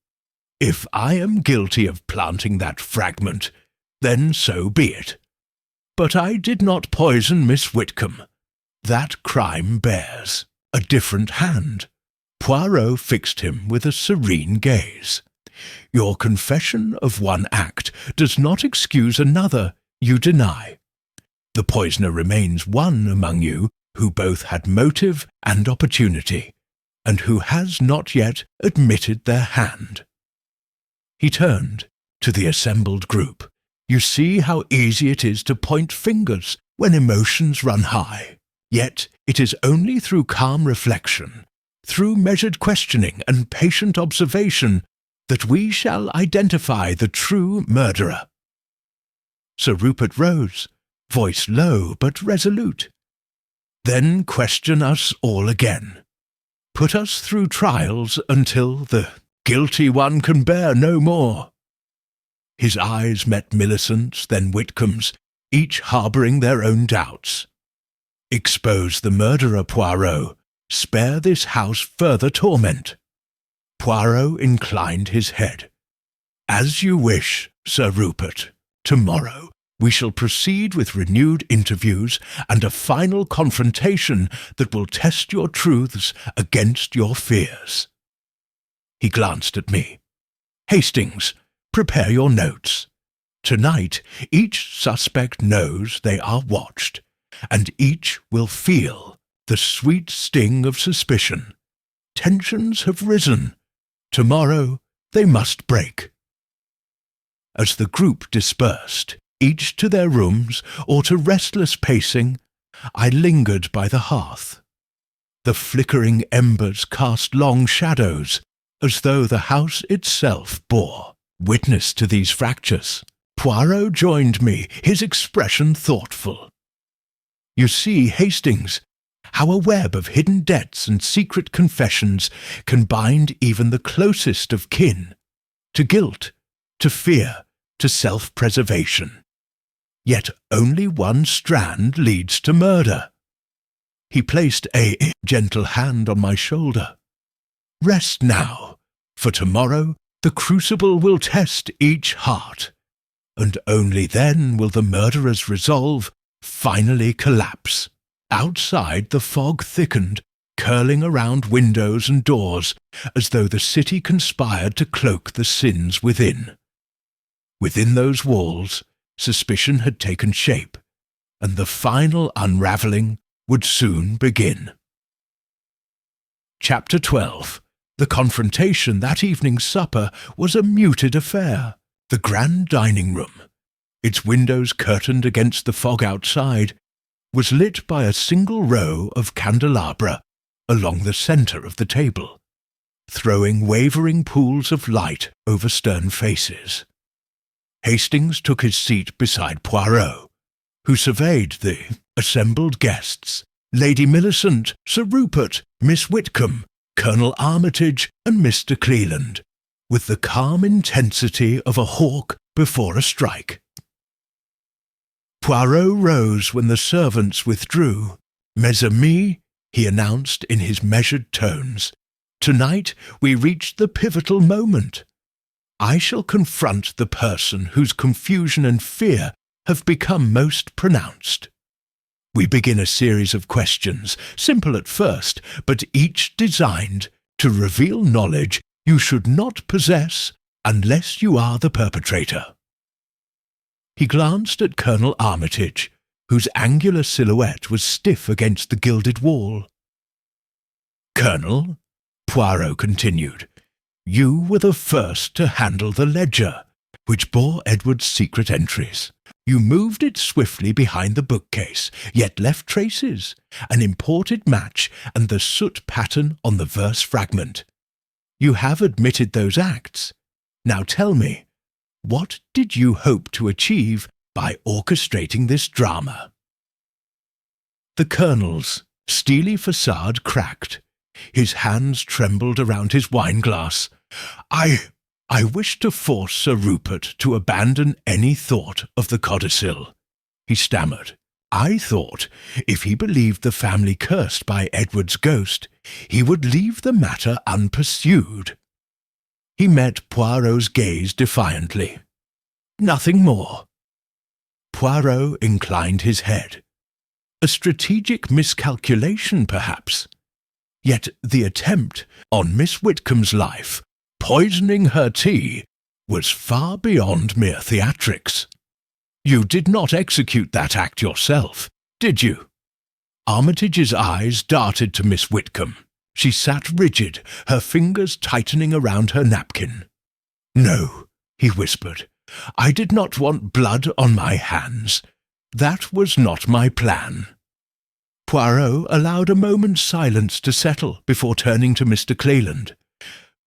"If I am guilty of planting that fragment, then so be it. But I did not poison Miss Whitcomb. That crime bears a different hand." Puarro fixed him with a serene gaze. "Your confession of one act does not excuse another you deny. The poisoner remains one among you who both had motive and opportunity, and who has not yet admitted their hand." He turned to the assembled group. "You see how easy it is to point fingers when emotions run high. Yet it is only through calm reflection, through measured questioning and patient observation, that we shall identify the true murderer." Sir Rupert rose, voice low but resolute. "Then question us all again. Put us through trials until the guilty one can bear no more." His eyes met Millicent's, then Whitcomb's, each harbouring their own doubts. "Expose the murderer, Puarro. Spare this house further torment." Puarro inclined his head. "As you wish, Sir Rupert. Tomorrow we shall proceed with renewed interviews and a final confrontation that will test your truths against your fears." He glanced at me. "Hastings, prepare your notes. Tonight each suspect knows they are watched, and each will feel the sweet sting of suspicion. Tensions have risen. Tomorrow they must break." As the group dispersed, each to their rooms or to restless pacing, I lingered by the hearth. The flickering embers cast long shadows, as though the house itself bore witness to these fractures. Puarro joined me, his expression thoughtful. "You see, Hastings, how a web of hidden debts and secret confessions can bind even the closest of kin to guilt, to fear, to self-preservation. yet only one strand leads to murder. He placed a gentle hand on my shoulder. Rest now, for tomorrow the crucible will test each heart, and only then will the murderer's resolve finally collapse. Outside the fog thickened, curling around windows and doors, as though the city conspired to cloak the sins within. Within those walls, suspicion had taken shape, and the final unravelling would soon begin. Chapter 12. The confrontation that evening's supper was a muted affair. The grand dining room, its windows curtained against the fog outside, was lit by a single row of candelabra along the centre of the table, throwing wavering pools of light over stern faces. Hastings took his seat beside Puarro, who surveyed the assembled guests, Lady Millicent, Sir Rupert, Miss Whitcomb, Colonel Armitage, and Mr. Cleland, with the calm intensity of a hawk before a strike. Puarro rose when the servants withdrew. Mes amis, he announced in his measured tones, tonight we reach the pivotal moment. I shall confront the person whose confusion and fear have become most pronounced. We begin a series of questions, simple at first, but each designed to reveal knowledge you should not possess unless you are the perpetrator. He glanced at Colonel Armitage, whose angular silhouette was stiff against the gilded wall. Colonel, Puarro continued, you were the first to handle the ledger, which bore Edward's secret entries. You moved it swiftly behind the bookcase, yet left traces, an imported match and the soot pattern on the verse fragment. You have admitted those acts. Now tell me, what did you hope to achieve by orchestrating this drama? The Colonel's steely facade cracked. His hands trembled around his wineglass. I wish to force Sir Rupert to abandon any thought of the codicil, he stammered. I thought, if he believed the family cursed by Edward's ghost, he would leave the matter unpursued. He met Poirot's gaze defiantly. Nothing more. Puarro inclined his head. A strategic miscalculation, perhaps. Yet the attempt on Miss Whitcomb's life, poisoning her tea, was far beyond mere theatrics. You did not execute that act yourself, did you? Armitage's eyes darted to Miss Whitcomb. She sat rigid, her fingers tightening around her napkin. No, he whispered. I did not want blood on my hands. That was not my plan. Puarro allowed a moment's silence to settle before turning to Mr. Cleland.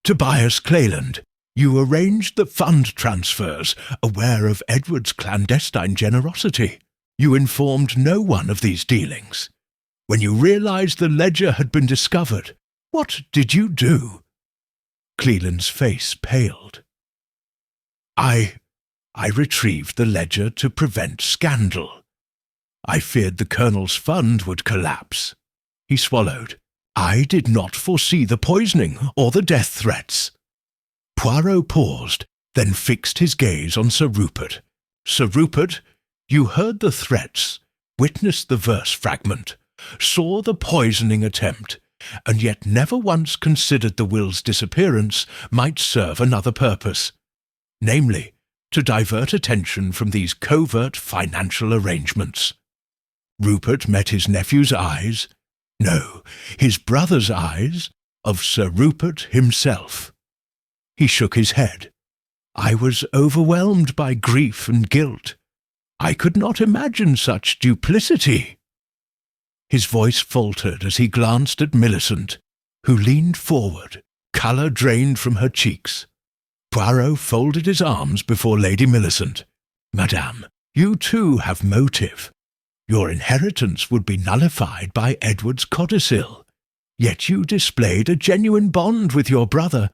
Tobias Cleland, you arranged the fund transfers, aware of Edward's clandestine generosity. You informed no one of these dealings. When you realized the ledger had been discovered, what did you do? Cleland's face paled. I retrieved the ledger to prevent scandal. I feared the Colonel's fund would collapse. He swallowed. I did not foresee the poisoning or the death threats. Puarro paused, then fixed his gaze on Sir Rupert. Sir Rupert, you heard the threats, witnessed the verse fragment, saw the poisoning attempt, and yet never once considered the will's disappearance might serve another purpose, namely, to divert attention from these covert financial arrangements. Rupert met his nephew's eyes, no, his brother's eyes, of Sir Rupert himself. He shook his head. I was overwhelmed by grief and guilt. I could not imagine such duplicity. His voice faltered as he glanced at Millicent, who leaned forward, colour drained from her cheeks. Puarro folded his arms before Lady Millicent. Madame, you too have motive. Your inheritance would be nullified by Edward's codicil. Yet you displayed a genuine bond with your brother,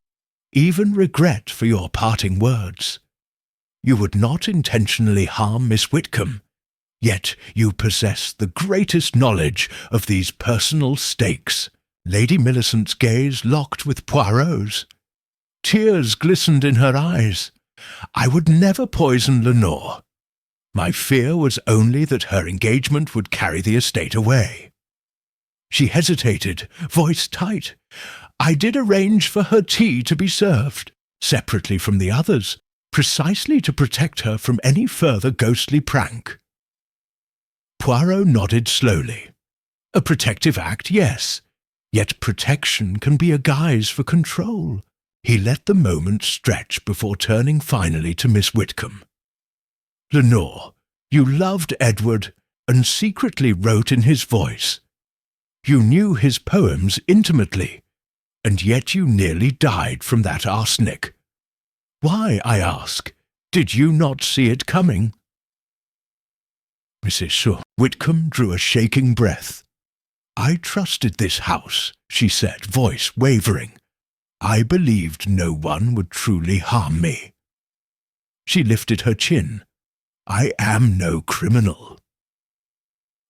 even regret for your parting words. You would not intentionally harm Miss Whitcomb, Yet you possess the greatest knowledge of these personal stakes. Lady Millicent's gaze locked with Poirot's. Tears glistened in her eyes. I would never poison Lenore. My fear was only that her engagement would carry the estate away. She hesitated, voice tight. I did arrange for her tea to be served, separately from the others, precisely to protect her from any further ghostly prank. Poirot nodded slowly. A protective act, yes. Yet protection can be a guise for control. He let the moment stretch before turning finally to Miss Whitcomb. Lenore, you loved Edward and secretly wrote in his voice. You knew his poems intimately, and yet you nearly died from that arsenic. Why, I ask, did you not see it coming? Mrs. Whitcomb drew a shaking breath. I trusted this house, she said, voice wavering. I believed no one would truly harm me. She lifted her chin. I am no criminal.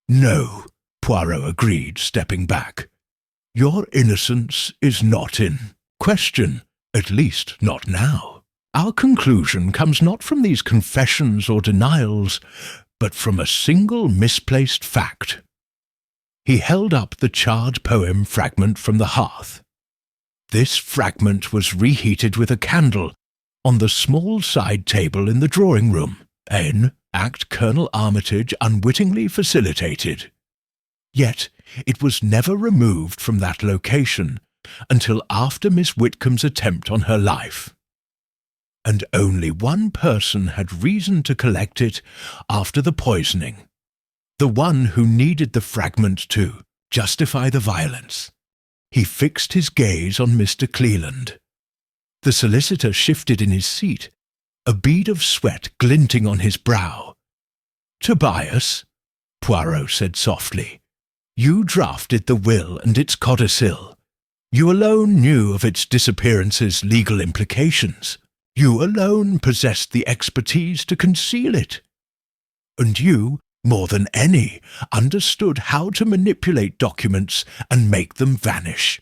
No, Poirot agreed, stepping back. Your innocence is not in question, at least not now. Our conclusion comes not from these confessions or denials, but from a single misplaced fact. He held up the charred poem fragment from the hearth. This fragment was reheated with a candle on the small side table in the drawing-room, an act Colonel Armitage unwittingly facilitated. Yet it was never removed from that location until after Miss Whitcomb's attempt on her life. And only one person had reason to collect it after the poisoning, the one who needed the fragment to justify the violence. He fixed his gaze on Mr. Cleland. The solicitor shifted in his seat, a bead of sweat glinting on his brow. Tobias, Poirot said softly, you drafted the will and its codicil. You alone knew of its disappearance's legal implications. You alone possessed the expertise to conceal it. And you, more than any, understood how to manipulate documents and make them vanish.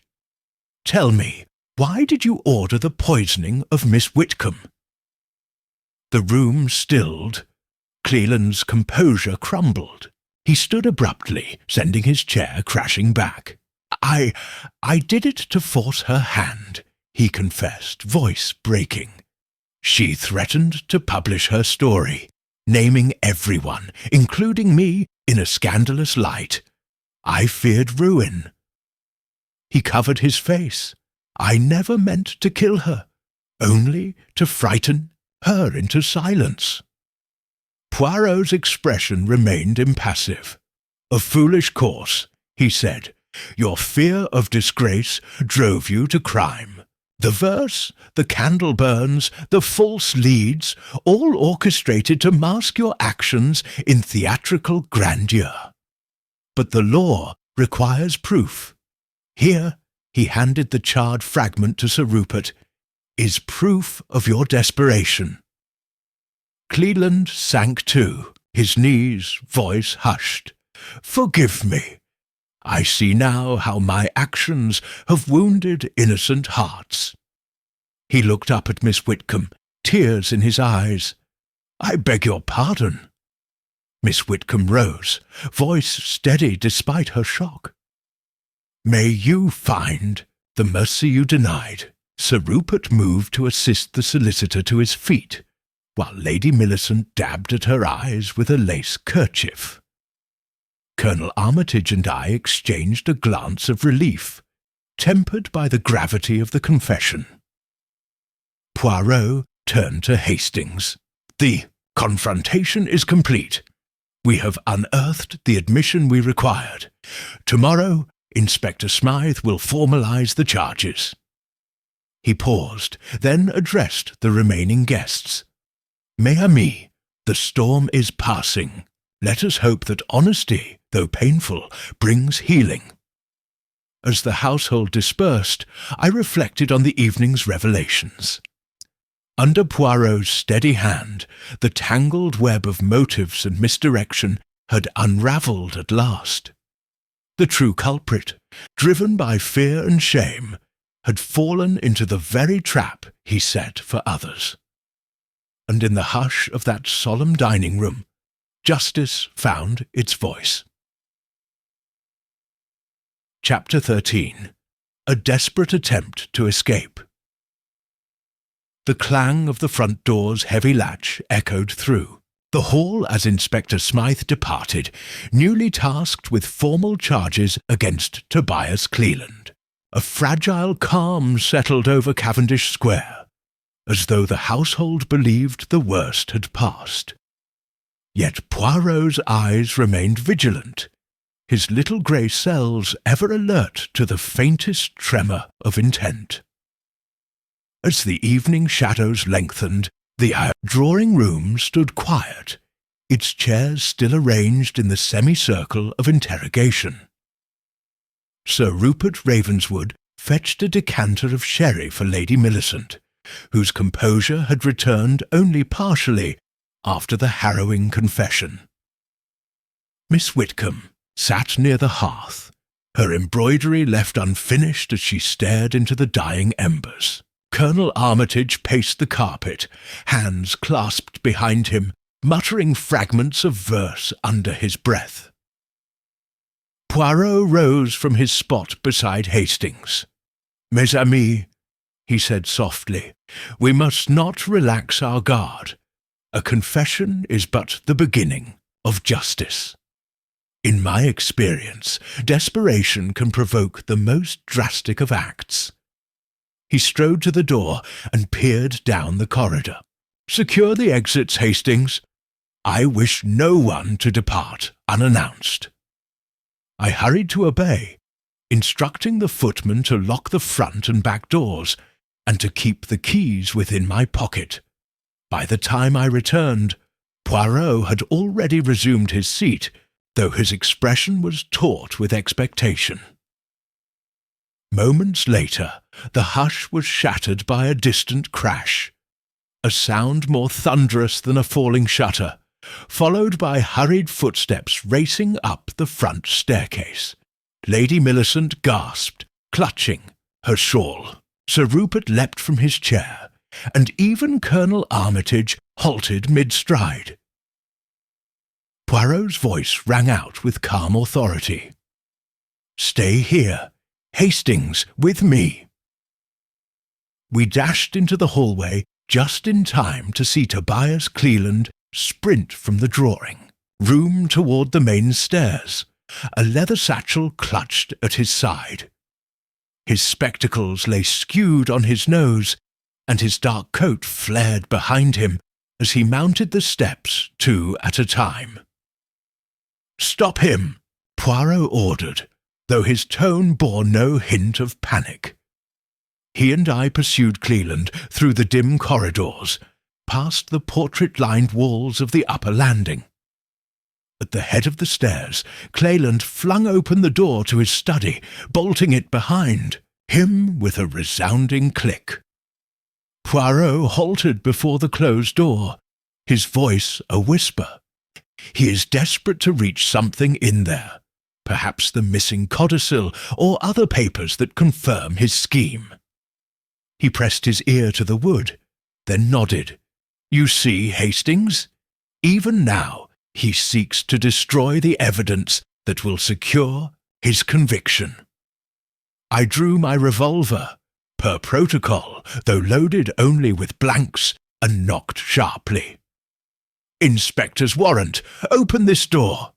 Tell me, why did you order the poisoning of Miss Whitcomb? The room stilled. Cleland's composure crumbled. He stood abruptly, sending his chair crashing back. I did it to force her hand, he confessed, voice breaking. She threatened to publish her story, naming everyone, including me, in a scandalous light. I feared ruin. He covered his face. I never meant to kill her, only to frighten her into silence. Poirot's expression remained impassive. A foolish course, he said. Your fear of disgrace drove you to crime. The verse, the candle burns, the false leads, all orchestrated to mask your actions in theatrical grandeur. But the law requires proof. Here, he handed the charred fragment to Sir Rupert, is proof of your desperation. Cleland sank too, his knees, voice hushed. Forgive me. I see now how my actions have wounded innocent hearts. He looked up at Miss Whitcomb, tears in his eyes. I beg your pardon. Miss Whitcomb rose, voice steady despite her shock. May you find the mercy you denied. Sir Rupert moved to assist the solicitor to his feet, while Lady Millicent dabbed at her eyes with a lace kerchief. Colonel Armitage and I exchanged a glance of relief, tempered by the gravity of the confession. Poirot turned to Hastings. The confrontation is complete. We have unearthed the admission we required. Tomorrow, Inspector Smythe will formalize the charges. He paused, then addressed the remaining guests. Mes amis, the storm is passing. Let us hope that honesty, though painful, brings healing. As the household dispersed, I reflected on the evening's revelations. Under Poirot's steady hand, the tangled web of motives and misdirection had unravelled at last. The true culprit, driven by fear and shame, had fallen into the very trap he set for others. And in the hush of that solemn dining room, justice found its voice. Chapter 13. A desperate attempt to escape. The clang of the front door's heavy latch echoed through the hall as Inspector Smythe departed, newly tasked with formal charges against Tobias Cleland. A fragile calm settled over Cavendish Square, as though the household believed the worst had passed. Yet Poirot's eyes remained vigilant, his little grey cells ever alert to the faintest tremor of intent. As the evening shadows lengthened, the drawing-room stood quiet, its chairs still arranged in the semicircle of interrogation. Sir Rupert Ravenswood fetched a decanter of sherry for Lady Millicent, whose composure had returned only partially after the harrowing confession. Miss Whitcomb sat near the hearth, her embroidery left unfinished as she stared into the dying embers. Colonel Armitage paced the carpet, hands clasped behind him, muttering fragments of verse under his breath. Poirot rose from his spot beside Hastings. "Mes amis," he said softly, "we must not relax our guard. A confession is but the beginning of justice. In my experience, desperation can provoke the most drastic of acts." He strode to the door and peered down the corridor. "Secure the exits, Hastings. I wish no one to depart unannounced." I hurried to obey, instructing the footman to lock the front and back doors, and to keep the keys within my pocket. By the time I returned, Poirot had already resumed his seat, though his expression was taut with expectation. Moments later, the hush was shattered by a distant crash, a sound more thunderous than a falling shutter, followed by hurried footsteps racing up the front staircase. Lady Millicent gasped, clutching her shawl. Sir Rupert leapt from his chair, and even Colonel Armitage halted mid-stride. Poirot's voice rang out with calm authority. "Stay here. Hastings, with me." We dashed into the hallway just in time to see Tobias Cleland sprint from the drawing room toward the main stairs, a leather satchel clutched at his side. His spectacles lay skewed on his nose, and his dark coat flared behind him as he mounted the steps 2 at a time. "Stop him!" Poirot ordered, though his tone bore no hint of panic. He and I pursued Cleland through the dim corridors, past the portrait-lined walls of the upper landing. At the head of the stairs, Cleland flung open the door to his study, bolting it behind him with a resounding click. Poirot halted before the closed door, his voice a whisper. He is desperate to reach something in there, perhaps the missing codicil or other papers that confirm his scheme. He pressed his ear to the wood, then nodded. "You see, Hastings? Even now he seeks to destroy the evidence that will secure his conviction." I drew my revolver, per protocol, though loaded only with blanks, and knocked sharply. "Inspector's warrant! Open this door!"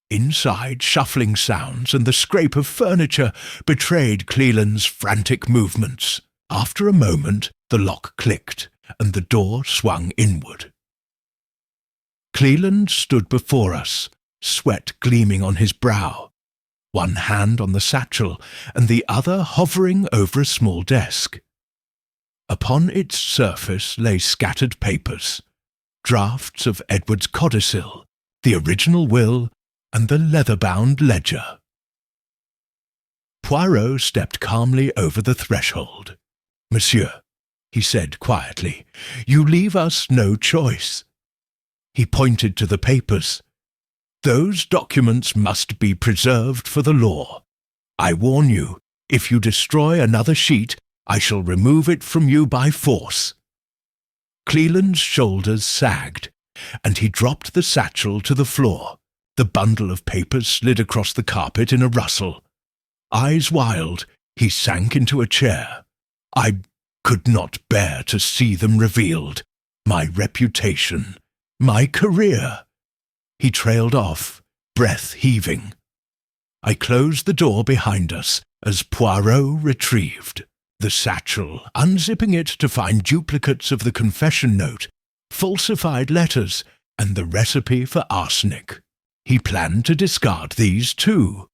Inside, shuffling sounds and the scrape of furniture betrayed Cleland's frantic movements. After a moment, the lock clicked, and the door swung inward. Cleland stood before us, sweat gleaming on his brow, one hand on the satchel and the other hovering over a small desk. Upon its surface lay scattered papers, drafts of Edward's codicil, the original will, and the leather-bound ledger. Poirot stepped calmly over the threshold. "Monsieur," he said quietly, "you leave us no choice." He pointed to the papers. Those documents must be preserved for the law. I warn you, if you destroy another sheet, I shall remove it from you by force." Cleland's shoulders sagged, and he dropped the satchel to the floor. The bundle of papers slid across the carpet in a rustle. Eyes wild, he sank into a chair. I could not bear to see them revealed. My reputation, my career. He trailed off, breath heaving. I closed the door behind us as Puarro retrieved the satchel, unzipping it to find duplicates of the confession note, falsified letters, and the recipe for arsenic. He planned to discard these too,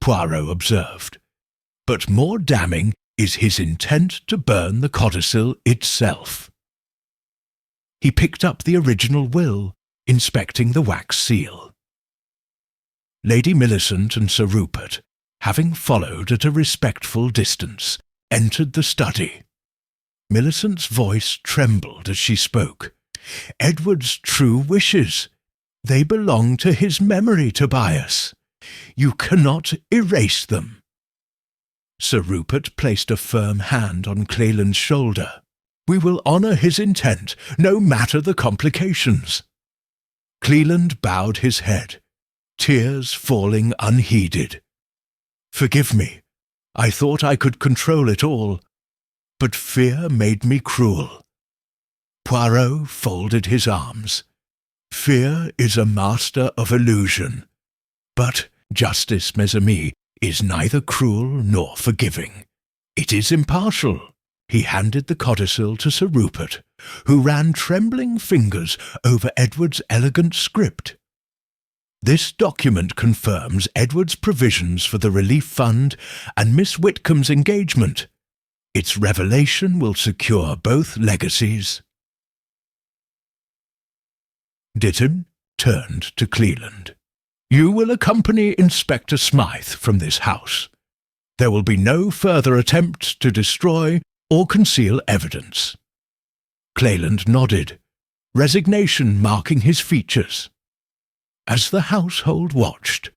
Puarro observed. But more damning is his intent to burn the codicil itself. He picked up the original will, inspecting the wax seal. Lady Millicent and Sir Rupert, having followed at a respectful distance, entered the study. Millicent's voice trembled as she spoke. "Edward's true wishes. They belong to his memory, Tobias. You cannot erase them." Sir Rupert placed a firm hand on Cleland's shoulder. "We will honour his intent, no matter the complications." Cleland bowed his head, tears falling unheeded. "Forgive me. I thought I could control it all, but fear made me cruel." Puarro folded his arms. "Fear is a master of illusion, but justice, mes amis, is neither cruel nor forgiving. It is impartial." He handed the codicil to Sir Rupert, who ran trembling fingers over Edward's elegant script. "This document confirms Edward's provisions for the relief fund and Miss Whitcomb's engagement. Its revelation will secure both legacies." Ditton turned to Cleland. "You will accompany Inspector Smythe from this house. There will be no further attempt to destroy or conceal evidence." Cleland nodded, resignation marking his features. As the household watched,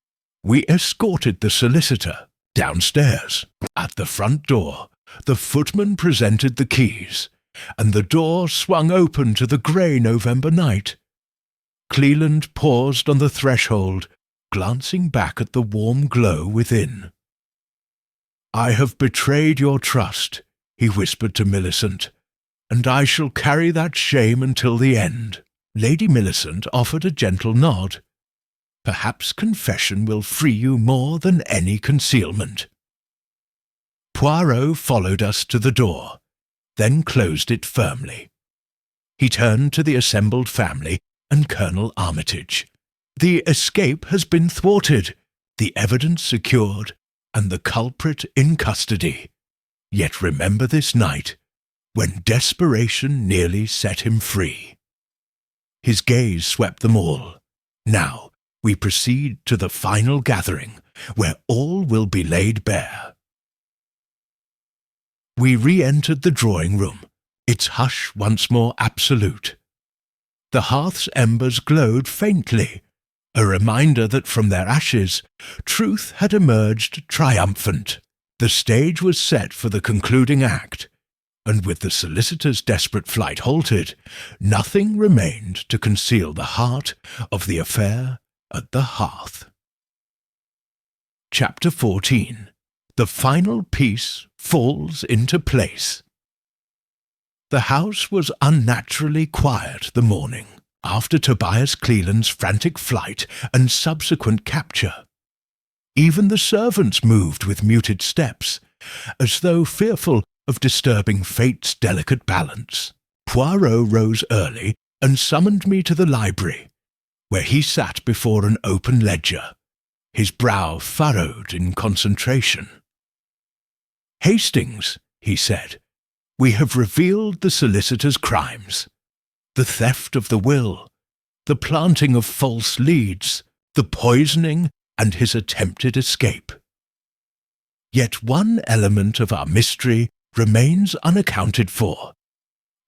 we escorted the solicitor downstairs. At the front door, the footman presented the keys, and the door swung open to the grey November night. Cleland paused on the threshold, glancing back at the warm glow within. "I have betrayed your trust," he whispered to Millicent, "and I shall carry that shame until the end." Lady Millicent offered a gentle nod. "Perhaps confession will free you more than any concealment." Puarro followed us to the door, then closed it firmly. He turned to the assembled family and Colonel Armitage. "The escape has been thwarted, the evidence secured, and the culprit in custody. Yet remember this night, when desperation nearly set him free." His gaze swept them all. "Now we proceed to the final gathering, where all will be laid bare." We re-entered the drawing-room, its hush once more absolute. The hearth's embers glowed faintly, a reminder that from their ashes, truth had emerged triumphant. The stage was set for the concluding act, and with the solicitor's desperate flight halted, nothing remained to conceal the heart of the affair at the hearth. Chapter 14. The final piece falls into place. The house was unnaturally quiet the morning after Tobias Cleland's frantic flight and subsequent capture. Even the servants moved with muted steps, as though fearful of disturbing fate's delicate balance. Puarro rose early and summoned me to the library, where he sat before an open ledger, his brow furrowed in concentration. "Hastings," he said, "we have revealed the solicitor's crimes. The theft of the will, the planting of false leads, the poisoning, and his attempted escape. Yet one element of our mystery remains unaccounted for: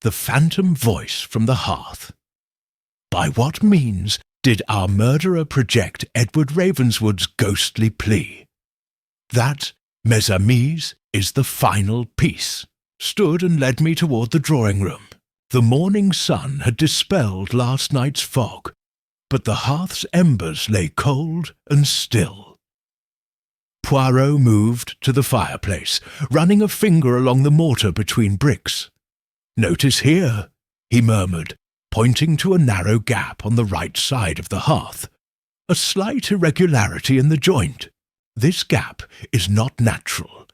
the phantom voice from the hearth. By what means did our murderer project Edward Ravenswood's ghostly plea. That, mes amis, is the final piece, stood and led me toward the drawing-room. The morning sun had dispelled last night's fog, but the hearth's embers lay cold and still. Puarro moved to the fireplace, running a finger along the mortar between bricks. "Notice here," he murmured, pointing to a narrow gap on the right side of the hearth. "A slight irregularity in the joint. This gap is not natural.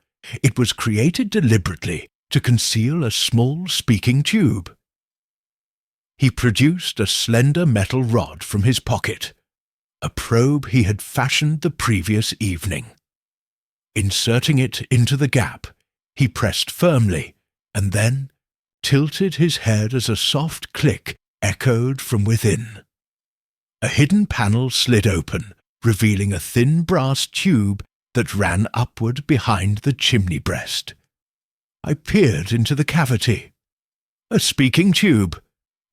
It was created deliberately to conceal a small speaking tube." He produced a slender metal rod from his pocket, a probe he had fashioned the previous evening. Inserting it into the gap, he pressed firmly, and then tilted his head as a soft click echoed from within. A hidden panel slid open, revealing a thin brass tube that ran upward behind the chimney breast. I peered into the cavity. "A speaking tube!"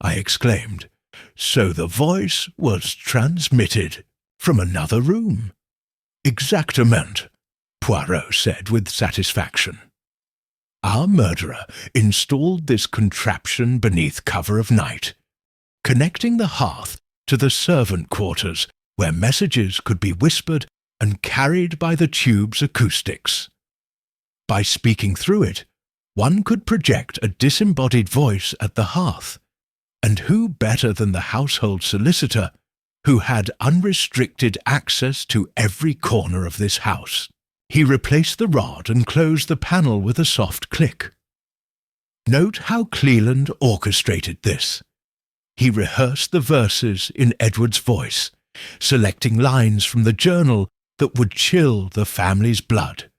I exclaimed. "So the voice was transmitted from another room." "Exactement," Puarro said with satisfaction. Our murderer installed this contraption beneath cover of night, connecting the hearth to the servant quarters where messages could be whispered and carried by the tube's acoustics. By speaking through it, one could project a disembodied voice at the hearth, and who better than the household solicitor, who had unrestricted access to every corner of this house? He replaced the rod and closed the panel with a soft click. Note how Cleland orchestrated this. He rehearsed the verses in Edward's voice, selecting lines from the journal that would chill the family's blood.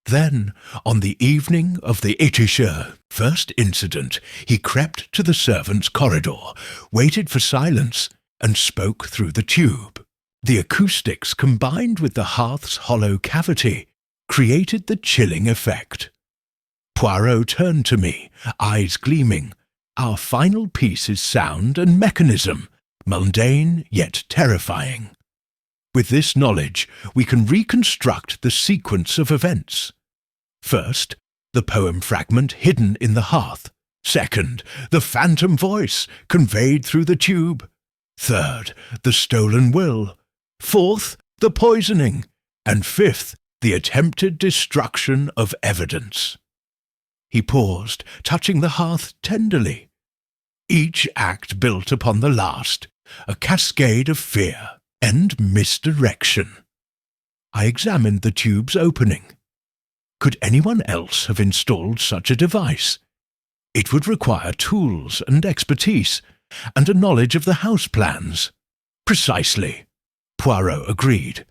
Then, on the evening of the Éticheur first incident, he crept to the servants' corridor, waited for silence, and spoke through the tube. The acoustics, combined with the hearth's hollow cavity, created the chilling effect. Puarro turned to me, eyes gleaming. "Our final piece is sound and mechanism, mundane yet terrifying. With this knowledge, we can reconstruct the sequence of events. First, the poem fragment hidden in the hearth. Second, the phantom voice conveyed through the tube. Third, the stolen will. Fourth, the poisoning. And fifth, the attempted destruction of evidence." He paused, touching the hearth tenderly. Each act built upon the last, a cascade of fear and misdirection. I examined the tube's opening. Could anyone else have installed such a device? It would require tools and expertise, and a knowledge of the house plans. "Precisely," Puarro agreed.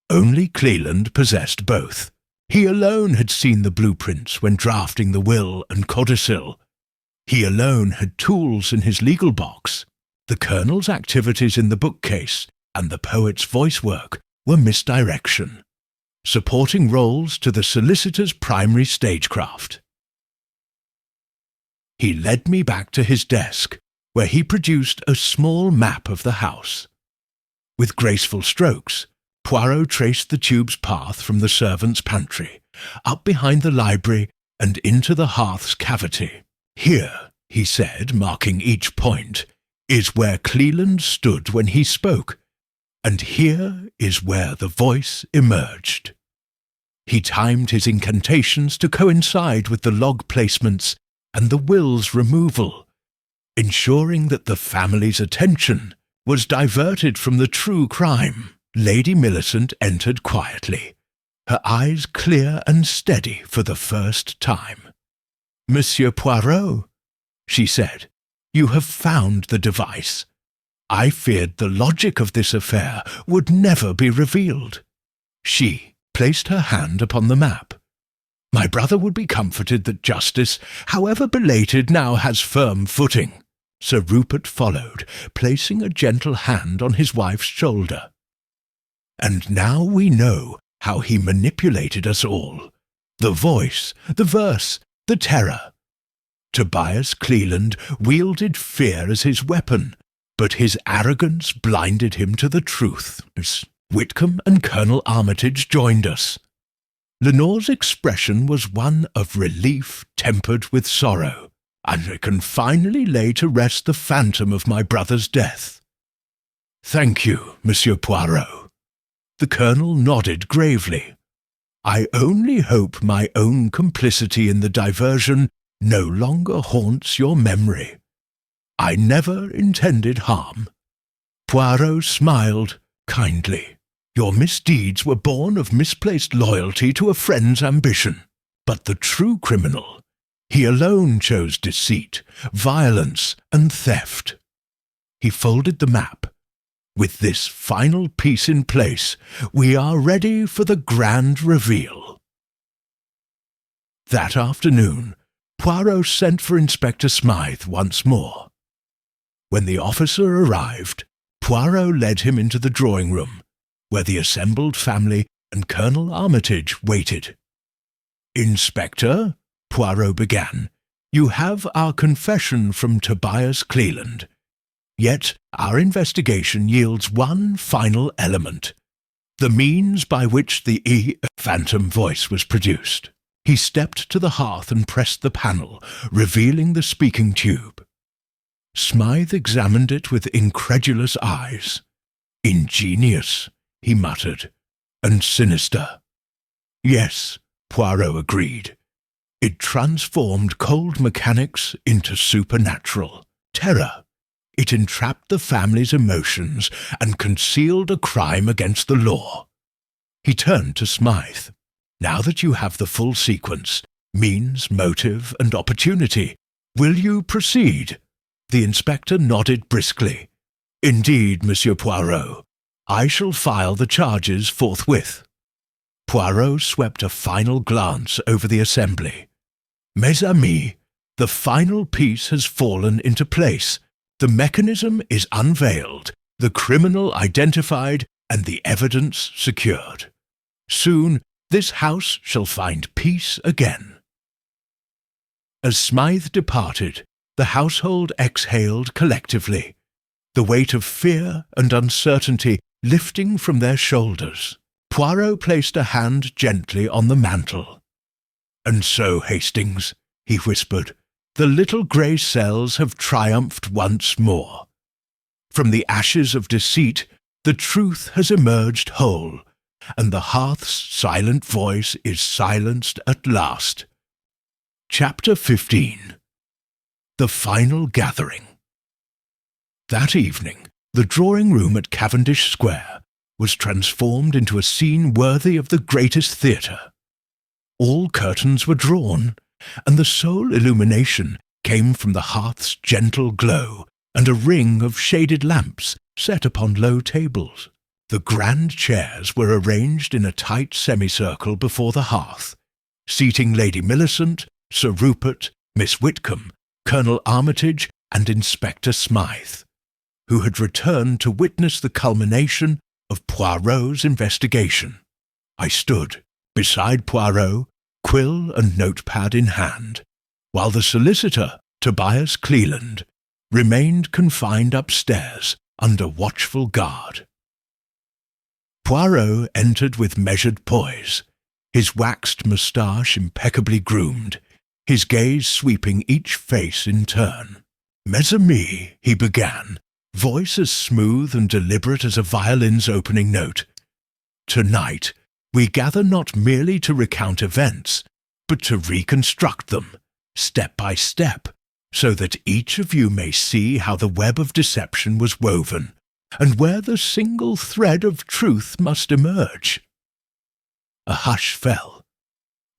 Only Cleland possessed both. He alone had seen the blueprints when drafting the will and codicil. He alone had tools in his legal box. The Colonel's activities in the bookcase and the poet's voice work were misdirection, supporting roles to the solicitor's primary stagecraft. He led me back to his desk, where he produced a small map of the house. With graceful strokes, Puarro traced the tube's path from the servants' pantry, up behind the library and into the hearth's cavity. "Here," he said, marking each point, "is where Cleland stood when he spoke, and here is where the voice emerged." He timed his incantations to coincide with the log placements and the will's removal, ensuring that the family's attention was diverted from the true crime. Lady Millicent entered quietly, her eyes clear and steady for the first time. "Monsieur Puarro," she said, "you have found the device. I feared the logic of this affair would never be revealed." She placed her hand upon the map. "My brother would be comforted that justice, however belated, now has firm footing." Sir Rupert followed, placing a gentle hand on his wife's shoulder. "And now we know how he manipulated us all. The voice, the verse, the terror. Tobias Cleland wielded fear as his weapon, but his arrogance blinded him to the truth as Whitcomb and Colonel Armitage joined us. Lenore's expression was one of relief tempered with sorrow, and I can finally lay to rest the phantom of my brother's death. "Thank you, Monsieur Puarro." The Colonel nodded gravely. "I only hope my own complicity in the diversion no longer haunts your memory. I never intended harm." Puarro smiled kindly. "Your misdeeds were born of misplaced loyalty to a friend's ambition. But the true criminal, he alone chose deceit, violence, and theft." He folded the map. "With this final piece in place, we are ready for the grand reveal." That afternoon, Puarro sent for Inspector Smythe once more. When the officer arrived, Puarro led him into the drawing-room, where the assembled family and Colonel Armitage waited. "Inspector," Puarro began, "you have our confession from Tobias Cleland. Yet our investigation yields one final element, the means by which the phantom voice was produced." He stepped to the hearth and pressed the panel, revealing the speaking tube. Smythe examined it with incredulous eyes. "Ingenious," he muttered, "and sinister." "Yes," Puarro agreed. "It transformed cold mechanics into supernatural terror. It entrapped the family's emotions and concealed a crime against the law." He turned to Smythe. "Now that you have the full sequence, means, motive, and opportunity, will you proceed?" The inspector nodded briskly. "Indeed, Monsieur Puarro. I shall file the charges forthwith." Puarro swept a final glance over the assembly. "Mes amis, the final piece has fallen into place. The mechanism is unveiled, the criminal identified, and the evidence secured. Soon this house shall find peace again." As Smythe departed, the household exhaled collectively, the weight of fear and uncertainty lifting from their shoulders. Puarro placed a hand gently on the mantel. "And so, Hastings," he whispered, "the little grey cells have triumphed once more. From the ashes of deceit, the truth has emerged whole, and the hearth's silent voice is silenced at last." Chapter 15. The Final Gathering. That evening, the drawing-room at Cavendish Square was transformed into a scene worthy of the greatest theatre. All curtains were drawn, and the sole illumination came from the hearth's gentle glow and a ring of shaded lamps set upon low tables. The grand chairs were arranged in a tight semicircle before the hearth, seating Lady Millicent, Sir Rupert, Miss Whitcomb, Colonel Armitage, and Inspector Smythe, who had returned to witness the culmination of Poirot's investigation. I stood beside Puarro, quill and notepad in hand, while the solicitor, Tobias Cleland, remained confined upstairs under watchful guard. Puarro entered with measured poise, his waxed moustache impeccably groomed, his gaze sweeping each face in turn. "Mes amis," he began, voice as smooth and deliberate as a violin's opening note. "Tonight, we gather not merely to recount events, but to reconstruct them, step by step, so that each of you may see how the web of deception was woven, and where the single thread of truth must emerge." A hush fell.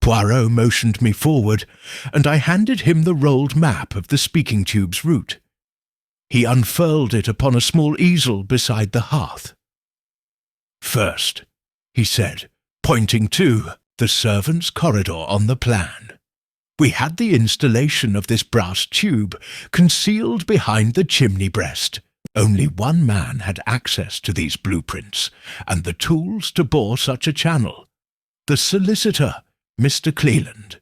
Puarro motioned me forward, and I handed him the rolled map of the speaking tube's route. He unfurled it upon a small easel beside the hearth. "First," he said, pointing to the servants' corridor on the plan, "we had the installation of this brass tube concealed behind the chimney breast. Only one man had access to these blueprints and the tools to bore such a channel, the solicitor, Mr. Cleland."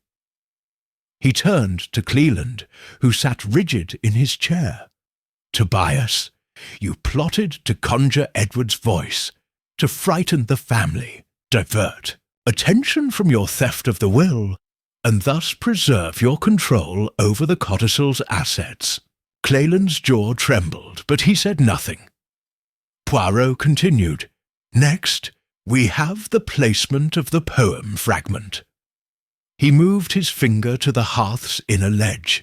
He turned to Cleland, who sat rigid in his chair. "Tobias, You plotted to conjure Edward's voice, to frighten the family, divert attention from your theft of the will, and thus preserve your control over the codicil's assets. Cleland's jaw trembled, but he said nothing. Puarro continued, "Next, we have the placement of the poem fragment." He moved his finger to the hearth's inner ledge.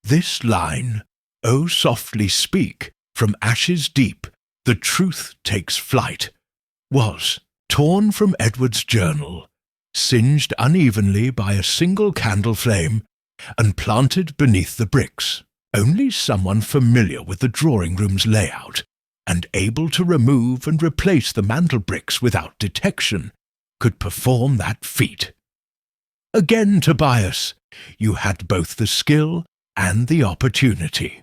"This line, 'Oh softly speak, from ashes deep, the truth takes flight,' was torn from Edward's journal, singed unevenly by a single candle flame, and planted beneath the bricks. Only someone familiar with the drawing-room's layout and able to remove and replace the mantel bricks without detection could perform that feat. Again, Tobias, you had both the skill and the opportunity."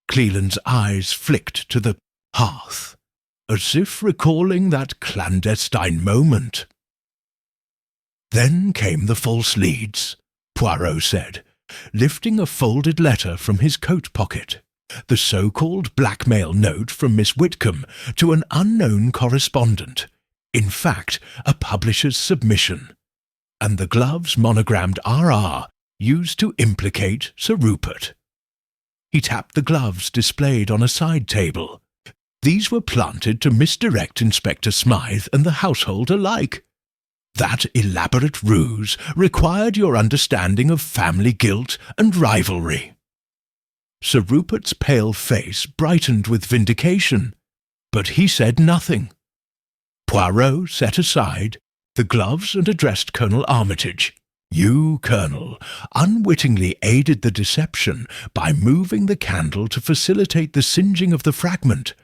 Cleland's eyes flicked to the hearth, as if recalling that clandestine moment. "Then came the false leads," Puarro said, lifting a folded letter from his coat pocket, the so-called blackmail note from Miss Whitcomb to an unknown correspondent, in fact, a publisher's submission, and the gloves monogrammed RR used to implicate Sir Rupert. He tapped the gloves displayed on a side table. These were planted to misdirect Inspector Smythe and the household alike. That elaborate ruse required your understanding of family guilt and rivalry. Sir Rupert's pale face brightened with vindication, but he said nothing. Puarro set aside the gloves and addressed Colonel Armitage. "You, Colonel, unwittingly aided the deception by moving the candle to facilitate the singeing of the fragment,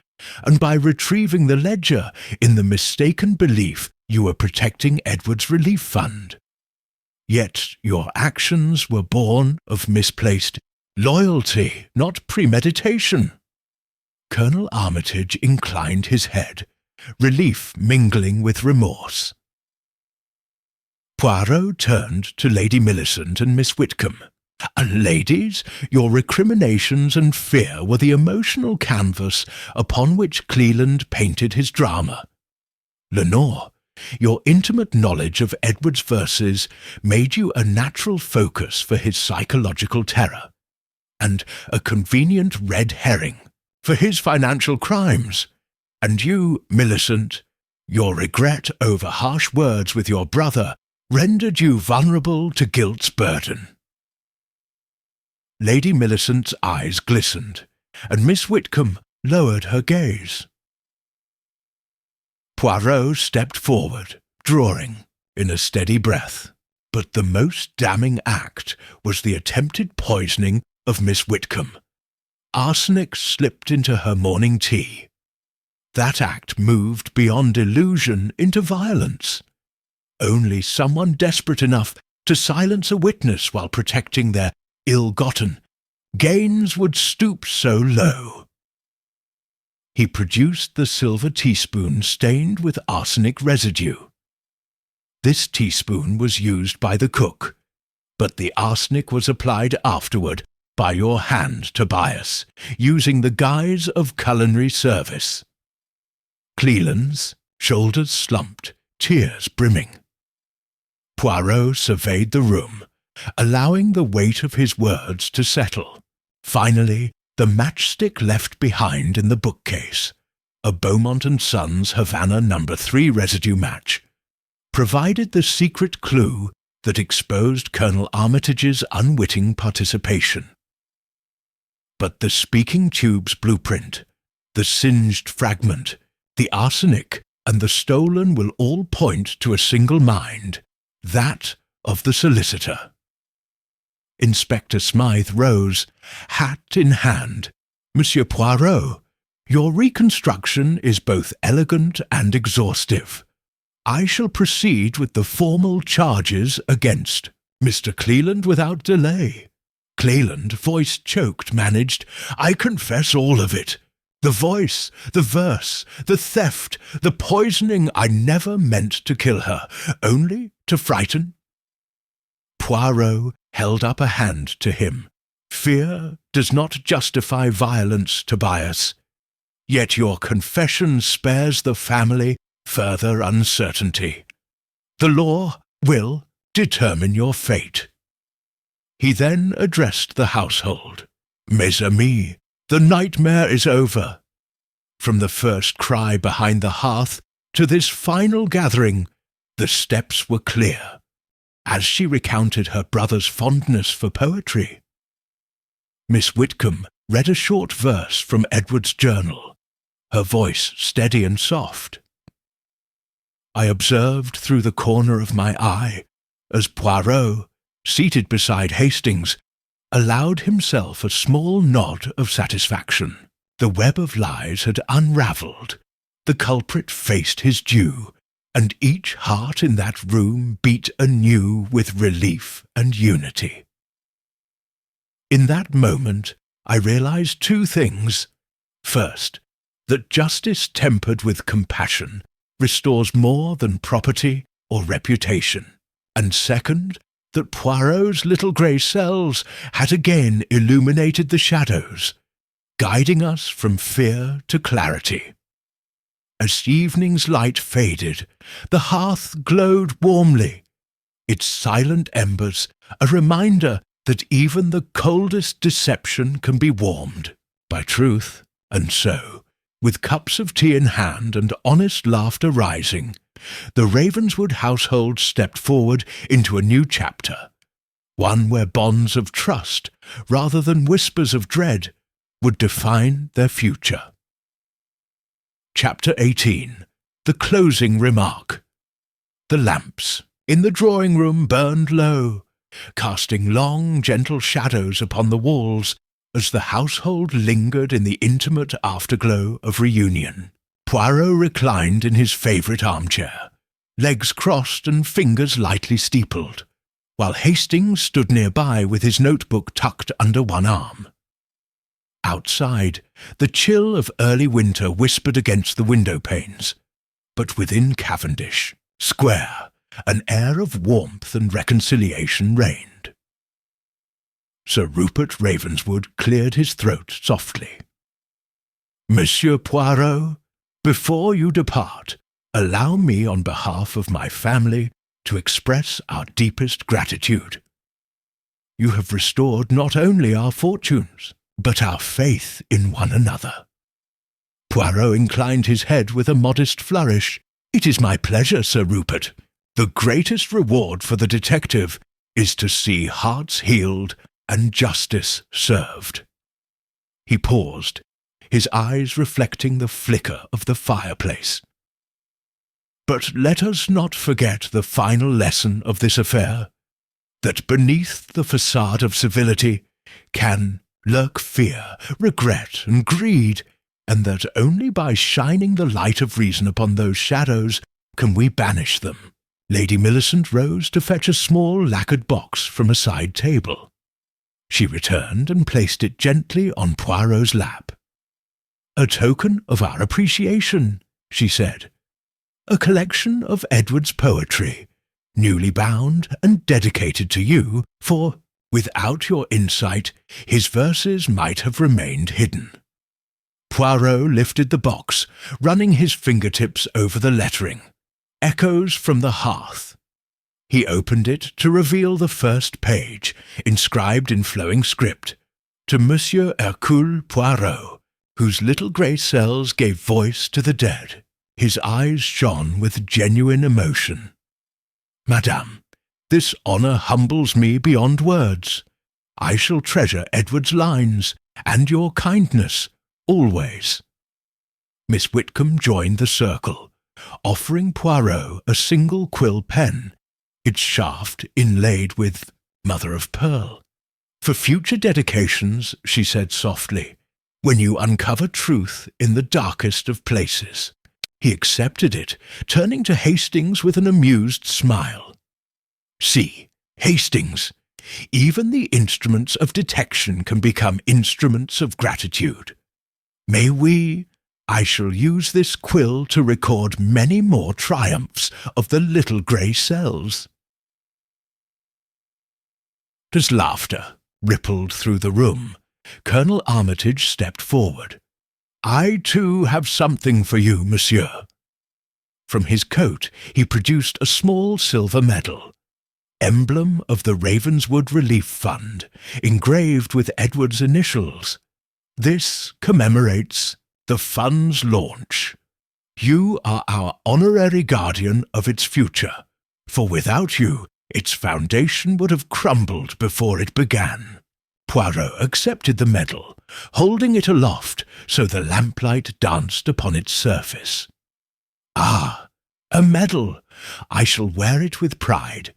and by retrieving the ledger in the mistaken belief you were protecting Edward's relief fund. Yet your actions were born of misplaced loyalty, not premeditation." Colonel Armitage inclined his head, relief mingling with remorse. Puarro turned to Lady Millicent and Miss Whitcomb. "Ladies, your recriminations and fear were the emotional canvas upon which Cleland painted his drama. Lenore, your intimate knowledge of Edward's verses made you a natural focus for his psychological terror, and a convenient red herring for his financial crimes. And you, Millicent, your regret over harsh words with your brother rendered you vulnerable to guilt's burden." Lady Millicent's eyes glistened, and Miss Whitcomb lowered her gaze. Puarro stepped forward, drawing in a steady breath. But the most damning act was the attempted poisoning of Miss Whitcomb. Arsenic slipped into her morning tea. That act moved beyond illusion into violence. Only someone desperate enough to silence a witness while protecting their ill-gotten gains would stoop so low. He produced the silver teaspoon stained with arsenic residue. This teaspoon was used by the cook, but the arsenic was applied afterward by your hand, Tobias, using the guise of culinary service. Cleland's shoulders slumped, tears brimming. Puarro surveyed the room, allowing the weight of his words to settle. Finally, the matchstick left behind in the bookcase, a Beaumont & Sons Havana No. 3 residue match, provided the secret clue that exposed Colonel Armitage's unwitting participation. But the speaking tube's blueprint, the singed fragment, the arsenic, and the stolen will all point to a single mind, that of the solicitor. Inspector Smythe rose, hat in hand. "Monsieur Puarro, your reconstruction is both elegant and exhaustive. I shall proceed with the formal charges against Mr. Cleland without delay." Cleland, voice choked, managed, "I confess all of it. The voice, the verse, the theft, the poisoning. I never meant to kill her, only to frighten." Puarro held up a hand to him, Fear does not justify violence, Tobias, yet your confession spares the family further uncertainty. The law will determine your fate." He then addressed the household. "Mes amis, the nightmare is over. From the first cry behind the hearth to this final gathering, the steps were clear," as she recounted her brother's fondness for poetry. Miss Whitcomb read a short verse from Edward's journal, her voice steady and soft. "I observed through the corner of my eye as Puarro, seated beside Hastings, allowed himself a small nod of satisfaction. The web of lies had unravelled, the culprit faced his due, and each heart in that room beat anew with relief and unity. In that moment, I realized two things. First, that justice tempered with compassion restores more than property or reputation. And second, that Poirot's little grey cells had again illuminated the shadows, guiding us from fear to clarity. As evening's light faded, the hearth glowed warmly, its silent embers a reminder that even the coldest deception can be warmed by truth. And so, with cups of tea in hand and honest laughter rising, the Ravenswood household stepped forward into a new chapter, one where bonds of trust, rather than whispers of dread, would define their future. Chapter 18. The Closing Remark. The lamps in the drawing-room burned low, casting long, gentle shadows upon the walls as the household lingered in the intimate afterglow of reunion. Puarro reclined in his favourite armchair, legs crossed and fingers lightly steepled, while Hastings stood nearby with his notebook tucked under one arm. Outside, the chill of early winter whispered against the window-panes, but within Cavendish Square an air of warmth and reconciliation reigned. Sir Rupert Ravenswood cleared his throat softly. "Monsieur Puarro, before you depart, allow me on behalf of my family to express our deepest gratitude. You have restored not only our fortunes, but our faith in one another." Puarro inclined his head with a modest flourish. "It is my pleasure, Sir Rupert. The greatest reward for the detective is to see hearts healed and justice served." He paused, his eyes reflecting the flicker of the fireplace. "But let us not forget the final lesson of this affair, that beneath the facade of civility can lurk fear, regret, and greed, and that only by shining the light of reason upon those shadows can we banish them." Lady Millicent rose to fetch a small lacquered box from a side table. She returned and placed it gently on Poirot's lap. "A token of our appreciation," she said. "A collection of Edward's poetry, newly bound and dedicated to you, for without your insight his verses might have remained hidden." Poirot lifted the box, running his fingertips over the lettering. Echoes from the hearth. He opened it to reveal the first page, inscribed in flowing script, "To Monsieur Hercule Poirot, whose little grey cells gave voice to the dead." His eyes shone with genuine emotion. "Madame, this honour humbles me beyond words. I shall treasure Edward's lines and your kindness always." Miss Whitcomb joined the circle, offering Poirot a single quill pen, its shaft inlaid with mother of pearl. "For future dedications," she said softly, "when you uncover truth in the darkest of places." He accepted it, turning to Hastings with an amused smile. "See, Hastings, even the instruments of detection can become instruments of gratitude. I shall use this quill to record many more triumphs of the little grey cells." There's laughter, rippled through the room. Colonel Armitage stepped forward. "I, too, have something for you, monsieur." From his coat he produced a small silver medal, emblem of the Ravenswood Relief Fund, engraved with Edward's initials. "This commemorates the fund's launch. You are our honorary guardian of its future, for without you, its foundation would have crumbled before it began." Puarro accepted the medal, holding it aloft so the lamplight danced upon its surface. "Ah, a medal! I shall wear it with pride,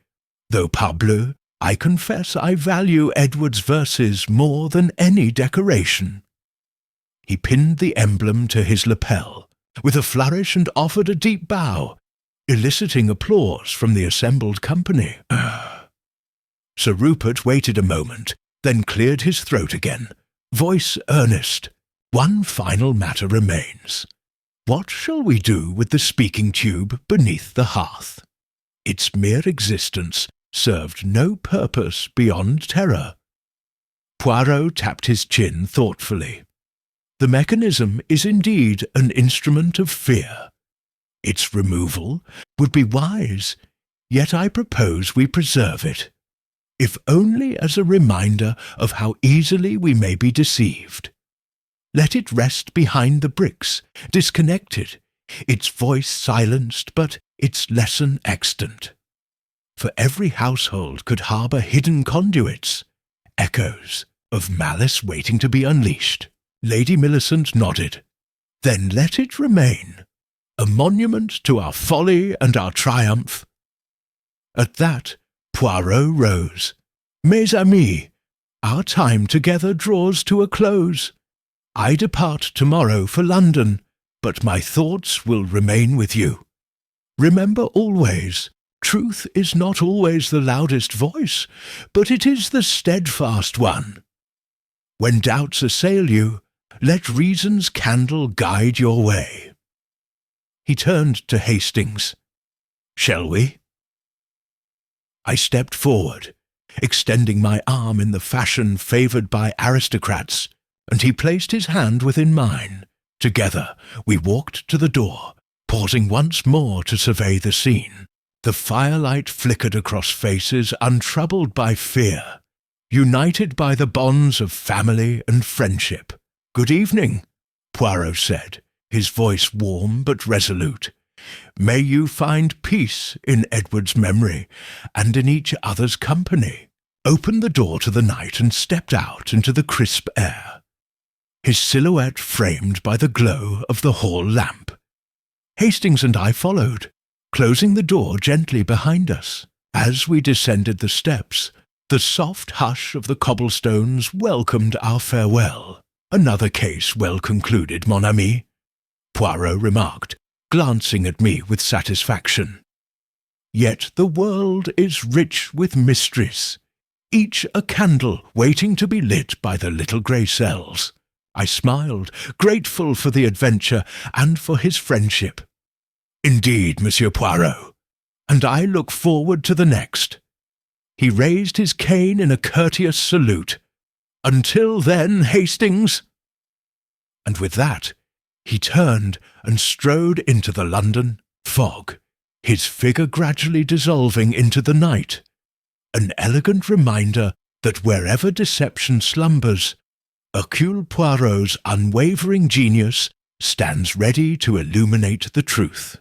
though parbleu, I confess I value Edward's verses more than any decoration." He pinned the emblem to his lapel with a flourish and offered a deep bow, eliciting applause from the assembled company. Sir Rupert waited a moment, then cleared his throat again, voice earnest. "One final matter remains. What shall we do with the speaking tube beneath the hearth? Its mere existence served no purpose beyond terror." Puarro tapped his chin thoughtfully. "The mechanism is indeed an instrument of fear. Its removal would be wise, yet I propose we preserve it, if only as a reminder of how easily we may be deceived. Let it rest behind the bricks, disconnected, its voice silenced, but its lesson extant. For every household could harbour hidden conduits, echoes of malice waiting to be unleashed." Lady Millicent nodded. "Then let it remain, a monument to our folly and our triumph." At that, Puarro rose. "Mes amis, our time together draws to a close. I depart tomorrow for London, but my thoughts will remain with you. Remember always, truth is not always the loudest voice, but it is the steadfast one. When doubts assail you, let reason's candle guide your way." He turned to Hastings. "Shall we?" I stepped forward, extending my arm in the fashion favoured by aristocrats, and he placed his hand within mine. Together we walked to the door, pausing once more to survey the scene. The firelight flickered across faces untroubled by fear, united by the bonds of family and friendship. "Good evening," Puarro said, his voice warm but resolute. "May you find peace in Edward's memory and in each other's company." Opened the door to the night and stepped out into the crisp air, his silhouette framed by the glow of the hall lamp. Hastings and I followed, closing the door gently behind us. As we descended the steps, the soft hush of the cobblestones welcomed our farewell. "Another case well concluded, mon ami," Puarro remarked, glancing at me with satisfaction. "Yet the world is rich with mysteries, each a candle waiting to be lit by the little grey cells." I smiled, grateful for the adventure and for his friendship. "Indeed, Monsieur Puarro, and I look forward to the next." He raised his cane in a courteous salute. "Until then, Hastings." And with that, he turned and strode into the London fog, his figure gradually dissolving into the night, an elegant reminder that wherever deception slumbers, Hercule Poirot's unwavering genius stands ready to illuminate the truth.